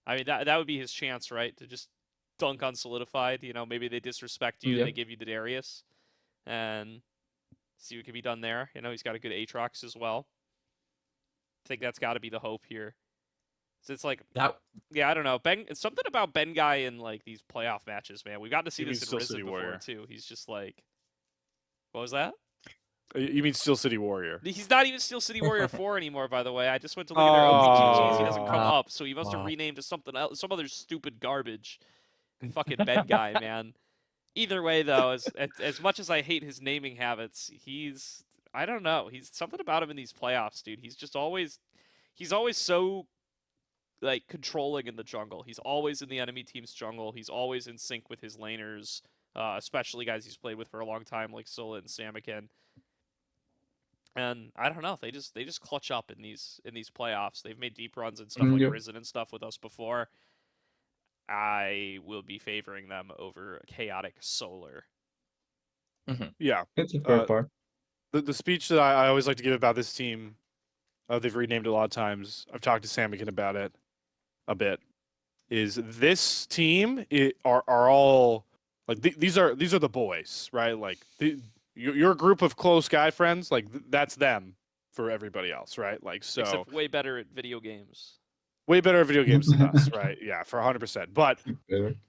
I mean that would be his chance, right? To just dunk on Solidified. You know, maybe they disrespect you and they
Yep.
give you the Darius, and see what can be done there. You know, he's got a good Aatrox as well. I think that's got to be the hope here. So it's like,
That
yeah, I don't know. Ben, it's something about Ben Guy in like these playoff matches, man. We've got to see
You mean
this in
Steel
Risen
City
before
Warrior.
too. He's just like, what was that?
You mean Steel City Warrior?
He's not even Steel City Warrior 4 anymore, by the way. I just went to look at their OPGGs. He doesn't come
Oh.
up, so he must have renamed to something else, some other stupid garbage. Fucking Ben Guy, man. Either way, though, as much as I hate his naming habits, I don't know. He's something about him in these playoffs, dude. He's always so like controlling in the jungle. He's always in the enemy team's jungle. He's always in sync with his laners, especially guys he's played with for a long time, like Sola and Samikin. And I don't know, they just clutch up in these playoffs. They've made deep runs and stuff like
Yep.
Risen and stuff with us before. I will be favoring them over Chaotic Solar.
Yeah.
It's a fair part.
The speech that I always like to give about this team, they've renamed it a lot of times. I've talked to Samikin about it a bit. Is this team are all like these are the boys, right? Like your group of close guy friends, like that's them for everybody else, right? Like so.
Except way better at video games.
Way better at video games than us, right? Yeah, for 100%. But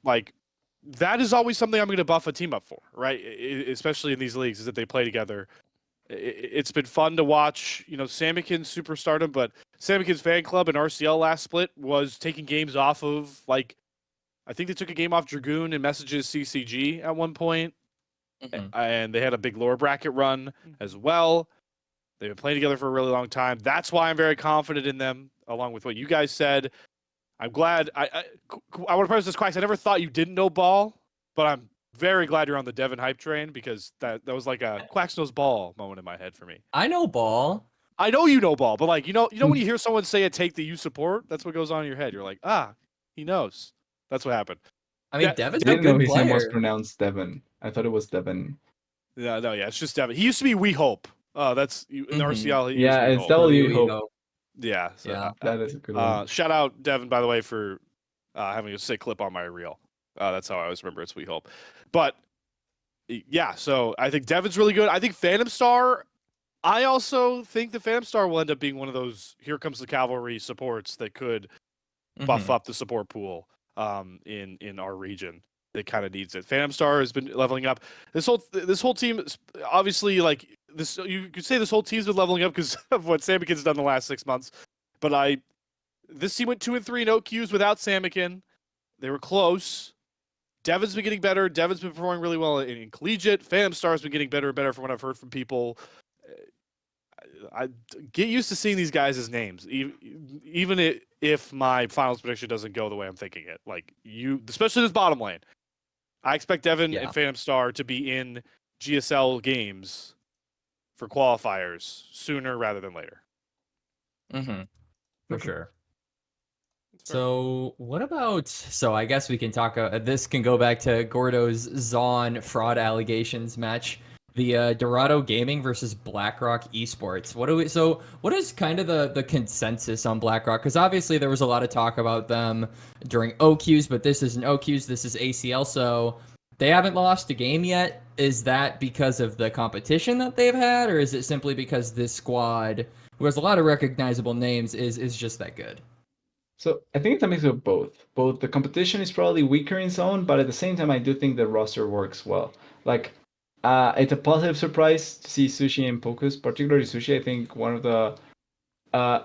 like that is always something I'm going to buff a team up for, right? Especially in these leagues, is that they play together. It's been fun to watch, you know, Samikin's superstardom, but Samikin's fan club and RCL last split was taking games off of, like, I think they took a game off Dragoon and Messages CCG at one point, and they had a big lower bracket run as well. They've been playing together for a really long time. That's why I'm very confident in them, along with what you guys said. I'm glad. I want to preface this, Quax. I never thought you didn't know ball, but I'm very glad you're on the Devin hype train, because that was like a Quax knows ball moment in my head for me.
I know ball.
I know you know ball, but like you know when you hear someone say a take that you support, that's what goes on in your head. You're like, he knows. That's what happened.
I mean,
Yeah,
Devin's
I
a
didn't know
good
his name was
player.
pronounced Devin. I thought it was Devin.
Yeah, it's just Devin. He used to be We Hope. That's in the RCL. He
Yeah,
was
it's
We Hope.
W
We
Hope.
hope.
Yeah, so,
Yeah.
That is a good one.
shout out Devin, by the way, for having a sick clip on my reel. That's how I always remember it's We Hope. But yeah, so I think Devin's really good. I think Phantom Star. I also think the Phantom Star will end up being one of those here comes the cavalry supports that could buff up the support pool in our region that kind of needs it. Phantom Star has been leveling up. This whole team, obviously, like this, you could say this whole team's been leveling up because of what Samikin's done the last 6 months. But this team went 2-3 in OQs without Samikin. They were close. Devin's been getting better. Devin's been performing really well in collegiate. Phantom Star's been getting better and better from what I've heard from people. I get used to seeing these guys' names, even if my finals prediction doesn't go the way I'm thinking it. Like especially this bottom lane, I expect Devin and Phantom Star to be in GSL games for qualifiers sooner rather than later.
For sure. So what about? So I guess we can talk. This can go back to Gordo's Zon fraud allegations match. The Dorado Gaming versus BlackRock Esports. What do we? So what is kind of the consensus on BlackRock? Because obviously there was a lot of talk about them during OQs, but this isn't OQs. This is ACL. So they haven't lost a game yet. Is that because of the competition that they've had, or is it simply because this squad, who has a lot of recognizable names, is just that good?
So I think it's a mix of both. Both the competition is probably weaker in zone, but at the same time, I do think the roster works well. Like, it's a positive surprise to see Sushi and Pocus, particularly Sushi. I think one of the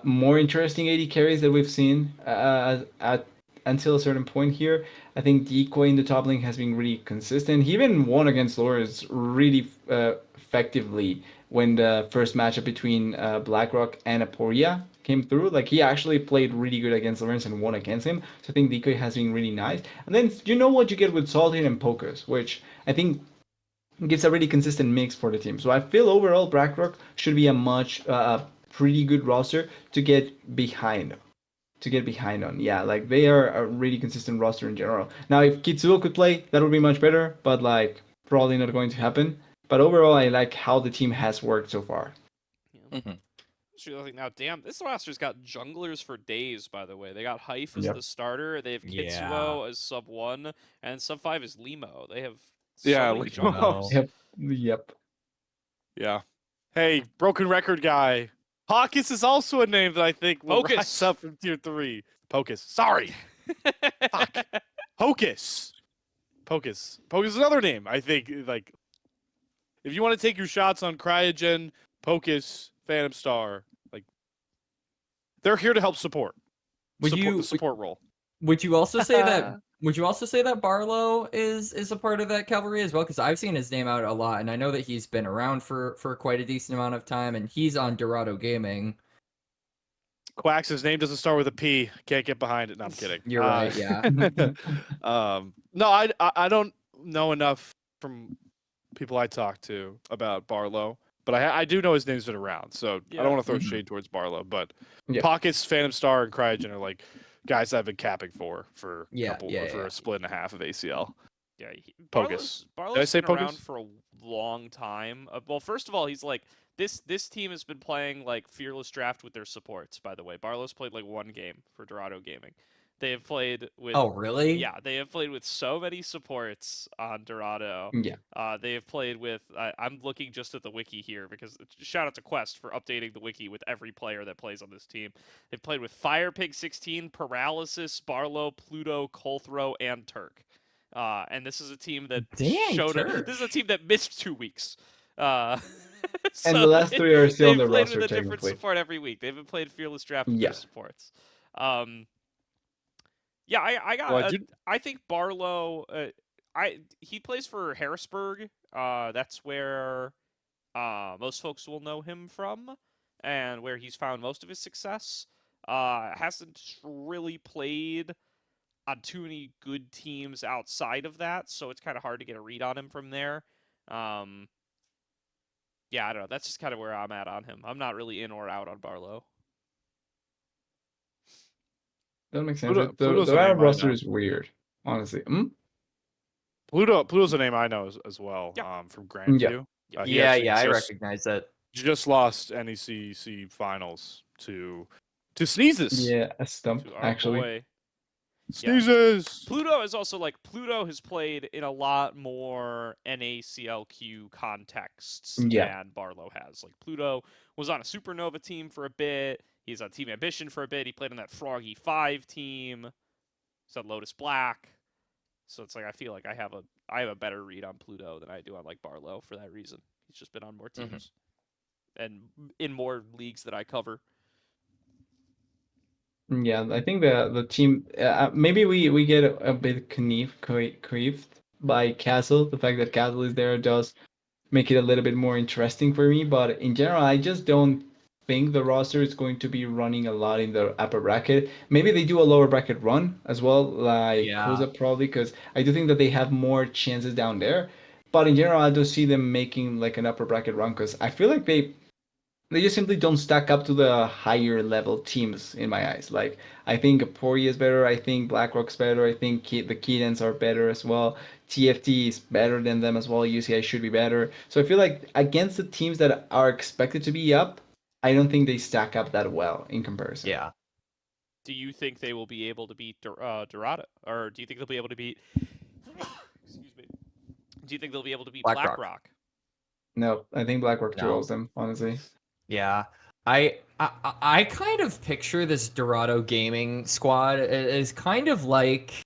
more interesting AD carries that we've seen at until a certain point here. I think Decoy in the top lane has been really consistent. He even won against Lawrence really effectively when the first matchup between BlackRock and Aporia came through. Like he actually played really good against Lawrence and won against him. So I think Decoy has been really nice. And then you know what you get with Salted and Pocus, which I think gives a really consistent mix for the team. So I feel overall BlackRock should be a much pretty good roster to get behind. To get behind on, yeah, like they are a really consistent roster in general. Now, if Kitsuo could play, that would be much better, but like probably not going to happen. But overall, I like how the team has worked so far.
Yeah. Mm-hmm. Now, damn, this roster's got junglers for days. By the way, they got Hype as the starter. They have Kitsuo as sub 1, and sub 5 is Limo. They have many junglers.
Yep.
Yeah. Hey, broken record guy. Pocus is also a name that I think will rise up from tier 3. Pocus. Sorry. Fuck. Pocus. Pocus is another name. I think, like, if you want to take your shots on Cryogen, Pocus, Phantom Star, like, they're here to help support. The support role.
Would you also say that? Would you also say that Barlow is a part of that cavalry as well? Because I've seen his name out a lot, and I know that he's been around for quite a decent amount of time, and he's on Dorado Gaming.
Quax's name doesn't start with a P. Can't get behind it. No, I'm kidding.
You're right. Yeah.
No, I don't know enough from people I talk to about Barlow, but I do know his name's been around, so I don't want to throw shade towards Barlow. But Pockets, Phantom Star, and Cryogen are like guys I've been capping for a split and a half of ACL.
Yeah,
Pocus.
Barlow's been around for a long time. Well, first of all, he's like this team has been playing like Fearless Draft with their supports. By the way, Barlow's played like one game for Dorado Gaming. They have played with.
Oh, really?
Yeah, they have played with so many supports on Dorado.
Yeah.
They have played with. I'm looking just at the wiki here because shout out to Quest for updating the wiki with every player that plays on this team. They've played with Firepig 16, Paralysis, Barlow, Pluto, Colthrow, and Turk. And this is a team that This is a team that missed 2 weeks. So
and the last 3 are still on the roster.
They've played with a different support every week. They've been played Fearless Draft with their supports. Yeah, I think Barlow. He plays for Harrisburg. That's where most folks will know him from, and where he's found most of his success. Hasn't really played on too many good teams outside of that, so it's kind of hard to get a read on him from there. Yeah, I don't know. That's just kind of where I'm at on him. I'm not really in or out on Barlow.
That makes sense. The Arab roster is weird, honestly.
Pluto's a name I know as well. From Grandview.
I recognize that.
Just lost NECC finals to Sneezes.
Yeah, a stump actually.
Boy.
Sneezes.
Yeah. Pluto is also Pluto has played in a lot more NACLQ contexts than Barlow has. Like Pluto was on a Supernova team for a bit. He's on Team Ambition for a bit. He played on that Froggy 5 team. He's on Lotus Black. So it's like I feel like I have a better read on Pluto than I do on like Barlow for that reason. He's just been on more teams and in more leagues that I cover.
Yeah, I think the team maybe we get a bit caved by Castle. The fact that Castle is there does make it a little bit more interesting for me. But in general, I just don't think the roster is going to be running a lot in the upper bracket. Maybe they do a lower bracket run as well, like Koza probably, because I do think that they have more chances down there. But in general, I do see them making like an upper bracket run because I feel like They just simply don't stack up to the higher level teams in my eyes. Like I think Pori is better. I think BlackRock's better. I think the Keydens are better as well. TFT is better than them as well. UCI should be better. So I feel like against the teams that are expected to be up, I don't think they stack up that well in comparison.
Yeah.
Do you think they will be able to beat Dorado, or do you think they'll be able to beat? Excuse me. Do you think they'll be able to beat
BlackRock.
BlackRock?
No, I think BlackRock
No.
drills them, honestly.
Yeah. I kind of picture this Dorado gaming squad as kind of like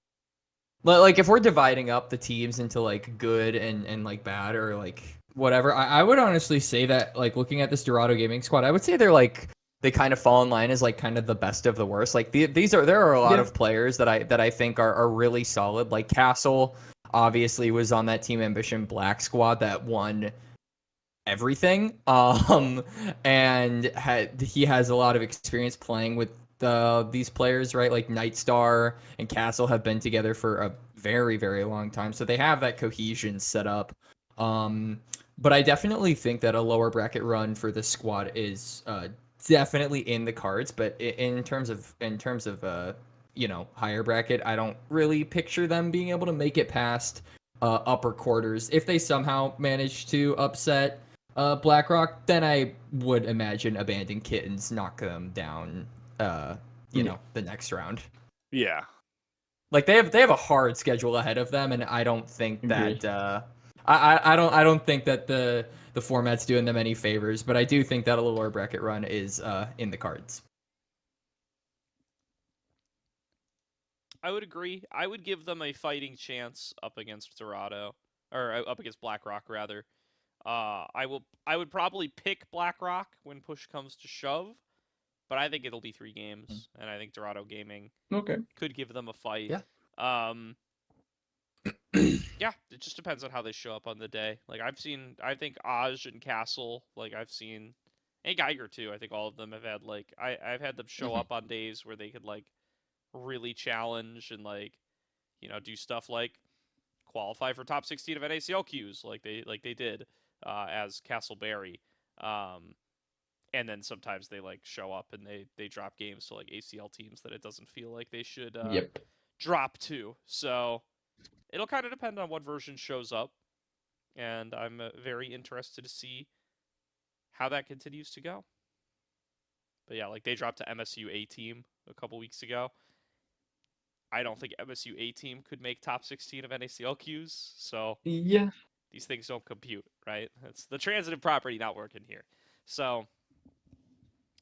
if we're dividing up the teams into like good and like bad or like whatever, I would honestly say that like looking at this Dorado gaming squad, I would say they kind of fall in line as like kind of the best of the worst. Like there are a lot of players that I think are really solid. Like Castle obviously was on that Team Ambition Black squad that won everything. And he has a lot of experience playing with these players, right? Like Nightstar and Castle have been together for a very, very long time, so they have that cohesion set up. But I definitely think that a lower bracket run for this squad is definitely in the cards. But in terms of higher bracket, I don't really picture them being able to make it past upper quarters. If they somehow manage to upset BlackRock, then I would imagine Abandoned Kittens knock them down the next round.
Yeah.
Like they have a hard schedule ahead of them, and I don't think
Agreed.
that I don't think that the format's doing them any favors, but I do think that a lower bracket run is in the cards.
I would agree. I would give them a fighting chance up against Dorado, or up against BlackRock rather. I would probably pick BlackRock when push comes to shove, but I think it'll be 3 games, and I think Dorado Gaming could give them a fight.
Yeah.
Yeah, it just depends on how they show up on the day. Like I think Aj and Castle, and Geiger too. I think all of them have had I've had them show up on days where they could really challenge and do stuff like qualify for top 16 of NACL queues like they did as Castleberry. And then sometimes they show up and they drop games to ACL teams that it doesn't feel like they should drop to. So it'll kind of depend on what version shows up, and I'm very interested to see how that continues to go. But yeah, they dropped to MSU A team a couple weeks ago. I don't think MSU A team could make top 16 of NACL queues, so these things don't compute, right? It's the transitive property not working here. So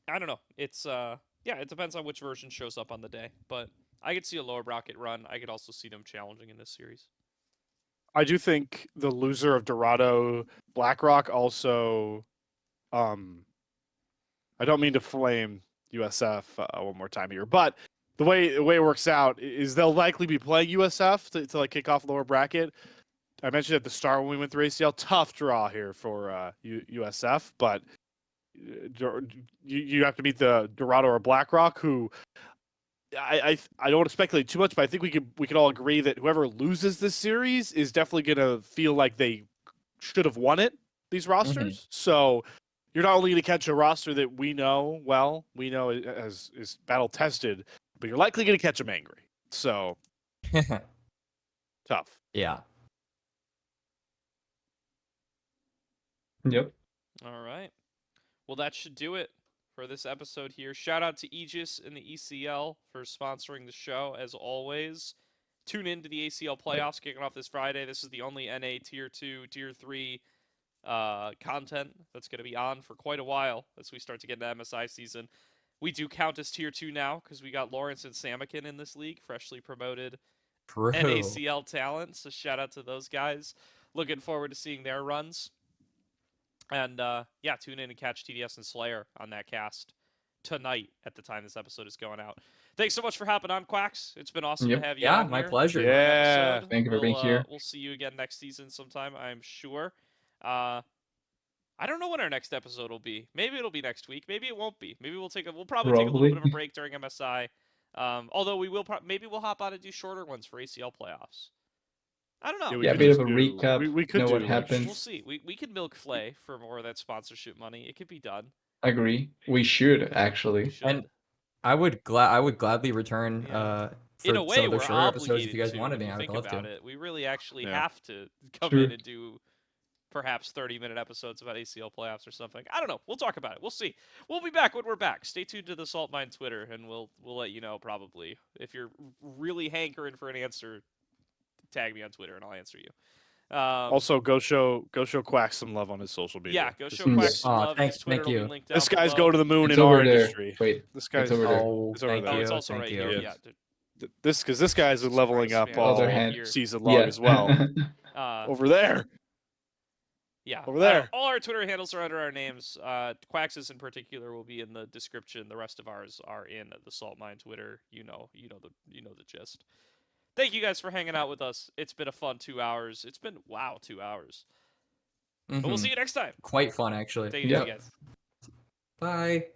I don't know. It's it depends on which version shows up on the day, but I could see a lower bracket run. I could also see them challenging in this series.
I do think the loser of Dorado BlackRock also I don't mean to flame USF one more time here, but the way it works out is they'll likely be playing USF to kick off lower bracket. I mentioned at the start when we went through ACL, tough draw here for USF, but you have to beat the Dorado or BlackRock, who I don't want to speculate too much, but I think we could all agree that whoever loses this series is definitely going to feel like they should have won it. These rosters, so you're not only going to catch a roster that we know is battle tested, but you're likely going to catch them angry. So tough.
Yeah.
Yep.
All right. Well, that should do it for this episode here. Shout out to Aegis and the ECL for sponsoring the show, as always. Tune in to the ACL Playoffs kicking off this Friday. This is the only NA Tier 2, Tier 3 content that's going to be on for quite a while as we start to get into MSI season. We do count as Tier 2 now because we got Lawrence and Samakin in this league, freshly promoted NACL talent. So shout out to those guys. Looking forward to seeing their runs. And tune in and catch TDS and Slayer on that cast tonight at the time this episode is going out. Thanks so much for hopping on, Quax. It's been awesome to have you on
my
here.
pleasure.
Yeah,
thank you for being here.
We'll see you again next season sometime, I'm sure. I don't know when our next episode will be. Maybe it'll be next week. Maybe it won't be. Maybe we'll probably take a little bit of a break during MSI. Although we will maybe we'll hop on and do shorter ones for ACL playoffs. I don't know.
Yeah, a bit of a recap.
We could
know
do
what happens.
We'll see. We can milk Flay for more of that sponsorship money. It could be done.
Agree. We should
We
actually.
should.
And I would gladly return
Yeah.
for
In a
some
way,
of the
we're
shorter episodes if
obligated
you guys
to
wanted
when
me.
you
I would
think
love
about
to.
it. We really actually
Yeah.
have to come
True.
in and do perhaps 30-minute episodes about ACL playoffs or something. I don't know. We'll talk about it. We'll see. We'll be back when we're back. Stay tuned to the Salt Mine Twitter, and we'll let you know probably. If you're really hankering for an answer, tag me on Twitter and I'll answer you.
Also, go show Quax some love on his social media.
Yeah, go
Just-
show Quax some
Aw,
love. His Twitter
thank
will be
you.
linked down
This guy's
below.
go to the moon
It's
in our
over there.
industry.
Wait,
This guy's
it's over there.
Oh,
It's over
thank
there.
Oh,
you.
it's also
thank
right
you.
here.
Yeah.
Yeah.
This guy's been
Jesus
leveling
Christ,
up
man.
all
Other hand.
Here.
season long
Yeah.
as well.
Uh,
Over there.
Yeah.
Over there.
All our Twitter handles are under our names. Quax's in particular will be in the description. The rest of ours are in the Salt Mine Twitter. You know the gist. Thank you guys for hanging out with us. It's been a fun 2 hours. It's been 2 hours. But we'll
Mhm.
see you next time.
Quite fun, actually.
Take it
Yep.
easy, guys.
Bye.